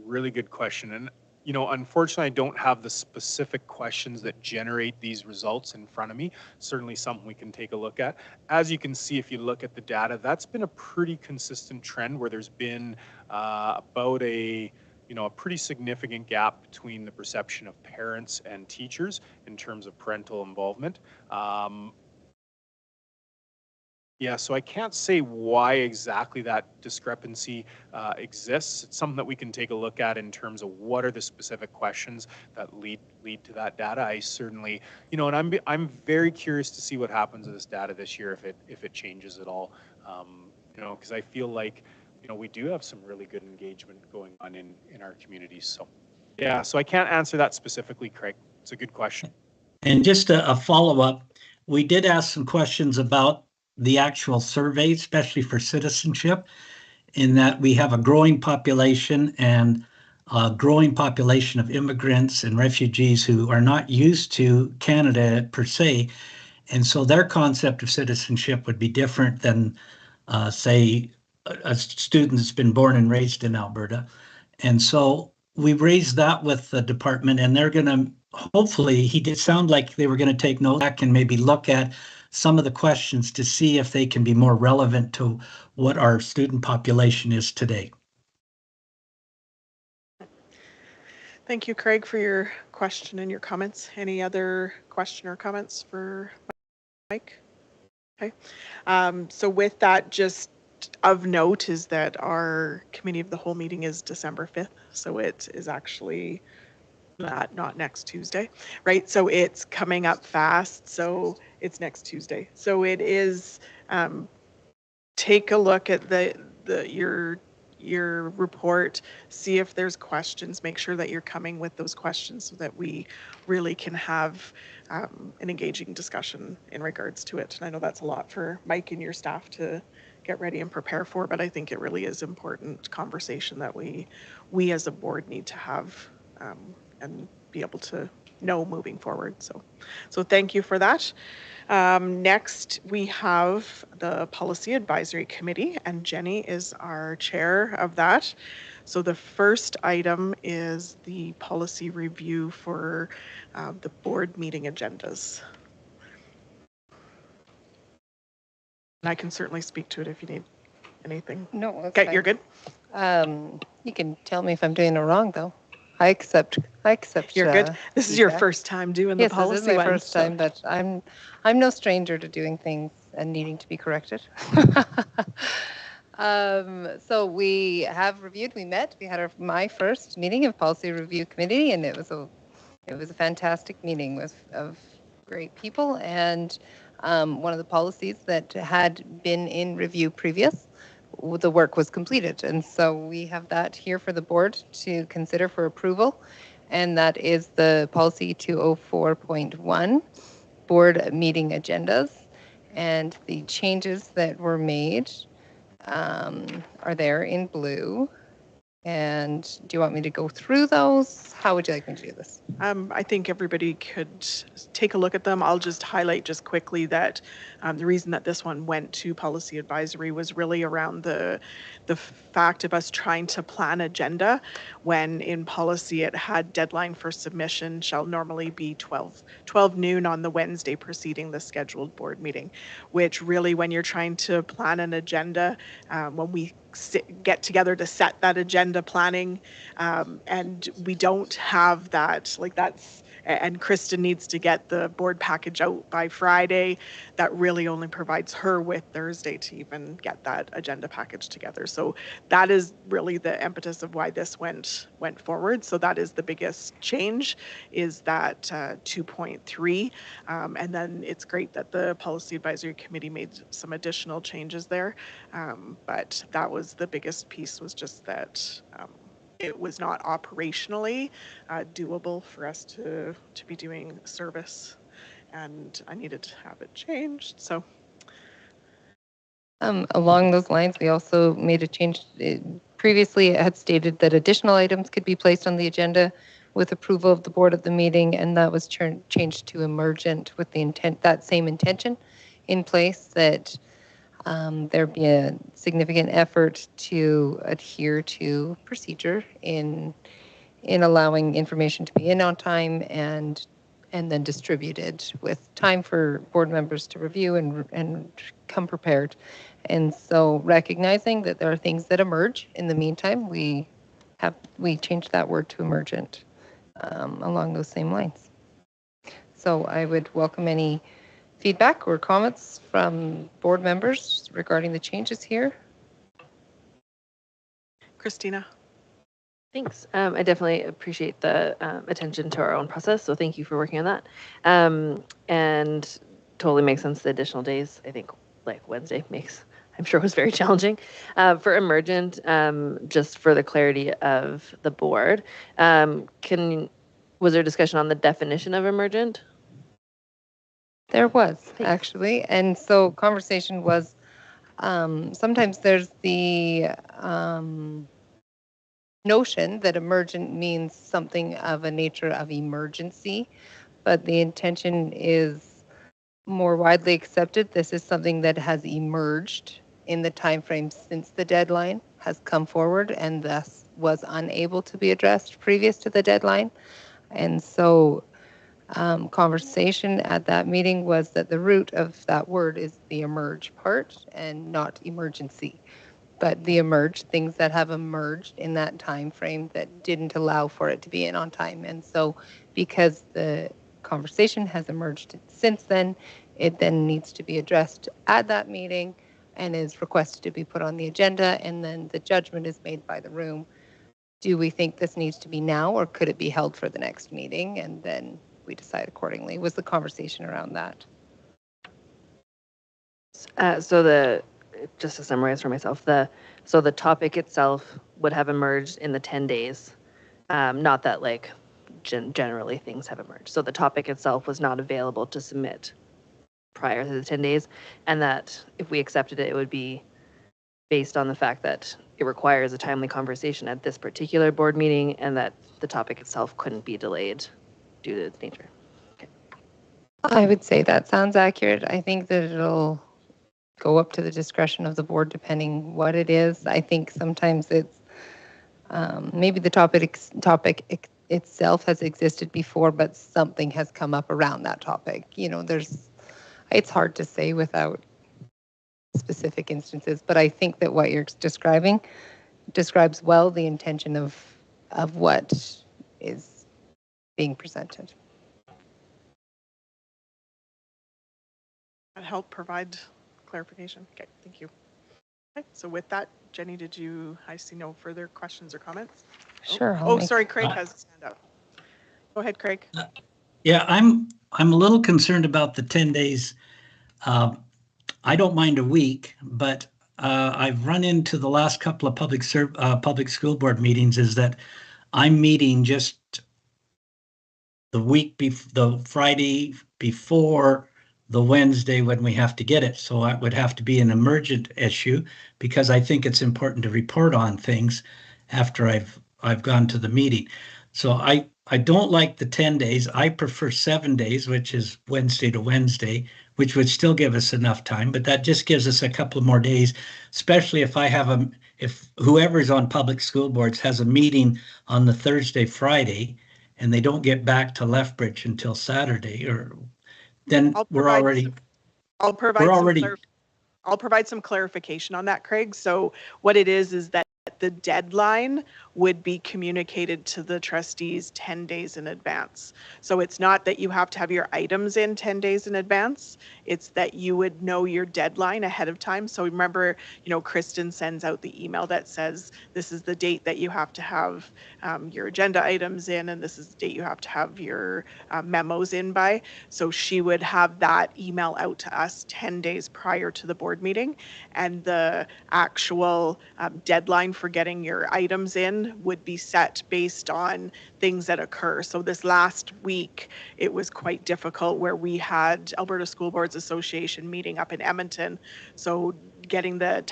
really good question. And, you know, unfortunately, I don't have the specific questions that generate these results in front of me. Certainly something we can take a look at. As you can see, if you look at the data, that's been a pretty consistent trend where there's been about a pretty significant gap between the perception of parents and teachers in terms of parental involvement. Yeah, so I can't say why exactly that discrepancy exists. It's something that we can take a look at in terms of what are the specific questions that lead to that data. I certainly, and I'm very curious to see what happens with this data this year if it changes at all. Because I feel like we do have some really good engagement going on in our communities. So yeah, so I can't answer that specifically, Craig. It's a good question. And just a follow-up, we did ask some questions about the actual survey, especially for citizenship, in that we have a growing population and a growing population of immigrants and refugees who are not used to Canada per se. And so their concept of citizenship would be different than, say, a student that's been born and raised in Alberta. And so we raised that with the department, and they're going to, hopefully, he did sound like they were going to take note and maybe look at some of the questions to see if they can be more relevant to what our student population is today. Thank you, Craig, for your question and your comments. Any other question or comments for Mike? Okay. So with that, just of note is that our committee of the whole meeting is December 5th. So it is actually not next Tuesday, right? So it's coming up fast. So it's next Tuesday. So it is, take a look at your report, see if there's questions, make sure that you're coming with those questions so that we really can have an engaging discussion in regards to it. And I know that's a lot for Mike and your staff to get ready and prepare for, but I think it really is important conversation that we as a board need to have and be able to know moving forward. So thank you for that. Next, we have the Policy Advisory Committee, and Jenny is our chair of that. So the first item is the policy review for the board meeting agendas. And I can certainly speak to it if you need anything. No, that's Okay, fine. you're good? You can tell me if I'm doing it wrong, though. I accept. You're good? This is your feedback. first time doing the Yes, policy this is my one, first so- time, but I'm no stranger to doing things and needing to be corrected. So we have reviewed. We met. We had my first meeting of Policy Review Committee, and it was a fantastic meeting with of great people. And one of the policies that had been in review previous, the work was completed, and so we have that here for the board to consider for approval. And that is the policy 204.1, board meeting agendas. And the changes that were made are there in blue. And do you want me to go through those? How would you like me to do this? I think everybody could take a look at them. I'll just highlight just quickly that the reason that this one went to policy advisory was really around the fact of us trying to plan agenda when in policy it had deadline for submission shall normally be 12 noon on the Wednesday preceding the scheduled board meeting, which really when you're trying to plan an agenda, when we get together to set that agenda planning and we don't have that, like that's, and Kristen needs to get the board package out by Friday. That really only provides her with Thursday to even get that agenda package together. So that is really the impetus of why this went forward. So that is the biggest change, is that 2.3. And then it's great that the Policy Advisory Committee made some additional changes there. But that was the biggest piece, was just that it was not operationally doable for us to be doing service, and I needed to have it changed. So Along those lines, we also made a change. Previously, it had stated that additional items could be placed on the agenda with approval of the board at the meeting, and that was changed to emergent with the intent, that same intention in place, that there be a significant effort to adhere to procedure in allowing information to be in on time and then distributed with time for board members to review and come prepared. And so recognizing that there are things that emerge in the meantime, we changed that word to emergent along those same lines. So I would welcome any feedback or comments from board members regarding the changes here. Christina. Thanks. I definitely appreciate the attention to our own process, so thank you for working on that. And totally makes sense, the additional days. I think like Wednesday I'm sure was very challenging. For emergent, just for the clarity of the board, was there discussion on the definition of emergent? There was, actually. And so conversation was, sometimes there's the notion that emergent means something of a nature of emergency, but the intention is more widely accepted. This is something that has emerged in the time frame since the deadline has come forward and thus was unable to be addressed previous to the deadline. And so conversation at that meeting was that the root of that word is the emerge part and not emergency. but the emerged things that have emerged in that time frame that didn't allow for it to be in on time. And so because the conversation has emerged since then, it then needs to be addressed at that meeting and is requested to be put on the agenda, and then the judgment is made by the room. Do we think this needs to be now, or could it be held for the next meeting? And then we decide accordingly. Was the conversation around that? Just to summarize for myself, so the topic itself would have emerged in the 10 days. Not that like generally things have emerged. So the topic itself was not available to submit prior to the 10 days. And that if we accepted it, it would be based on the fact that it requires a timely conversation at this particular board meeting, and that the topic itself couldn't be delayed due to its nature. Okay. I would say that sounds accurate. I think that it'll go up to the discretion of the board depending what it is. I think sometimes it's maybe the topic itself has existed before, but something has come up around that topic. You know, it's hard to say without specific instances, but I think that what you're describing describes well the intention of what is being presented. That help provide clarification. Okay, thank you. Okay, so with that, Jenny, I see no further questions or comments? Sure. Sorry, Craig has his hand up. Go ahead, Craig. Yeah, I'm a little concerned about the 10 days. I don't mind a week, but I've run into the last couple of public school board meetings is that I'm meeting just the Friday before the Wednesday when we have to get it. So it would have to be an emergent issue, because I think it's important to report on things after I've gone to the meeting. So I don't like the 10 days. I prefer 7 days, which is Wednesday to Wednesday, which would still give us enough time, but that just gives us a couple more days, especially if whoever's on public school boards has a meeting on the Thursday, Friday, and they don't get back to Lethbridge until Saturday, then I'll we're provide some clarification on that, Craig. So what it is that the deadline would be communicated to the trustees 10 days in advance. So it's not that you have to have your items in 10 days in advance. It's that you would know your deadline ahead of time. So remember, Kristen sends out the email that says, this is the date that you have to have your agenda items in, and this is the date you have to have your memos in by. So she would have that email out to us 10 days prior to the board meeting, and the actual deadline for getting your items in would be set based on things that occur. So this last week, it was quite difficult where we had Alberta School Boards Association meeting up in Edmonton. So getting the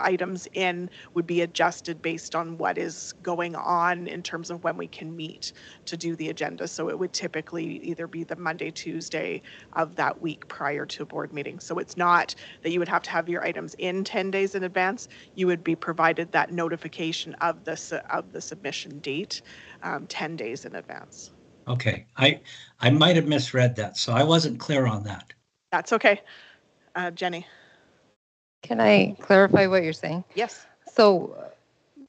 items in would be adjusted based on what is going on in terms of when we can meet to do the agenda. So it would typically either be the Monday, Tuesday of that week prior to a board meeting. So it's not that you would have to have your items in 10 days in advance. You would be provided that notification of the submission date 10 days in advance. Okay, I might have misread that, so I wasn't clear on that. That's okay. Jenny. Can I clarify what you're saying? Yes. So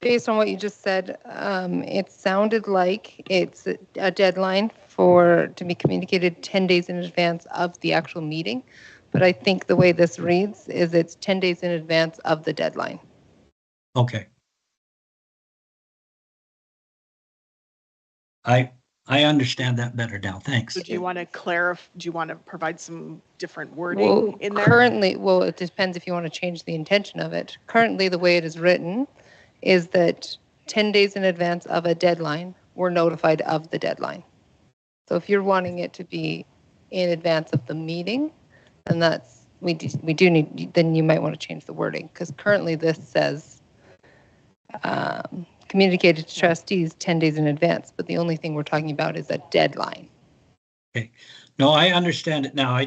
based on what you just said, it sounded like it's a deadline to be communicated 10 days in advance of the actual meeting. But I think the way this reads is it's 10 days in advance of the deadline. Okay. I understand that better now. Thanks. So do you want to clarify? Do you want to provide some different wording in there? Currently, it depends if you want to change the intention of it. Currently, the way it is written is that 10 days in advance of a deadline, we're notified of the deadline. So if you're wanting it to be in advance of the meeting, then then you might want to change the wording, because currently this says communicated to trustees 10 days in advance, but the only thing we're talking about is a deadline. Okay. No, I understand it now.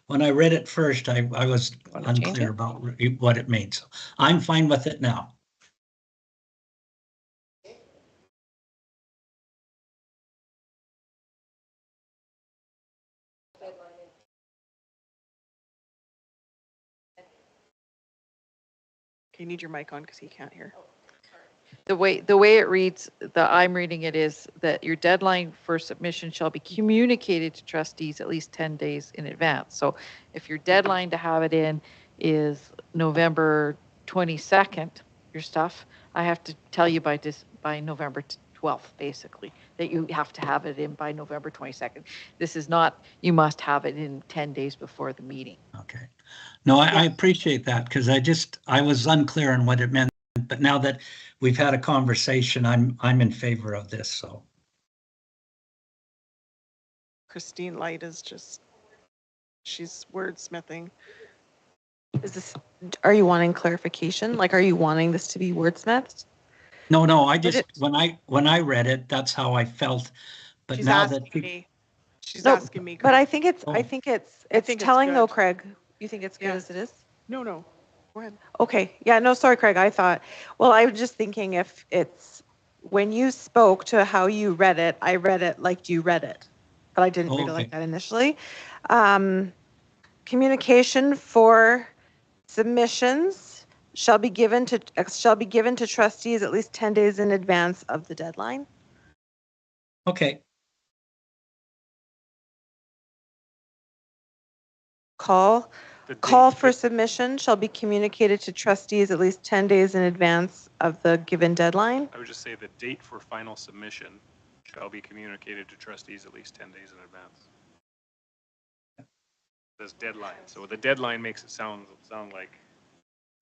When I read it first, I was unclear about what it means. So I'm fine with it now. Okay, you need your mic on because he can't hear. The way it reads, I'm reading it is that your deadline for submission shall be communicated to trustees at least 10 days in advance. So if your deadline to have it in is November 22nd, your stuff, I have to tell you by November 12th, basically, that you have to have it in by November 22nd. This is not, you must have it in 10 days before the meeting. Okay. No, I appreciate that because I was unclear on what it meant. But now that we've had a conversation, I'm in favor of this, so. Christine Light is just, she's wordsmithing. Is this, are you wanting clarification? Like, are you wanting this to be wordsmithed? No, I just, when I read it, that's how I felt. But She's now that, asking me. She's No, asking me. But I Craig. think it's, Oh. I think it's think it's telling though, good. Craig. You think it's good Yeah. as it is? No, go ahead. Okay, yeah, no, sorry, Craig, I thought, well, I was just thinking if it's, when you spoke to how you read it, I read it like you read it, but I didn't read it like Okay. that initially. Communication for submissions shall be given to trustees at least 10 days in advance of the deadline. okay, The Call date- for submission shall be communicated to trustees at least 10 days in advance of the given deadline. I would just say the date for final submission shall be communicated to trustees at least 10 days in advance. Says deadline, so the deadline makes it sound like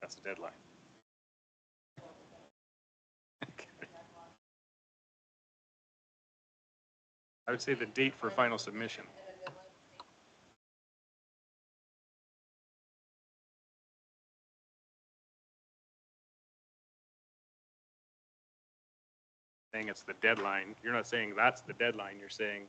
that's the deadline. I would say the date for final submission. Saying it's the deadline. You're not saying that's the deadline. You're saying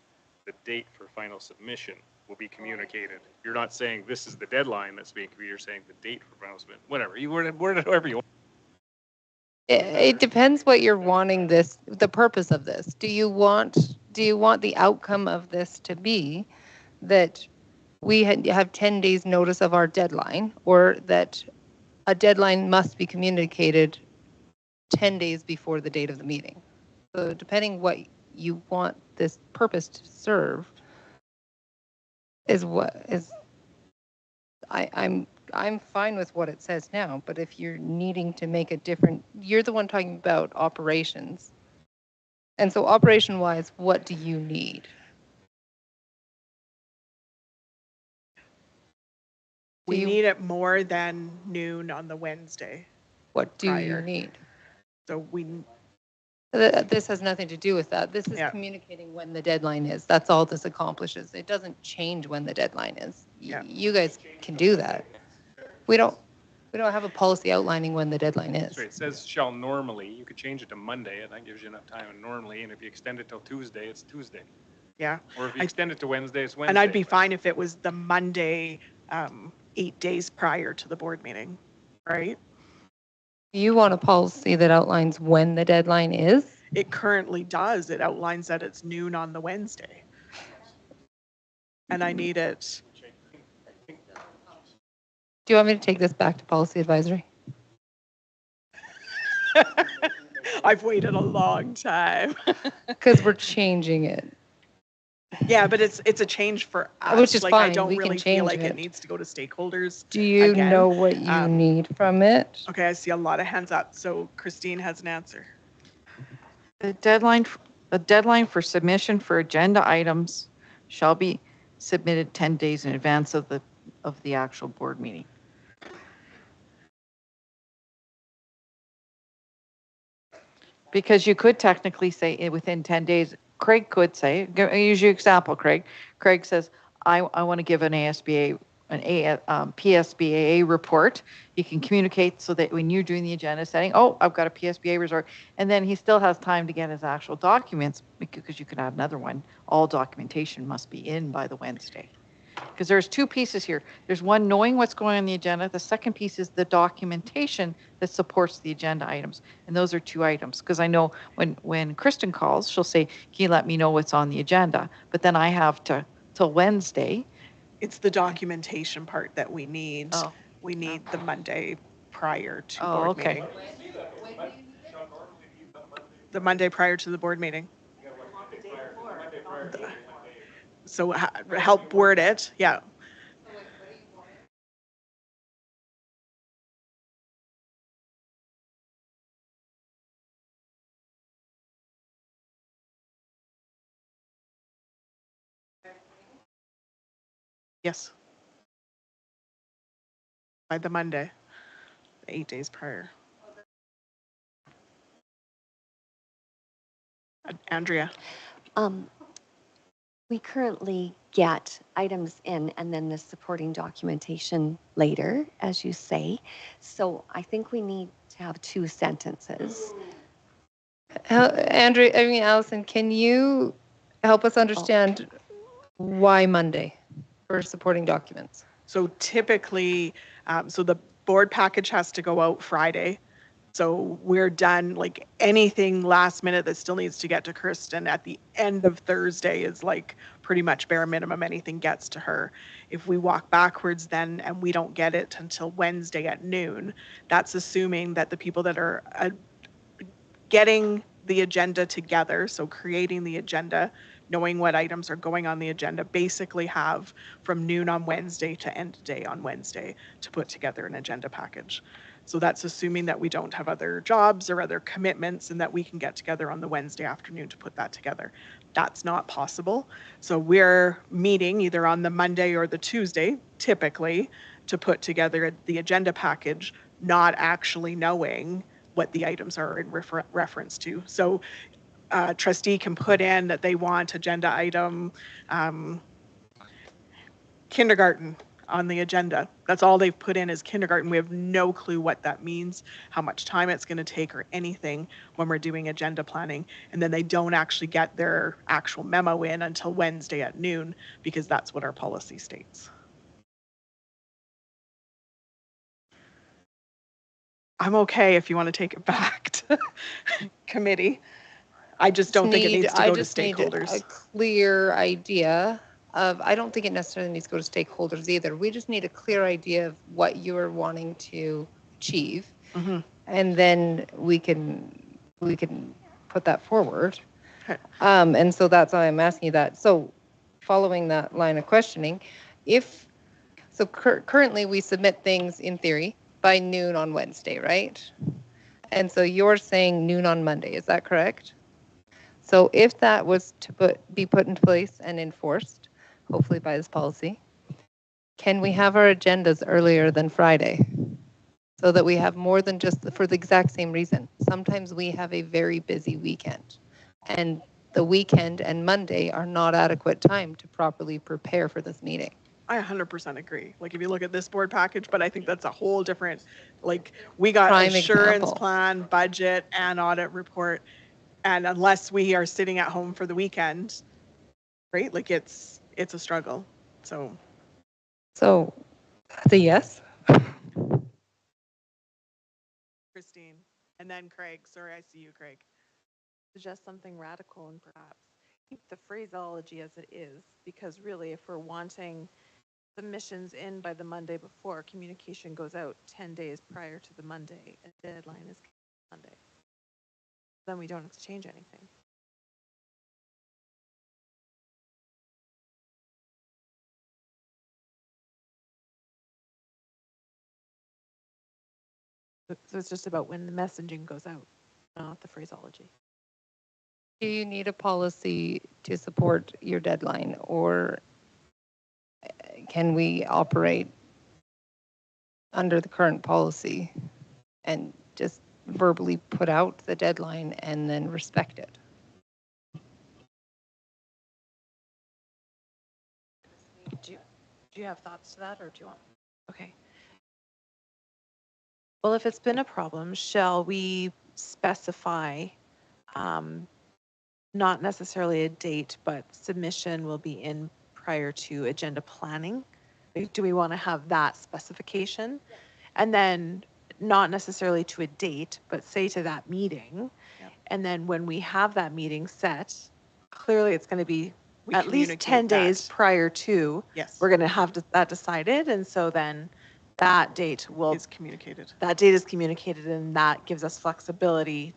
the date for final submission will be communicated. You're not saying this is the deadline that's being communicated. You're saying the date for final submission. Whatever. You word it however you want. It depends what you're wanting the purpose of this. Do you want the outcome of this to be that we have 10 days notice of our deadline, or that a deadline must be communicated 10 days before the date of the meeting? So depending what you want this purpose to serve is what is, I'm fine with what it says now, but if you're needing to make a different, you're the one talking about operations. And so operation wise, what do you need? We need it more than noon on the Wednesday. What do you prior. need? So This has nothing to do with that. This is Yeah. communicating when the deadline is. That's all this accomplishes. It doesn't change when the deadline is. Yeah. You guys can do that. We don't have a policy outlining when the deadline is. Sorry, it says shall normally. You could change it to Monday, and that gives you enough time. And normally, and if you extend it till Tuesday, it's Tuesday. yeah. Or if you extend it to Wednesday, it's Wednesday. And I'd be fine if it was the Monday, 8 days prior to the board meeting, right? You want a policy that outlines when the deadline is? It currently does. It outlines that it's noon on the Wednesday. And I need it. Do you want me to take this back to policy advisory? I've waited a long time. Because we're changing it. Yeah, but it's a change for us. Which is like, I fine. don't We can really feel change like it. it needs to go to stakeholders. Do you Again, know what you need from it? Okay, I see a lot of hands up. So Christine has an answer. The deadline for submission for agenda items shall be submitted 10 days in advance of the actual board meeting. Because you could technically say within 10 days, Craig could say, use your example, Craig. Craig says, I want to give an PSBAA report. You can communicate so that when you're doing the agenda setting, oh, I've got a PSBA resort. And then he still has time to get his actual documents because you could add another one. All documentation must be in by the Wednesday. Because there's two pieces here. There's one, knowing what's going on the agenda. The second piece is the documentation that supports the agenda items. And those are two items. Because I know when Kristen calls, she'll say, can you let me know what's on the agenda? But then I have to, till Wednesday. It's the documentation part that we need. Oh. We need the Monday prior to Oh, board okay. meeting. The Monday prior to the board meeting. So help word it, yeah. Yes. By the Monday, 8 days prior. Andrea? We currently get items in and then the supporting documentation later, as you say. So I think we need to have 2 sentences. Andrew, I mean, Allison, can you help us understand why Monday for supporting documents? So typically, so the board package has to go out Friday. So we're done, like anything last minute that still needs to get to Kristen at the end of Thursday is like pretty much bare minimum, anything gets to her. If we walk backwards then and we don't get it until Wednesday at noon, that's assuming that the people that are getting the agenda together, so creating the agenda, knowing what items are going on the agenda, basically have from noon on Wednesday to end of day on Wednesday to put together an agenda package. So that's assuming that we don't have other jobs or other commitments and that we can get together on the Wednesday afternoon to put that together. That's not possible. So we're meeting either on the Monday or the Tuesday, typically, to put together the agenda package, not actually knowing what the items are in reference to. So trustee can put in that they want agenda item kindergarten on the agenda. That's all they've put in is kindergarten. We have no clue what that means, how much time it's going to take or anything when we're doing agenda planning. And then they don't actually get their actual memo in until Wednesday at noon because that's what our policy states. I'm okay if you want to take it back to committee. I just don't think it needs to go to stakeholders. Need a clear idea of, I don't think it necessarily needs to go to stakeholders either. We just need a clear idea of what you're wanting to achieve. Mm-hmm. And then we can put that forward. Okay. And so that's why I'm asking you that. So following that line of questioning, currently we submit things in theory by noon on Wednesday, right? And so you're saying noon on Monday, is that correct? So if that was to be put into place and enforced, hopefully by this policy, can we have our agendas earlier than Friday? So that we have more than just for the exact same reason. Sometimes we have a very busy weekend, and the weekend and Monday are not adequate time to properly prepare for this meeting. I 100% agree. Like if you look at this board package, but I think that's a whole different, like we got Prime insurance example. plan, budget, and audit report. And unless we are sitting at home for the weekend, right? Like it's a struggle. So that's a yes. Christine, and then Craig. Sorry, I see you, Craig. Suggest something radical and perhaps keep the phraseology as it is, because really if we're wanting submissions in by the Monday before, communication goes out 10 days prior to the Monday, and the deadline is Monday. Then we don't exchange anything. So it's just about when the messaging goes out, not the phraseology. Do you need a policy to support your deadline, or can we operate under the current policy and just verbally put out the deadline and then respect it? Do you have thoughts to that, or do you want? Okay. Well, if it's been a problem, shall we specify not necessarily a date, but submission will be in prior to agenda planning? Do we want to have that specification? Yeah. And then not necessarily to a date, but say to that meeting. Yep. And then when we have that meeting set, clearly it's going to be at least 10 days prior to. Yes. We're going to have that decided. And so then that date will, Is communicated. that date is communicated, and that gives us flexibility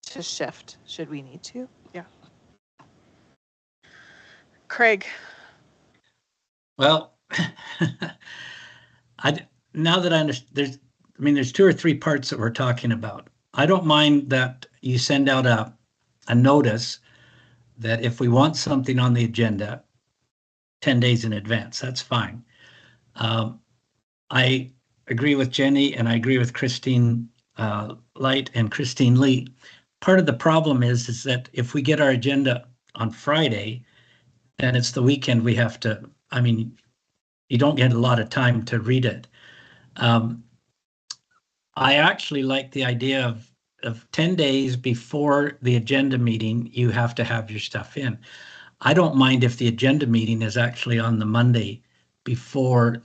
to shift should we need to. Craig, Well, now that I understand, there's 2 or 3 parts that we're talking about. I don't mind that you send out a notice that if we want something on the agenda 10 days in advance, that's fine. I agree with Jenny and I agree with Christine Light and Christine Lee. Part of the problem is that if we get our agenda on Friday, then it's the weekend we have to, you don't get a lot of time to read it. I actually like the idea of 10 days before the agenda meeting, you have to have your stuff in. I don't mind if the agenda meeting is actually on the Monday before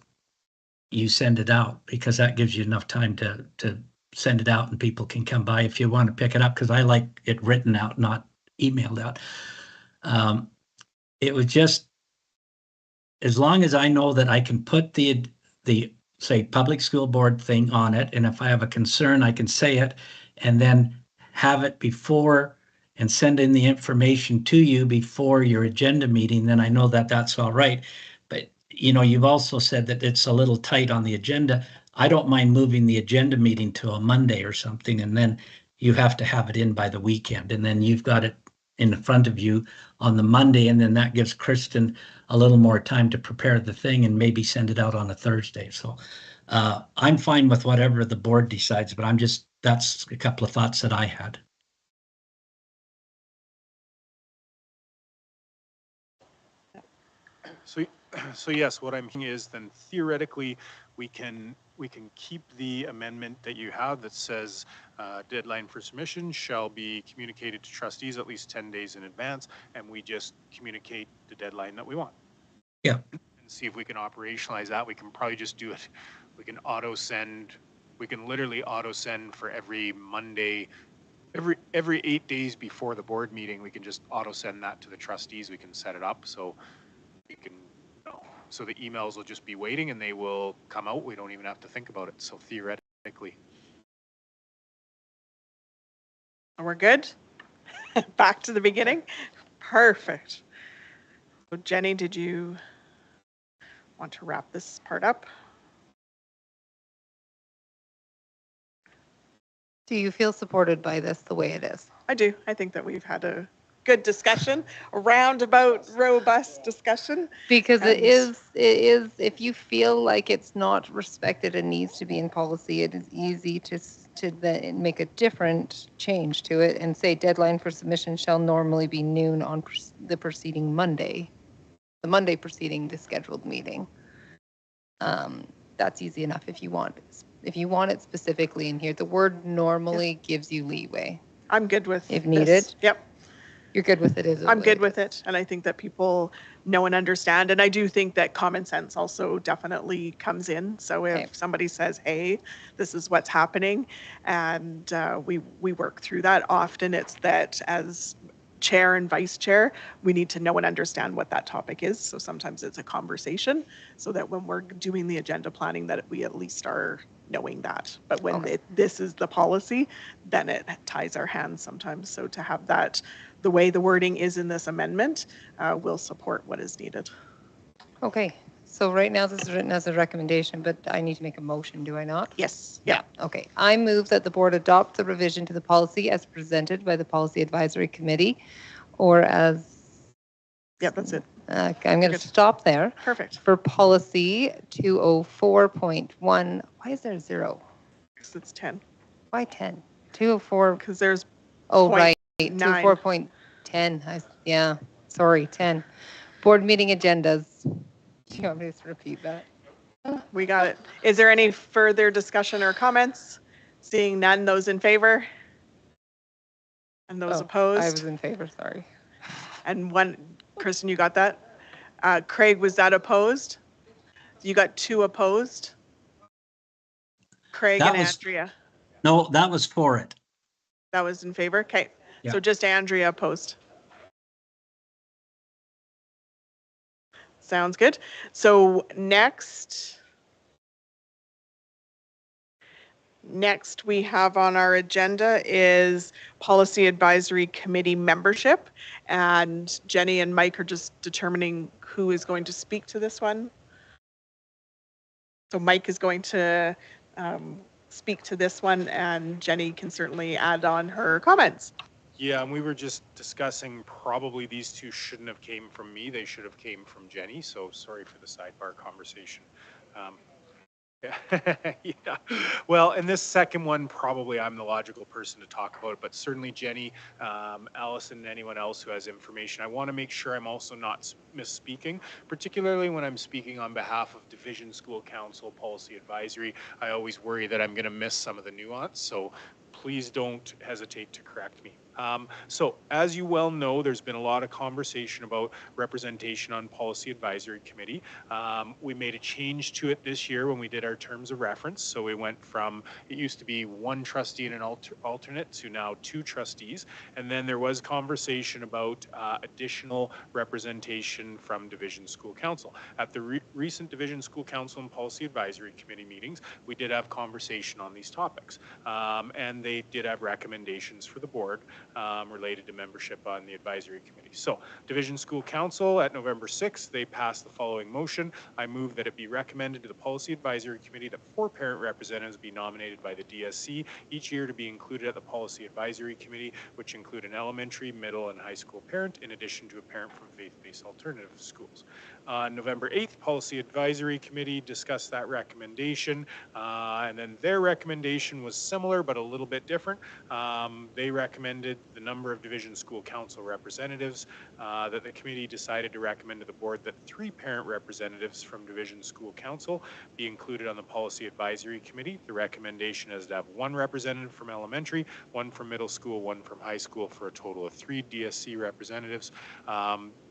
you send it out, because that gives you enough time to send it out and people can come by if you want to pick it up, because I like it written out, not emailed out. It was just, as long as I know that I can put the say public school board thing on it, and if I have a concern, I can say it, and then have it before and send in the information to you before your agenda meeting, then I know that that's all right. But you've also said that it's a little tight on the agenda. I don't mind moving the agenda meeting to a Monday or something, and then you have to have it in by the weekend, and then you've got it in front of you on the Monday, and then that gives Kristen a little more time to prepare the thing and maybe send it out on a Thursday. So I'm fine with whatever the board decides, but that's a couple of thoughts that I had. So yes, what I'm hearing is then theoretically we can keep the amendment that you have that says deadline for submission shall be communicated to trustees at least 10 days in advance, and we just communicate the deadline that we want. Yeah. And see if we can operationalize that. We can probably just do it. We can literally auto send for every Monday, every 8 days before the board meeting. We can just auto send that to the trustees. We can set it up so we can. So the emails will just be waiting and they will come out. We don't even have to think about it. So theoretically. we're good? Back to the beginning? Perfect. So Jenny, did you want to wrap this part up? Do you feel supported by this the way it is? I do. I think that we've had a good discussion, a roundabout, robust discussion. Because it And- is, if you feel like it's not respected and needs to be in policy, it is easy to then make a different change to it and say deadline for submission shall normally be noon on the preceding Monday, the Monday preceding the scheduled meeting. That's easy enough if you want. If you want it specifically in here, the word normally gives you leeway. I'm good with If this. needed? Yep. You're good with it, is it? I'm good with it. And I think that people know and understand. And I do think that common sense also definitely comes in. So if Okay. somebody says, hey, this is what's happening, and we work through that, often it's that as chair and vice chair, we need to know and understand what that topic is. So sometimes it's a conversation so that when we're doing the agenda planning, that we at least are knowing that. But when this is the policy, then it ties our hands sometimes. So to have that, the way the wording is in this amendment, will support what is needed. Okay, so right now this is written as a recommendation, but I need to make a motion, do I not? Yes. Yeah. Okay, I move that the board adopt the revision to the policy as presented by the Policy Advisory Committee, or as, Yeah, that's it. I'm going to Good. stop there. Perfect. For policy 204.1, why is there 0? Because it's 10. Why 10? 204, Because there's oh, point right, 9. 204.10, yeah, sorry, 10. Board meeting agendas. Do you want me to repeat that? We got it. Is there any further discussion or comments? Seeing none, those in favor? And those Oh, I opposed? was in favor, sorry. And one, Kristen, you got that? Craig, was that opposed? You got 2 opposed? Craig That and was- Andrea. No, that was for it. That was in favor? Okay. Yeah. So just Andrea opposed. Sounds good. So next, Next, we have on our agenda is Policy Advisory Committee membership. And Jenny and Mike are just determining who is going to speak to this one. So Mike is going to speak to this one, and Jenny can certainly add on her comments. Yeah, and we were just discussing probably these two shouldn't have came from me. They should have came from Jenny. So sorry for the sidebar conversation. Yeah. Well, and this second one, probably I'm the logical person to talk about it, but certainly Jenny, Allison, and anyone else who has information. I want to make sure I'm also not misspeaking, particularly when I'm speaking on behalf of Division School Council Policy Advisory. I always worry that I'm going to miss some of the nuance, so please don't hesitate to correct me. So as you well know, there's been a lot of conversation about representation on Policy Advisory Committee. We made a change to it this year when we did our terms of reference. So we went from, it used to be one trustee and an alternate to now 2 trustees. And then there was conversation about additional representation from Division School Council. At the recent Division School Council and Policy Advisory Committee meetings, we did have conversation on these topics. And they did have recommendations for the board related to membership on the advisory committee. So Division School Council at November 6th, they passed the following motion. I move that it be recommended to the Policy Advisory Committee that 4 parent representatives be nominated by the DSC each year to be included at the Policy Advisory Committee, which include an elementary, middle, and high school parent, in addition to a parent from faith-based alternative schools. November 8th, Policy Advisory Committee discussed that recommendation, and then their recommendation was similar but a little bit different. They recommended the number of Division School Council representatives, that the committee decided to recommend to the board that 3 parent representatives from Division School Council be included on the Policy Advisory Committee. The recommendation is to have 1 representative from elementary, 1 from middle school, 1 from high school, for a total of 3 DSC representatives.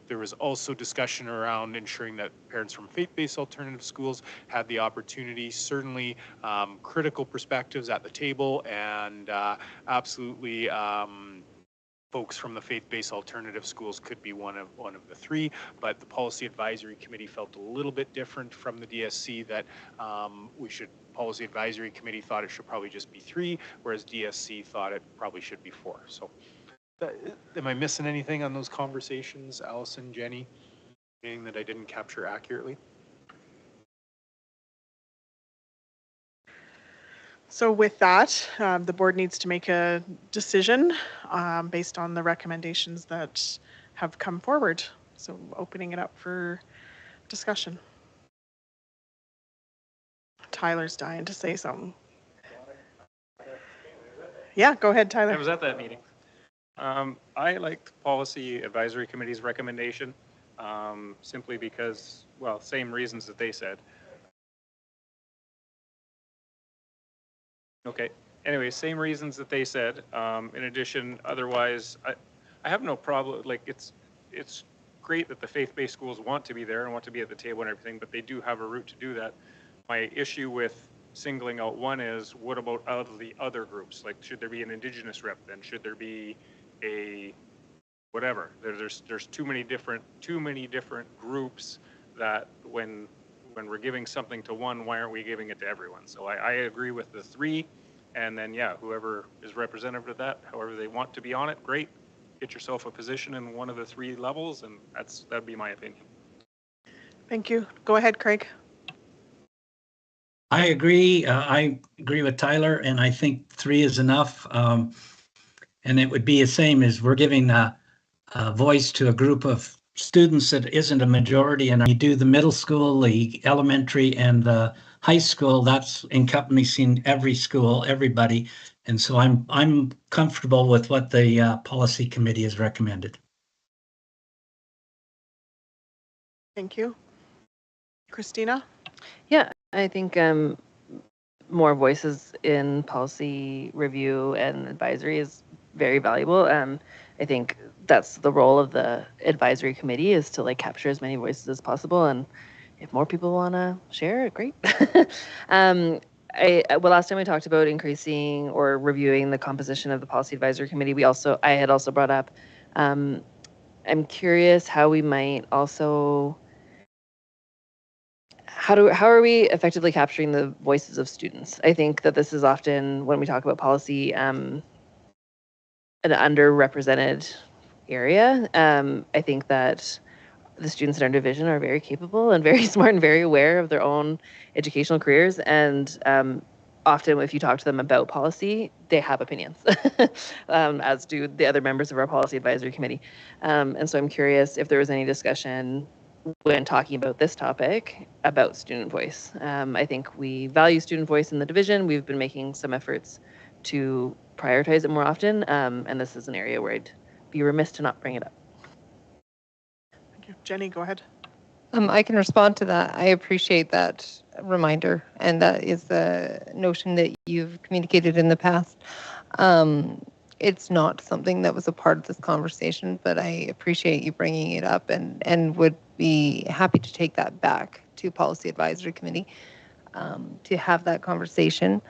There was also discussion around ensuring that parents from faith-based alternative schools had the opportunity, certainly critical perspectives at the table, and absolutely folks from the faith-based alternative schools could be one of the 3, but the Policy Advisory Committee felt a little bit different from the DSC, that Policy Advisory Committee thought it should probably just be 3, whereas DSC thought it probably should be 4. So am I missing anything on those conversations, Allison, Jenny? Anything that I didn't capture accurately? So with that, the board needs to make a decision based on the recommendations that have come forward. So opening it up for discussion. Tyler's dying to say something. Yeah, go ahead, Tyler. I was at that meeting. I liked Policy Advisory Committee's recommendation simply because, well, same reasons that they said. Okay. Anyway, same reasons that they said. In addition, otherwise, I have no problem. Like, it's great that the faith-based schools want to be there and want to be at the table and everything, but they do have a route to do that. My issue with singling out one is, what about out of the other groups? Like, should there be an Indigenous rep then? Should there be a whatever? There's too many different groups that when we're giving something to one, why aren't we giving it to everyone? So I agree with the 3, and then yeah, whoever is representative of that, however they want to be on it, great. Get yourself a position in one of the 3 levels, and that'd be my opinion. Thank you. Go ahead, Craig. I agree. I agree with Tyler, and I think 3 is enough. And it would be the same as we're giving a voice to a group of students that isn't a majority. And you do the middle school, the elementary, and the high school. That's encompassing every school, everybody. And so I'm comfortable with what the policy committee has recommended. Thank you. Christina? Yeah, I think more voices in policy review and advisory is very valuable. I think that's the role of the advisory committee, is to like capture as many voices as possible. And if more people want to share, great. Well, last time we talked about increasing or reviewing the composition of the policy advisory committee, I had also brought up, I'm curious how we might also how are we effectively capturing the voices of students? I think that this is often, when we talk about policy, an underrepresented area. I think that the students in our division are very capable and very smart and very aware of their own educational careers. And often if you talk to them about policy, they have opinions, as do the other members of our policy advisory committee. And so I'm curious if there was any discussion when talking about this topic about student voice. I think we value student voice in the division. We've been making some efforts to prioritize it more often. And this is an area where I'd be remiss to not bring it up. Thank you. Jenny, go ahead. I can respond to that. I appreciate that reminder, and that is the notion that you've communicated in the past. It's not something that was a part of this conversation, but I appreciate you bringing it up, and would be happy to take that back to Policy Advisory Committee to have that conversation.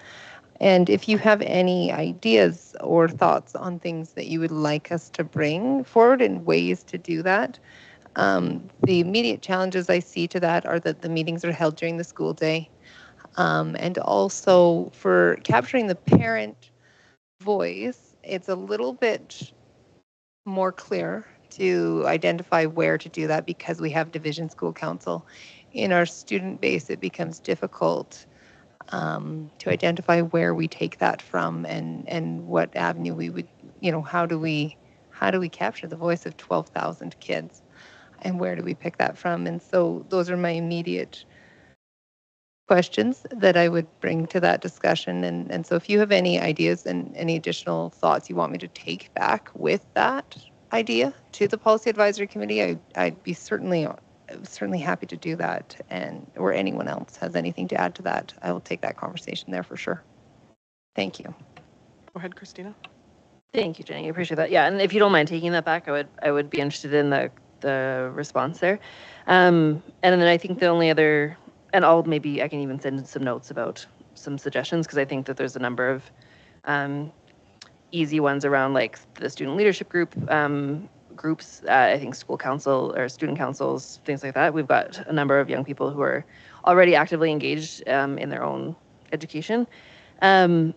And if you have any ideas or thoughts on things that you would like us to bring forward and ways to do that, the immediate challenges I see to that are that the meetings are held during the school day. And also for capturing the parent voice, it's a little bit more clear to identify where to do that because we have division school council. In our student base, it becomes difficult to identify where we take that from and what avenue we would, how do we capture the voice of 12,000 kids? And where do we pick that from? And so those are my immediate questions that I would bring to that discussion. And so if you have any ideas and any additional thoughts you want me to take back with that idea to the Policy Advisory Committee, I'd be certainly happy to do that. And or anyone else has anything to add to that, I will take that conversation there for sure. Thank you. Go ahead, Christina. Thank you, Jenny. I appreciate that. Yeah, and if you don't mind taking that back, I would be interested in the response there. And then I think the only other, and I can even send some notes about some suggestions, because I think that there's a number of easy ones around like the student leadership groups, I think school council or student councils, things like that. We've got a number of young people who are already actively engaged in their own education. And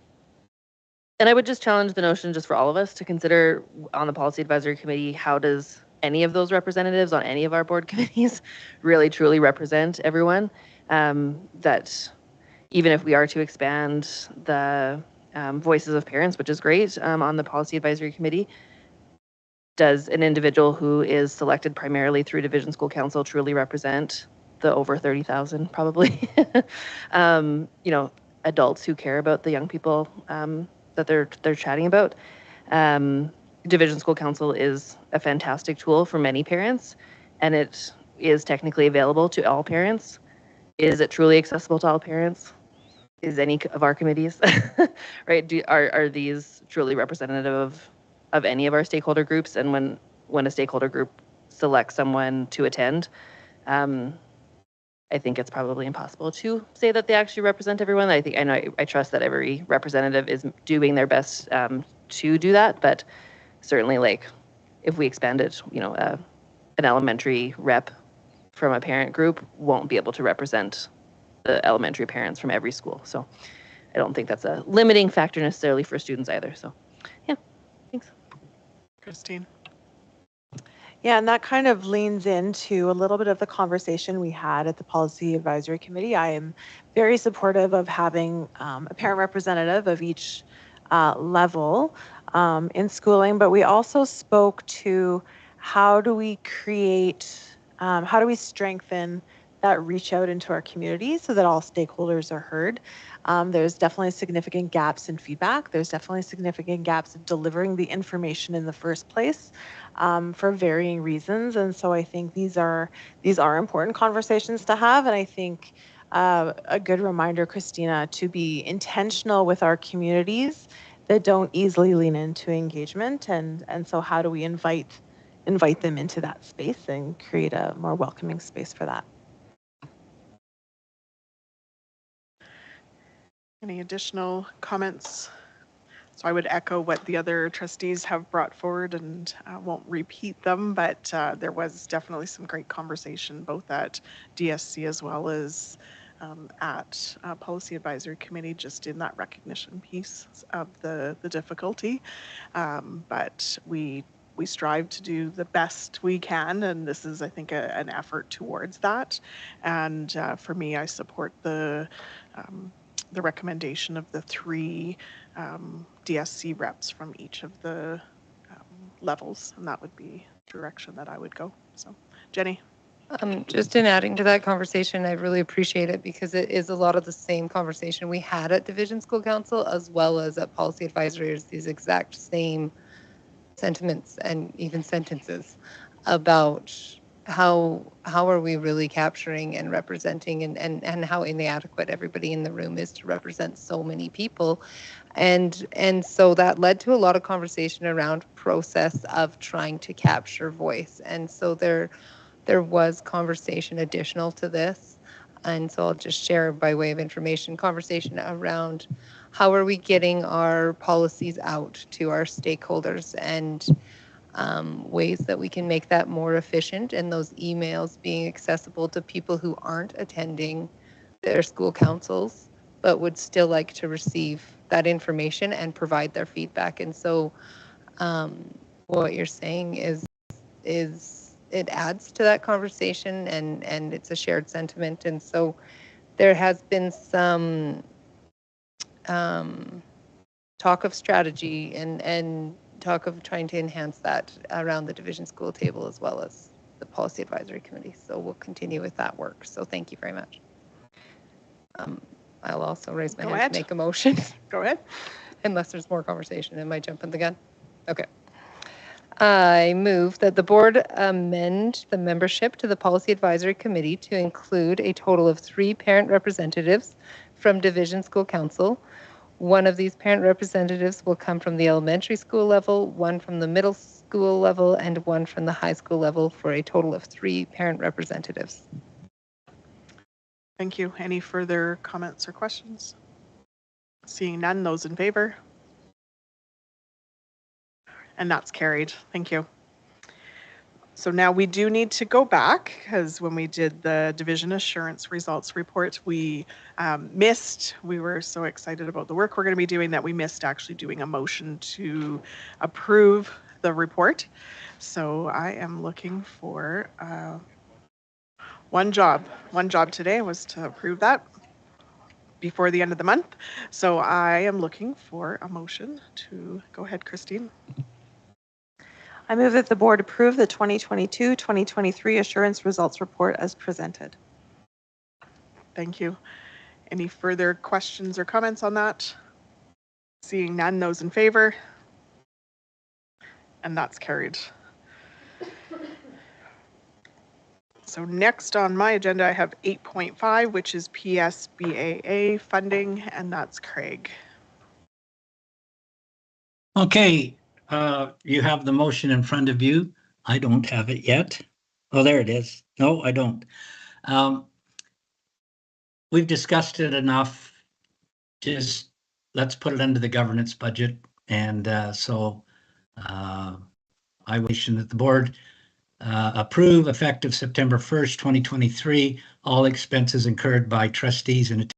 I would just challenge the notion just for all of us to consider on the Policy Advisory Committee, how does any of those representatives on any of our board committees really truly represent everyone? That even if we are to expand the voices of parents, which is great, on the Policy Advisory Committee, does an individual who is selected primarily through Division School Council truly represent the over 30,000 probably? Adults who care about the young people that they're chatting about. Division School Council is a fantastic tool for many parents, and it is technically available to all parents. Is it truly accessible to all parents? Is any of our committees, right? Are these truly representative of any of our stakeholder groups? And when a stakeholder group selects someone to attend, I think it's probably impossible to say that they actually represent everyone. I trust that every representative is doing their best to do that, but certainly, like, if we expanded, an elementary rep from a parent group won't be able to represent the elementary parents from every school. So I don't think that's a limiting factor necessarily for students either. So yeah, thanks. Christine. Yeah, and that kind of leans into a little bit of the conversation we had at the Policy Advisory Committee. I am very supportive of having a parent representative of each level in schooling, but we also spoke to how do we strengthen that reach out into our community so that all stakeholders are heard. There's definitely significant gaps in feedback. There's definitely significant gaps in delivering the information in the first place for varying reasons. And so I think these are important conversations to have. And I think a good reminder, Christina, to be intentional with our communities that don't easily lean into engagement. And so how do we invite them into that space and create a more welcoming space for that? Any additional comments? So I would echo what the other trustees have brought forward and won't repeat them, but there was definitely some great conversation both at DSC as well as at Policy Advisory Committee, just in that recognition piece of the difficulty. But we strive to do the best we can, and this is, I think, an effort towards that. And for me, I support the recommendation of the 3 DSC reps from each of the levels, and that would be the direction that I would go. So, Jenny. Just in adding to that conversation, I really appreciate it because it is a lot of the same conversation we had at Division School Council as well as at Policy Advisory. Is these exact same sentiments and even sentences about how are we really capturing and representing and how inadequate everybody in the room is to represent so many people. And so that led to a lot of conversation around process of trying to capture voice. And so there was conversation additional to this. And so I'll just share by way of information, conversation around how are we getting our policies out to our stakeholders and ways that we can make that more efficient, and those emails being accessible to people who aren't attending their school councils but would still like to receive that information and provide their feedback. And so what you're saying is it adds to that conversation, and it's a shared sentiment. And so there has been some talk of strategy and talk of trying to enhance that around the division school table as well as the policy advisory committee. So we'll continue with that work. So thank you very much. I'll also raise my hand to make a motion. Go ahead. Unless there's more conversation. Am I jumping the gun? Okay. I move that the board amend the membership to the Policy Advisory Committee to include a total of 3 parent representatives from Division School Council. One of these parent representatives will come from the elementary school level, 1 from the middle school level, and 1 from the high school level, for a total of 3 parent representatives. Thank you. Any further comments or questions? Seeing none, those in favor? And that's carried. Thank you. So now we do need to go back, because when we did the division assurance results report, we missed, we were so excited about the work we're going to be doing that we missed actually doing a motion to approve the report. So I am looking for one job today was to approve that before the end of the month. So I am looking for a motion to go ahead, Christine. I move that the board approve the 2022-2023 assurance results report as presented. Thank you. Any further questions or comments on that? Seeing none, those in favor? And that's carried. So next on my agenda, I have 8.5, which is PSBAA funding, and that's Craig. Okay, you have the motion in front of you. I don't have it yet. Oh, there it is. No, I don't. We've discussed it enough. Just let's put it under the governance budget. And so I wish that the board approve effective September 1st, 2023, all expenses incurred by trustees in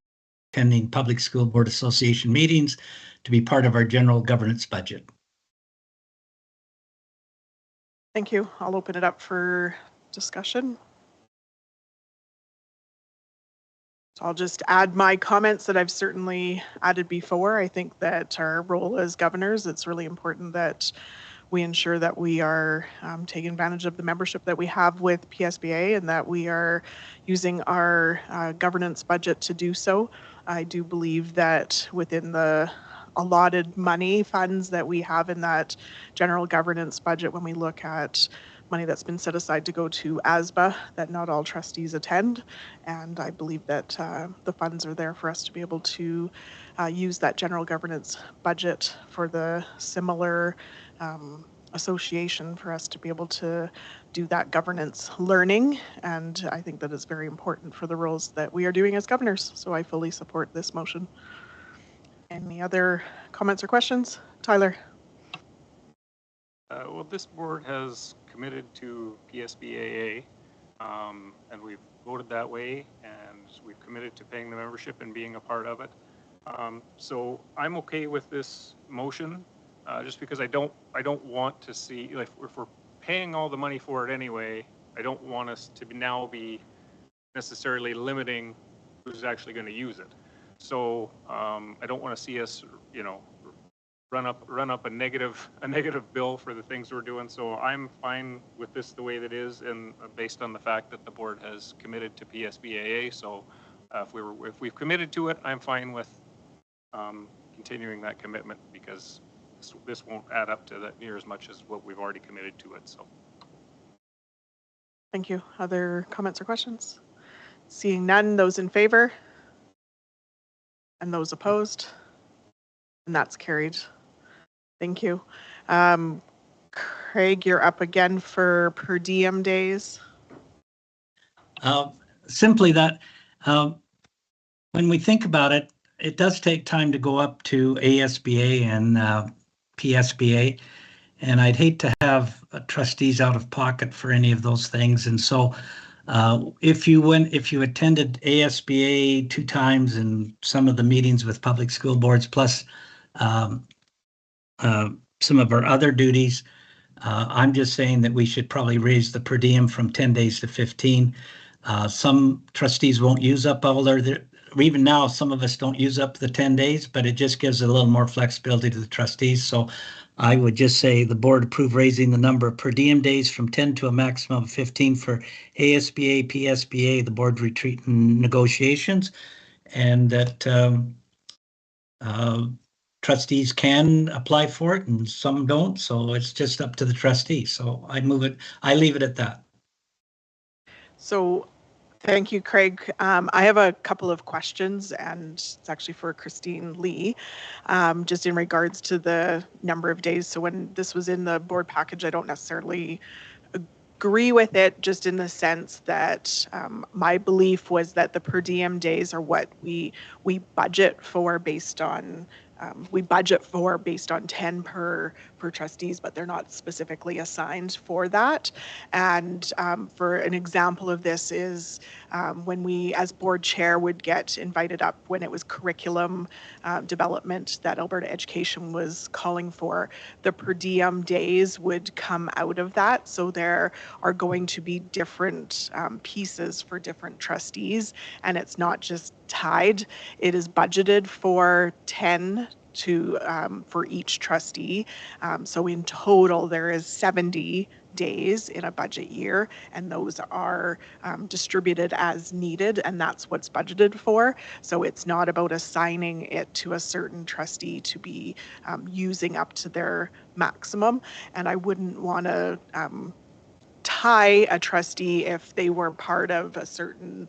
attending Public School Board Association meetings to be part of our general governance budget. Thank you. I'll open it up for discussion. So I'll just add my comments that I've certainly added before. I think that our role as governors, it's really important that we ensure that we are taking advantage of the membership that we have with PSBA and that we are using our governance budget to do so. I do believe that within the allotted money funds that we have in that general governance budget, when we look at money that's been set aside to go to ASBA, that not all trustees attend. And I believe that the funds are there for us to be able to use that general governance budget for the similar association for us to be able to do that governance learning. And I think that is very important for the roles that we are doing as governors. So I fully support this motion. Any other comments or questions? Tyler? Well, this board has committed to PSBAA, and we've voted that way, and we've committed to paying the membership and being a part of it. So I'm okay with this motion, just because I don't want to see, like, if we're paying all the money for it anyway, I don't want us to now be necessarily limiting who's actually going to use it. So I don't want to see us, you know, run up a negative bill for the things we're doing. So I'm fine with this the way that is, and based on the fact that the board has committed to PSBAA. So if we've committed to it, I'm fine with continuing that commitment, because this won't add up to that near as much as what we've already committed to it. So Thank you. Other comments or questions? Seeing none, those in favor? And those opposed? And that's carried. Thank you. Craig, you're up again for per diem days. Simply that when we think about it, it does take time to go up to ASBA and PSBA, and I'd hate to have trustees out of pocket for any of those things. And so if you attended ASBA 2 times and some of the meetings with public school boards, plus some of our other duties, I'm just saying that we should probably raise the per diem from 10 days to 15. Some trustees won't use up all their, even now, some of us don't use up the 10 days, but it just gives a little more flexibility to the trustees. So I would just say the board approve raising the number of per diem days from 10 to a maximum of 15 for ASBA, PSBA, the board retreat and negotiations, and that trustees can apply for it and some don't. So it's just up to the trustees. So I leave it at that. So thank you, Craig. I have a couple of questions, and it's actually for Christine Lee, just in regards to the number of days. So when this was in the board package, I don't necessarily agree with it, just in the sense that my belief was that the per diem days are what we budget for based on 10 per trustees, but they're not specifically assigned for that. And for an example of this is when we, as board chair, would get invited up when it was curriculum development that Alberta Education was calling for, the per diem days would come out of that. So there are going to be different pieces for different trustees, and it's not just tied. It is budgeted for 10 for each trustee. So in total, there is 70 days in a budget year, and those are distributed as needed, and that's what's budgeted for. So it's not about assigning it to a certain trustee to be using up to their maximum. And I wouldn't want to tie a trustee if they were part of a certain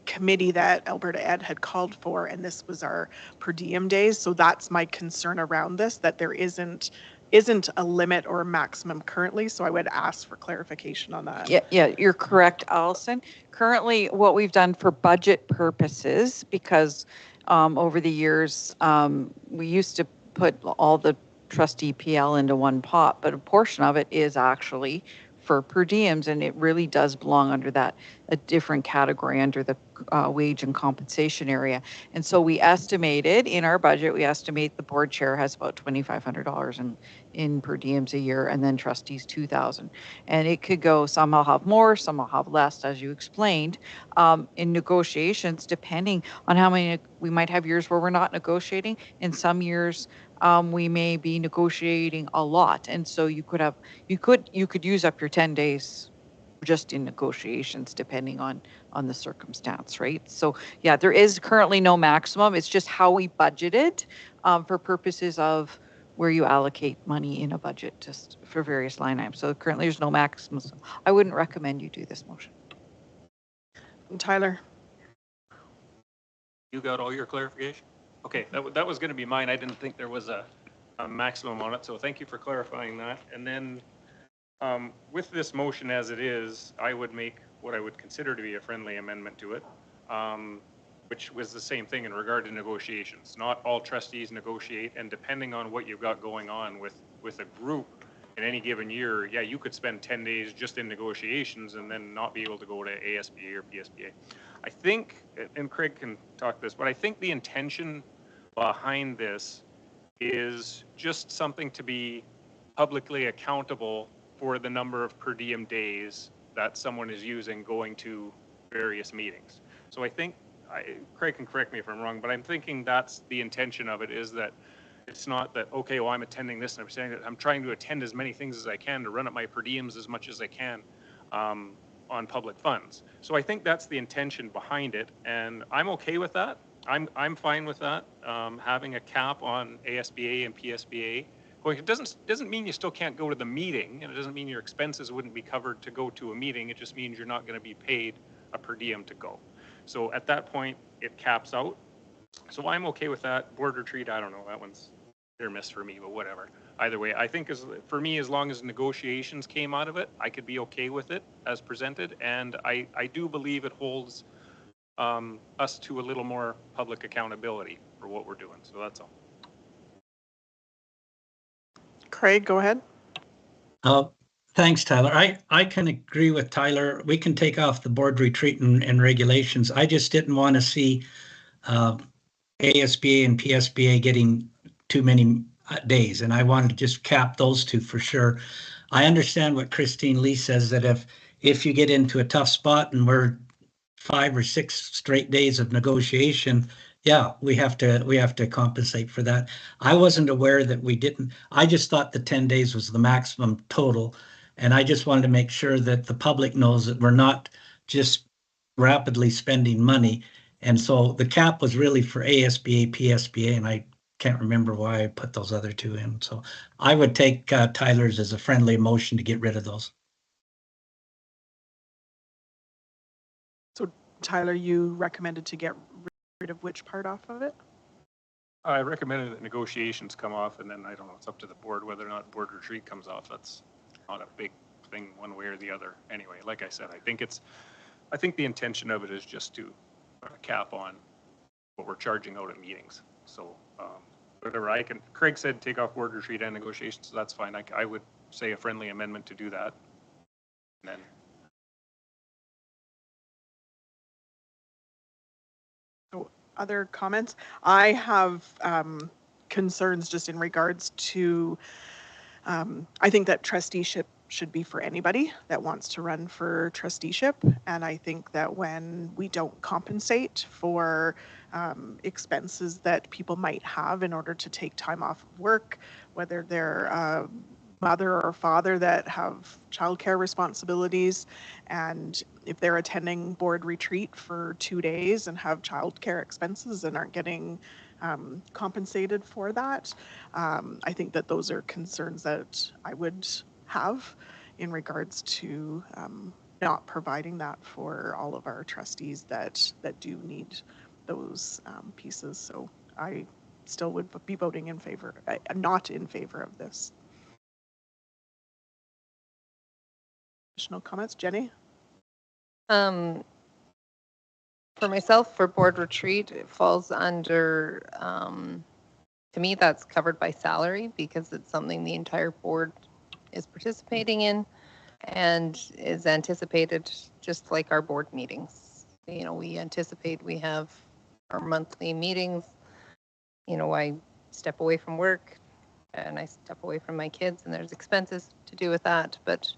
committee that Alberta Ed had called for, and this was our per diem days. So that's my concern around this, that there isn't a limit or a maximum currently. So I would ask for clarification on that. Yeah, you're correct, Allison. Currently, what we've done for budget purposes, because over the years, we used to put all the trustee PL into one pot, but a portion of it is actually for per diems, and it really does belong under that, a different category under the wage and compensation area. And so we estimated in our budget, we estimate the board chair has about $2,500 in per diems a year, and then trustees 2,000. And it could go, some will have more, some will have less, as you explained. In negotiations, depending on how many, we might have years where we're not negotiating. In some years, we may be negotiating a lot, and so you could use up your 10 days just in negotiations, depending on the circumstance, right? So yeah, there is currently no maximum. It's just how we budgeted for purposes of where you allocate money in a budget, just for various line items. So currently there's no maximum. So I wouldn't recommend you do this motion. Tyler. you got all your clarification? Okay, that was going to be mine. I didn't think there was a maximum on it, so thank you for clarifying that. And then with this motion as it is, I would make what I would consider to be a friendly amendment to it. which was the same thing in regard to negotiations. Not all trustees negotiate, and depending on what you've got going on with a group in any given year, yeah, you could spend 10 days just in negotiations and then not be able to go to ASBA or PSBA. I think, and Craig can talk this, but I think the intention behind this is just something to be publicly accountable for the number of per diem days that someone is using going to various meetings. So I think, Craig can correct me if I'm wrong, but I'm thinking that's the intention of it, is that it's not that, okay, well, I'm attending this and I'm saying that I'm trying to attend as many things as I can to run up my per diems as much as I can on public funds. So I think that's the intention behind it, and I'm okay with that. I'm fine with that. Having a cap on ASBA and PSBA. Well, it doesn't mean you still can't go to the meeting, and it doesn't mean your expenses wouldn't be covered to go to a meeting. It just means you're not going to be paid a per diem to go. So at that point, it caps out. So I'm okay with that. Board retreat, I don't know. That one's hit or miss for me, but whatever. Either way, I think for me, as long as negotiations came out of it, I could be okay with it as presented. And I do believe it holds us to a little more public accountability for what we're doing. So that's all. Craig, go ahead. Thanks, Tyler. I can agree with Tyler. We can take off the board retreat and regulations. I just didn't want to see ASBA and PSBA getting too many days, and I wanted to just cap those two for sure. I understand what Christine Lee says, that if you get into a tough spot and we're 5 or 6 straight days of negotiation, yeah, we have to compensate for that. I wasn't aware that we didn't. I just thought the 10 days was the maximum total. And I just wanted to make sure that the public knows that we're not just rapidly spending money. And so the cap was really for ASBA, PSBA, and I can't remember why I put those other two in. So I would take Tyler's as a friendly motion to get rid of those. So Tyler, you recommended to get rid of which part off of it? I recommended that negotiations come off, and then I don't know, it's up to the board whether or not board retreat comes off. That's not a big thing one way or the other. Anyway, like I said, I think the intention of it is just to cap on what we're charging out at meetings. So whatever Craig said, take off board retreat and negotiations, so that's fine. I would say a friendly amendment to do that. And then other comments? I have concerns just in regards to, I think that trusteeship should be for anybody that wants to run for trusteeship. And I think that when we don't compensate for expenses that people might have in order to take time off of work, whether they're mother or father that have childcare responsibilities, and if they're attending board retreat for 2 days and have childcare expenses and aren't getting compensated for that, I think that those are concerns that I would have in regards to not providing that for all of our trustees that do need those pieces. So I still would be voting in favor, not in favor of this. Additional comments, Jenny? For myself, for board retreat, it falls under, to me, that's covered by salary because it's something the entire board is participating in and is anticipated just like our board meetings. You know, we anticipate we have our monthly meetings. You know, I step away from work and I step away from my kids, and there's expenses to do with that, but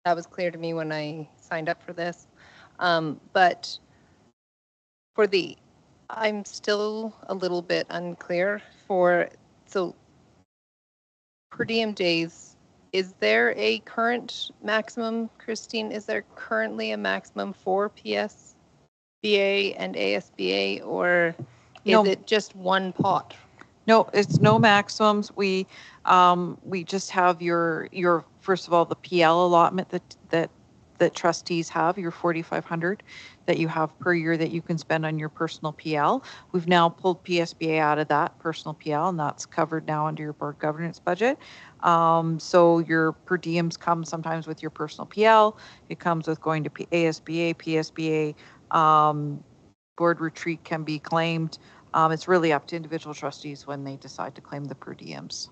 that was clear to me when I signed up for this. But for I'm still a little bit unclear so per diem days, is there a current maximum, Christine? Is there currently a maximum for PSBA and ASBA, or is it just one pot? No, it's no maximums. We just have your first of all, the PL allotment that trustees have, your 4,500 that you have per year that you can spend on your personal PL. We've now pulled PSBA out of that personal PL, and that's covered now under your board governance budget. So your per diems come sometimes with your personal PL. It comes with going to ASBA, PSBA, board retreat can be claimed. It's really up to individual trustees when they decide to claim the per diems.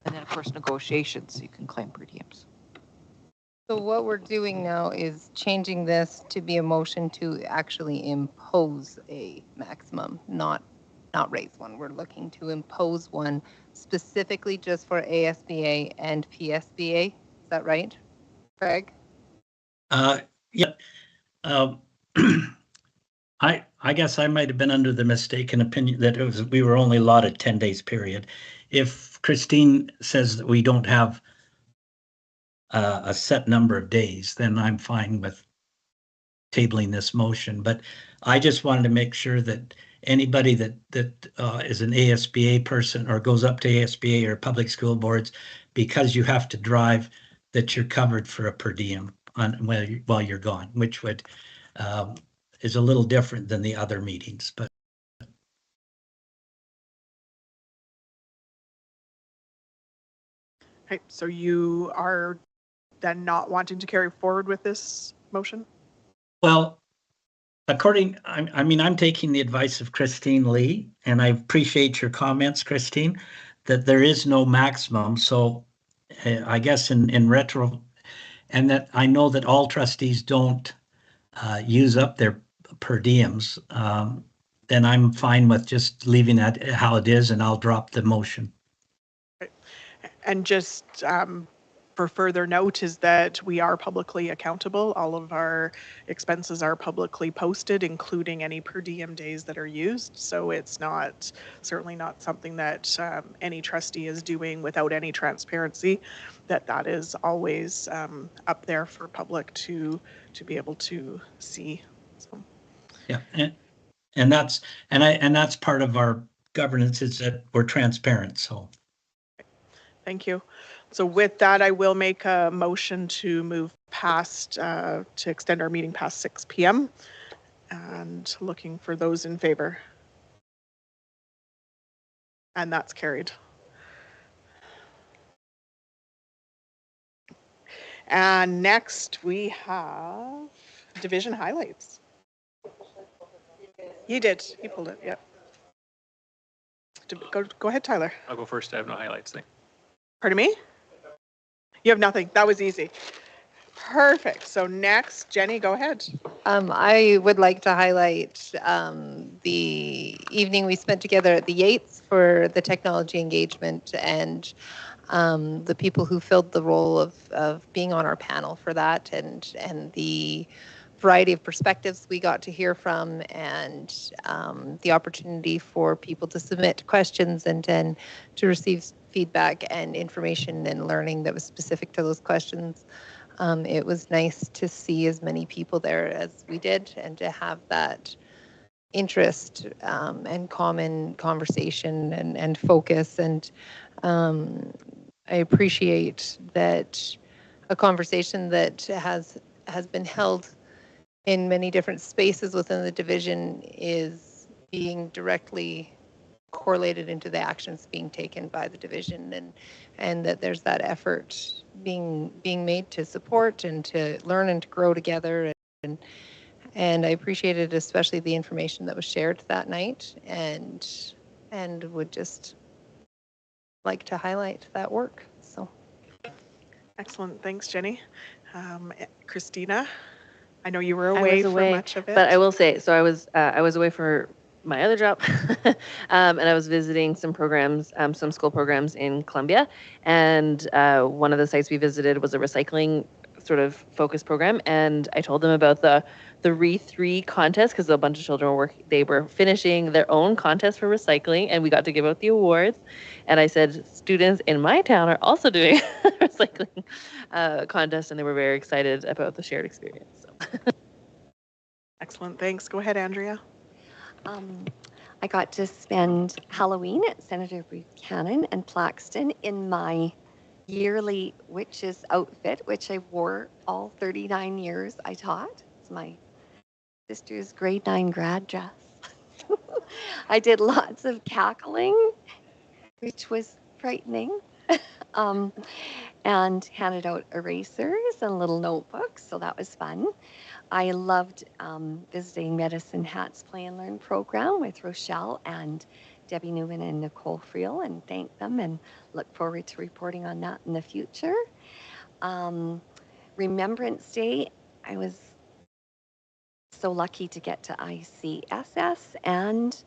And then, of course, negotiations, you can claim per diems. So what we're doing now is changing this to be a motion to actually impose a maximum, not raise one. We're looking to impose one specifically just for ASBA and PSBA. Is that right, Craig? Yeah. I guess I might have been under the mistaken opinion that we were only allotted 10 days period. If Christine says that we don't have a set number of days, then I'm fine with tabling this motion. But I just wanted to make sure that anybody that is an ASBA person or goes up to ASBA or public school boards, because you have to drive, that you're covered for a per diem while you're gone, which would is a little different than the other meetings. But Okay, so you are then not wanting to carry forward with this motion? well, I mean, I'm taking the advice of Christine Lee, and I appreciate your comments, Christine, that there is no maximum. So I guess in retro, and that I know that all trustees don't use up their per diems, then I'm fine with just leaving that how it is, and I'll drop the motion. And just for further note is that we are publicly accountable. All of our expenses are publicly posted, including any per diem days that are used. So it's certainly not something that any trustee is doing without any transparency, that is always up there for public to be able to see. So. Yeah, and that's part of our governance, is that we're transparent. So thank you. So with that, I will make a motion to move past, to extend our meeting past 6 p.m. and looking for those in favor. And that's carried. And next we have division highlights. You did, you pulled it, yep. Go ahead, Tyler. I'll go first. I have no highlights thing. Pardon me? You have nothing. That was easy. Perfect. So next, Jenny, go ahead. I would like to highlight the evening we spent together at the Yates for the technology engagement, and the people who filled the role of being on our panel for that, and the variety of perspectives we got to hear from, and the opportunity for people to submit questions and to receive feedback and information and learning that was specific to those questions. It was nice to see as many people there as we did, and to have that interest and common conversation and focus. And I appreciate that a conversation that has been held in many different spaces within the division is being directly correlated into the actions being taken by the division, and that there's that effort being made to support and to learn and to grow together. And I appreciated especially the information that was shared that night, and would just like to highlight that work. So Excellent. Thanks, Jenny. Christina, I know you were away for much of it. But I will say, so I was away for my other job, and I was visiting some programs, some school programs in Columbia, and one of the sites we visited was a recycling sort of focus program, and I told them about the Re3 contest, because a bunch of children were finishing their own contest for recycling, and we got to give out the awards. And I said, students in my town are also doing a recycling contest, and they were very excited about the shared experience. So. Excellent. Thanks. Go ahead, Andrea. I got to spend Halloween at Senator Buchanan and Plaxton in my yearly witch's outfit, which I wore all 39 years I taught. It's my sister's grade 9 grad dress. I did lots of cackling, which was frightening. um, and handed out erasers and little notebooks. So that was fun. I loved visiting Medicine Hat's Play and Learn program with Rochelle and Debbie Newman and Nicole Friel, and thank them and look forward to reporting on that in the future. Remembrance Day, I was so lucky to get to ICSS and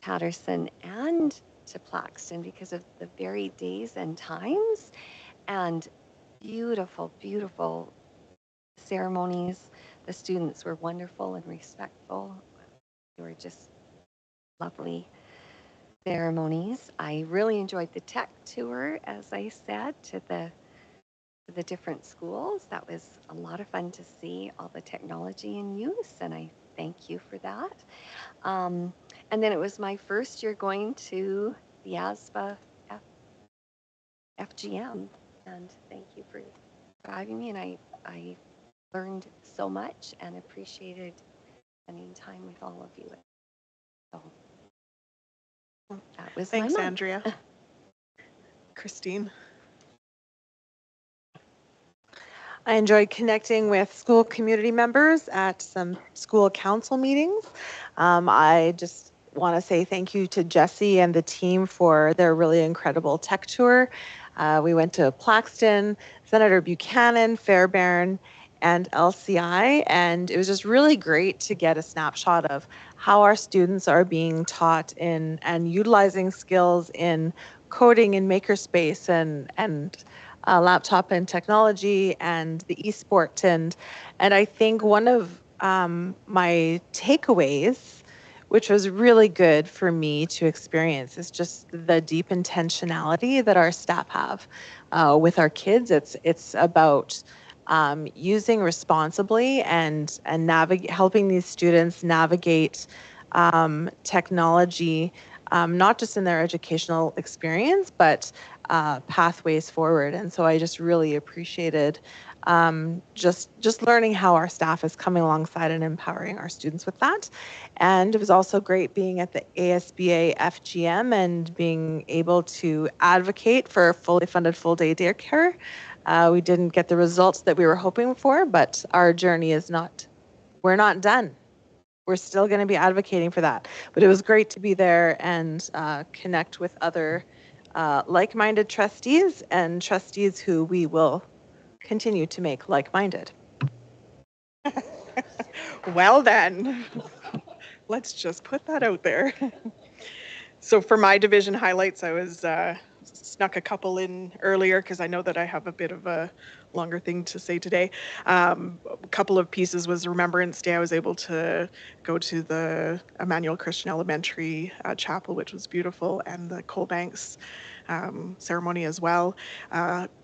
Patterson and to Plaxton because of the varied days and times and beautiful, beautiful ceremonies. The students were wonderful and respectful. They were just lovely ceremonies. I really enjoyed the tech tour, as I said, to the different schools. That was a lot of fun to see all the technology in use, and I thank you for that. And then it was my first year going to the ASBA FGM, and thank you for having me. And I learned so much and appreciated spending time with all of you. So that was Thanks, my month. Andrea. Christine. I enjoyed connecting with school community members at some school council meetings. I just want to say thank you to Jesse and the team for their really incredible tech tour. We went to Plaxton, Senator Buchanan, Fairbairn, and LCI, and it was just really great to get a snapshot of how our students are being taught in and utilizing skills in coding in makerspace and laptop and technology and the esport. And I think one of my takeaways, which was really good for me to experience, is just the deep intentionality that our staff have with our kids. It's about using responsibly and helping these students navigate technology, not just in their educational experience, but pathways forward. And so I just really appreciated just learning how our staff is coming alongside and empowering our students with that. And it was also great being at the ASBA FGM and being able to advocate for fully funded full day daycare. We didn't get the results that we were hoping for, but our journey is we're not done. We're still going to be advocating for that. But it was great to be there and connect with other like-minded trustees and trustees who we will continue to make like-minded. Well then, let's just put that out there. So for my division highlights, I was snuck a couple in earlier because I know that I have a bit of a longer thing to say today. A couple of pieces was Remembrance Day. I was able to go to the Emmanuel Christian Elementary Chapel, which was beautiful, and the Coalbanks ceremony as well.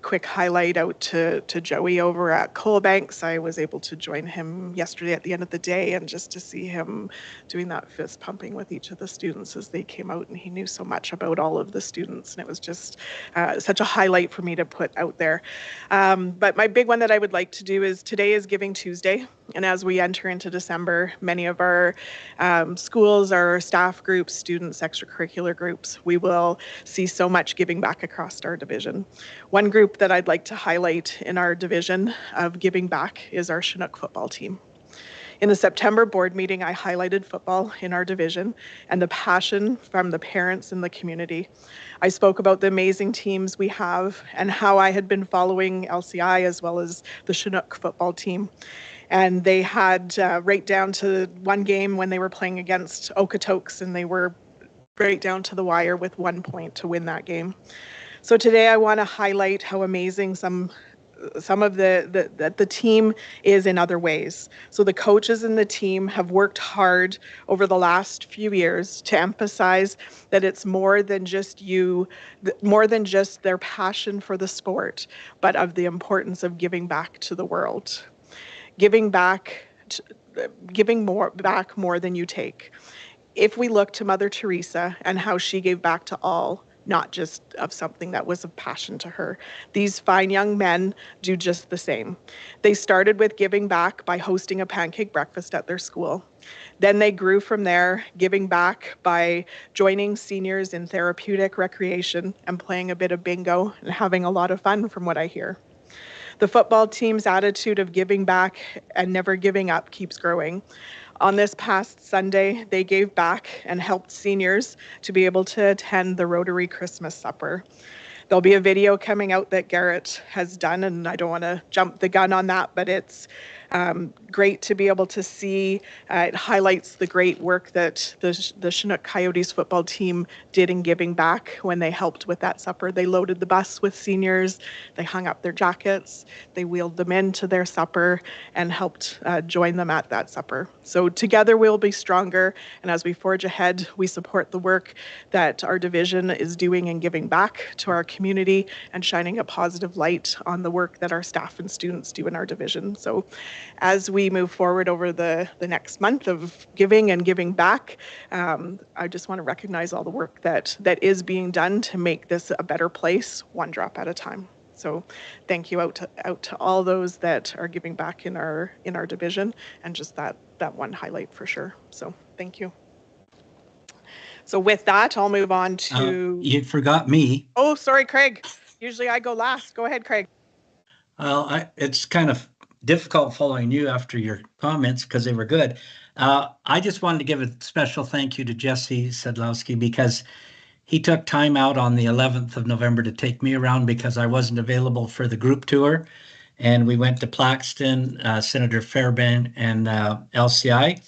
Quick highlight out to Joey over at Coalbanks. I was able to join him yesterday at the end of the day, and just to see him doing that fist pumping with each of the students as they came out, and he knew so much about all of the students, and it was just such a highlight for me to put out there. But my big one that I would like to do is today is Giving Tuesday, and as we enter into December, many of our schools, our staff groups, students, extracurricular groups, we will see so much giving back across our division. One group that I'd like to highlight in our division of giving back is our Chinook football team. In the September board meeting, I highlighted football in our division and the passion from the parents in the community. I spoke about the amazing teams we have and how I had been following LCI as well as the Chinook football team. And they had right down to one game when they were playing against Okotoks, and they were right down to the wire with 1 point to win that game. So today I want to highlight how amazing some of the team is in other ways. So the coaches in the team have worked hard over the last few years to emphasize that it's more than just their passion for the sport, but of the importance of giving back to the world. Giving back more than you take. If we look to Mother Teresa and how she gave back to all, not just of something that was of passion to her, these fine young men do just the same. They started with giving back by hosting a pancake breakfast at their school. Then they grew from there, giving back by joining seniors in therapeutic recreation and playing a bit of bingo and having a lot of fun from what I hear. The football team's attitude of giving back and never giving up keeps growing. On this past Sunday, they gave back and helped seniors to be able to attend the Rotary Christmas Supper. There'll be a video coming out that Garrett has done, and I don't want to jump the gun on that, but it's great to be able to see. It highlights the great work that the Chinook Coyotes football team did in giving back when they helped with that supper. They loaded the bus with seniors, they hung up their jackets, they wheeled them into their supper and helped join them at that supper. So together we'll be stronger, and as we forge ahead, we support the work that our division is doing and giving back to our community and shining a positive light on the work that our staff and students do in our division. So as we move forward over the next month of giving and giving back, I just want to recognize all the work that is being done to make this a better place, one drop at a time. So thank you out to all those that are giving back in our division, and just that one highlight for sure. So thank you. So with that, I'll move on to. You forgot me. Oh, sorry, Craig. Usually I go last. Go ahead, Craig. Well, it's kind of difficult following you after your comments because they were good. I just wanted to give a special thank you to Jesse Sedlowski because he took time out on the 11th of November to take me around because I wasn't available for the group tour. And we went to Plaxton, Senator Fairbairn, and LCI.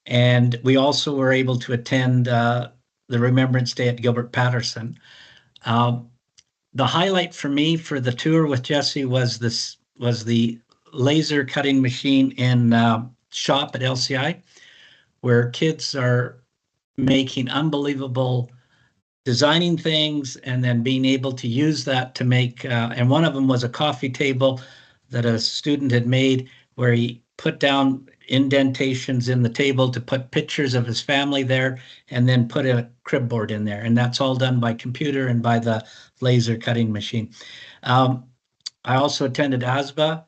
And we also were able to attend the Remembrance Day at Gilbert Patterson. The highlight for me for the tour with Jesse was the laser cutting machine in shop at LCI, where kids are making unbelievable designing things and then being able to use that to make, and one of them was a coffee table that a student had made where he put down indentations in the table to put pictures of his family there and then put a crib board in there. And that's all done by computer and by the laser cutting machine. I also attended ASBA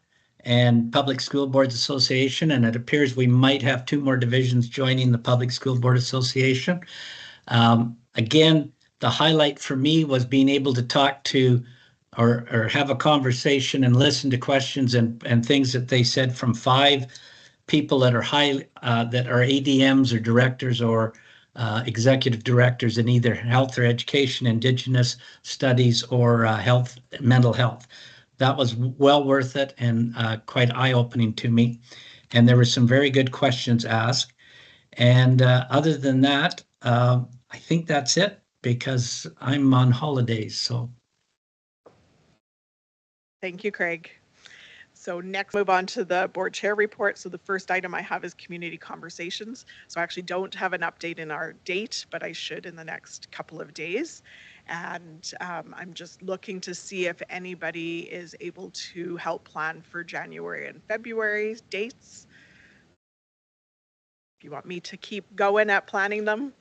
and Public School Boards Association, and it appears we might have 2 more divisions joining the Public School Board Association. Again, the highlight for me was being able to talk to or have a conversation and listen to questions and things that they said from 5 people that are that are ADMs or directors or executive directors in either health or education, Indigenous studies, or mental health. That was well worth it and quite eye-opening to me. And there were some very good questions asked. And other than that, I think that's it because I'm on holidays. So Thank you, Craig. So next, move on to the board chair report. So the first item I have is community conversations. So I actually don't have an update in our date, but I should in the next couple of days. And I'm just looking to see if anybody is able to help plan for January and February dates. If you want me to keep going at planning them.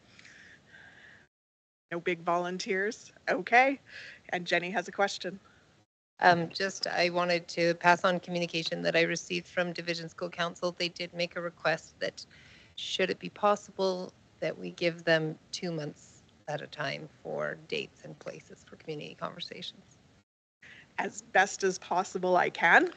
No big volunteers. Okay. And Jenny has a question. I wanted to pass on communication that I received from Division School Council. They did make a request that should it be possible that we give them 2 months at a time for dates and places for community conversations. As best as possible I can.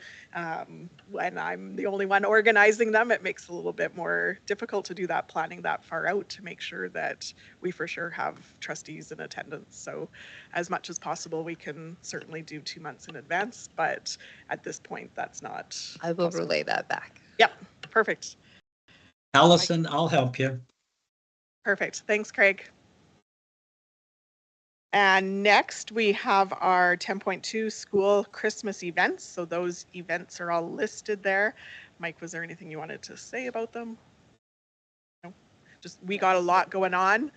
When I'm the only one organizing them, it makes it a little bit more difficult to do that planning that far out to make sure that we for sure have trustees in attendance. So as much as possible, we can certainly do 2 months in advance, but at this point, that's not I will possible. relay that back. Yep, perfect. Allison, I'll help you. Perfect. Thanks, Craig. And next we have our 10.2 school Christmas events. So those events are all listed there. Mike, was there anything you wanted to say about them? No, just we got a lot going on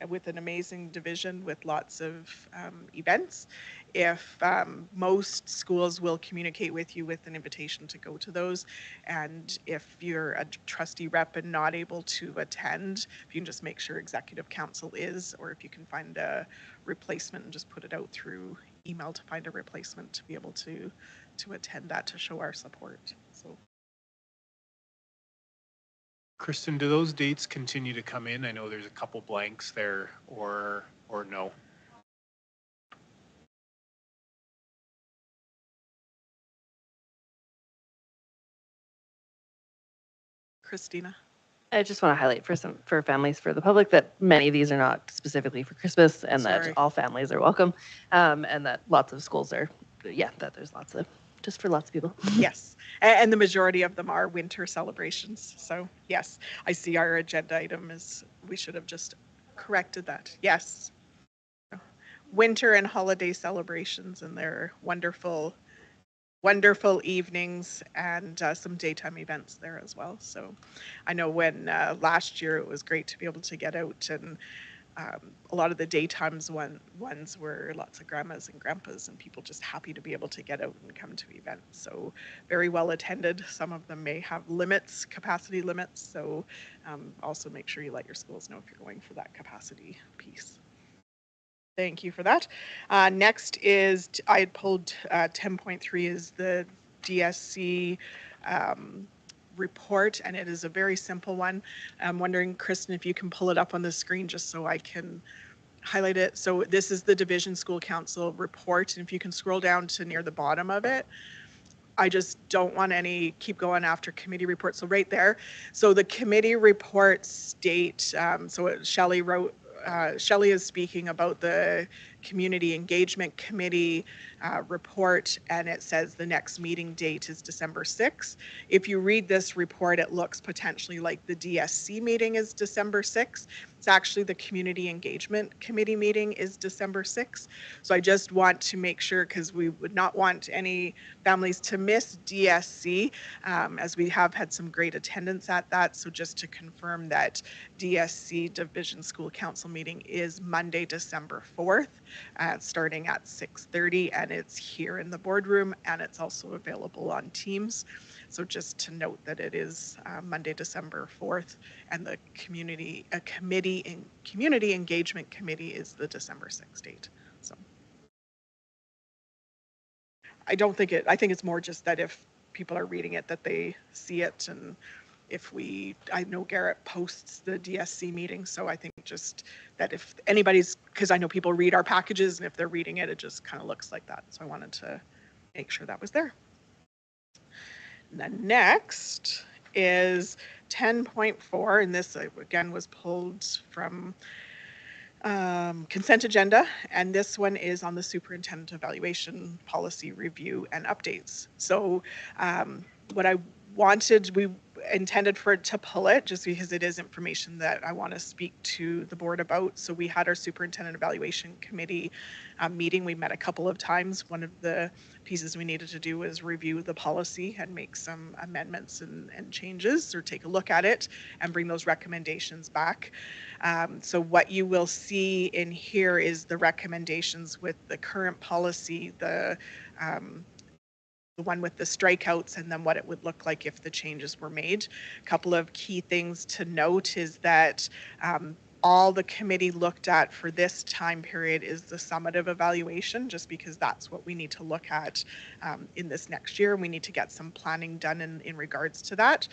with an amazing division with lots of events. If most schools will communicate with you with an invitation to go to those, and if you're a trustee rep and not able to attend, if you can just make sure executive council is, or if you can find a replacement and just put it out through email to find a replacement to be able to attend that, to show our support. So Kristen, do those dates continue to come in? I know there's a couple blanks there, or no? Christina. I just want to highlight for families, for the public, that many of these are not specifically for Christmas, and Sorry. that all families are welcome, and that lots of schools are, that there's lots of, just for lots of people. Yes, and the majority of them are winter celebrations. So yes, I see our agenda item is, we should have just corrected that. Yes. Winter and holiday celebrations, and they're wonderful, wonderful evenings, and some daytime events there as well. So I know when last year it was great to be able to get out, and a lot of the daytimes ones were lots of grandmas and grandpas and people just happy to be able to get out and come to events. So very well attended. Some of them may have limits, capacity limits. So also make sure you let your schools know if you're going for that capacity piece. Thank you for that. Next is, I had pulled 10.3 is the DSC report, and it is a very simple one. I'm wondering, Kristen, if you can pull it up on the screen just so I can highlight it. So this is the Division School Council report, and if you can scroll down to near the bottom of it. I just don't want any, keep going after committee reports. So right there. So the committee reports state, so Shelley wrote, Shelley is speaking about the Community Engagement Committee report, and it says the next meeting date is December 6th. If you read this report, it looks potentially like the DSC meeting is December 6th. It's actually the Community Engagement Committee meeting is December 6th. So I just want to make sure, because we would not want any families to miss DSC, as we have had some great attendance at that. So just to confirm that DSC Division School Council meeting is Monday, December 4th, starting at 6:30, and it's here in the boardroom, and it's also available on Teams. So just to note that it is Monday, December 4th, and the community engagement committee is the December 6th date. So I don't think I think it's more just that if people are reading it, that they see it, and if I know Garrett posts the DSC meeting, so I think just that if anybody's, because I know people read our packages, and if they're reading it, it just kind of looks like that. So I wanted to make sure that was there. And then next is 10.4, and this again was pulled from consent agenda, and this one is on the superintendent evaluation policy review and updates. So what I wanted, we intended for it to pull it just because it is information that I want to speak to the board about. So we had our superintendent evaluation committee meeting. We met a couple of times. One of the pieces we needed to do was review the policy and make some amendments and changes, or take a look at it and bring those recommendations back. So what you will see in here is the recommendations with the current policy, the one with the strikeouts, and then what it would look like if the changes were made. A couple of key things to note is that all the committee looked at for this time period is the summative evaluation, just because that's what we need to look at in this next year. We need to get some planning done in regards to that.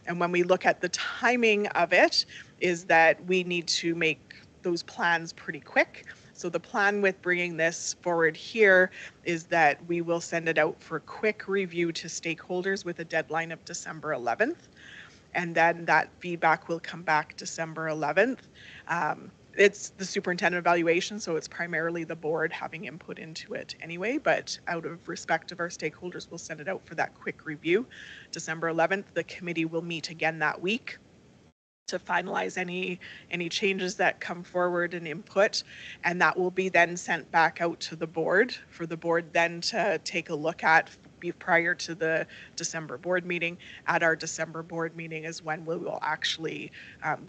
And when we look at the timing of it, is that we need to make those plans pretty quick. So the plan with bringing this forward here is that we will send it out for quick review to stakeholders with a deadline of December 11th. And then that feedback will come back December 11th. It's the superintendent evaluation, so it's primarily the board having input into it anyway, but out of respect of our stakeholders, we'll send it out for that quick review. December 11th, the committee will meet again that week to finalize any changes that come forward and input, and that will be then sent back out to the board for the board then to take a look at prior to the December board meeting. At our December board meeting is when we will actually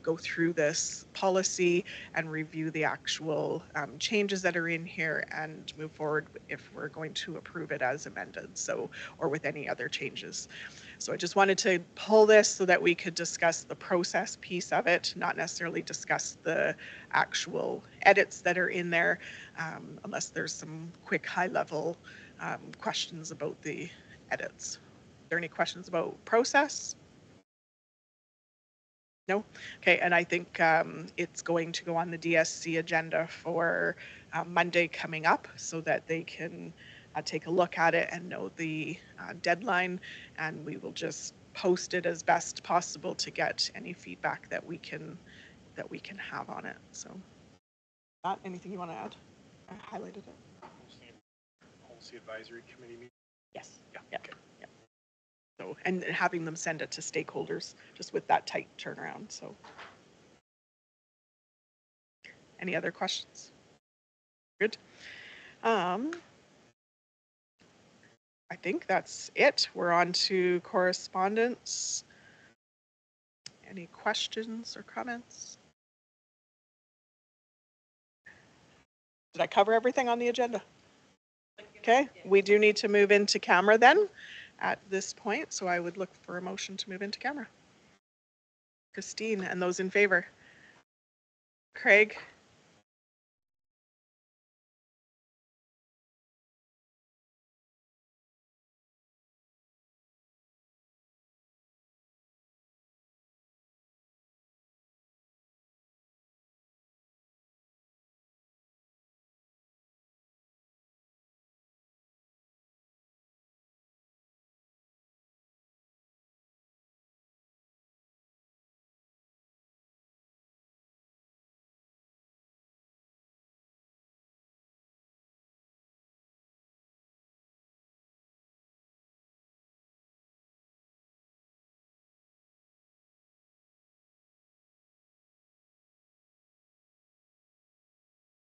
go through this policy and review the actual changes that are in here and move forward if we're going to approve it as amended, so, or with any other changes. So I just wanted to pull this so that we could discuss the process piece of it, not necessarily discuss the actual edits that are in there, unless there's some quick high-level questions about the edits. Are there any questions about process? No? Okay, and I think it's going to go on the DSC agenda for Monday coming up so that they can take a look at it and know the deadline, and we will just post it as best possible to get any feedback that we can have on it. So, not anything you want to add? I highlighted it. Policy Advisory Committee meeting. Yes. Yeah. Yeah. Okay. So, and having them send it to stakeholders just with that tight turnaround. So, any other questions? Good. I think that's it. We're on to correspondence. Any questions or comments? Did I cover everything on the agenda? Okay, we do need to move into camera then at this point. So I would look for a motion to move into camera. Christine and those in favor. Craig?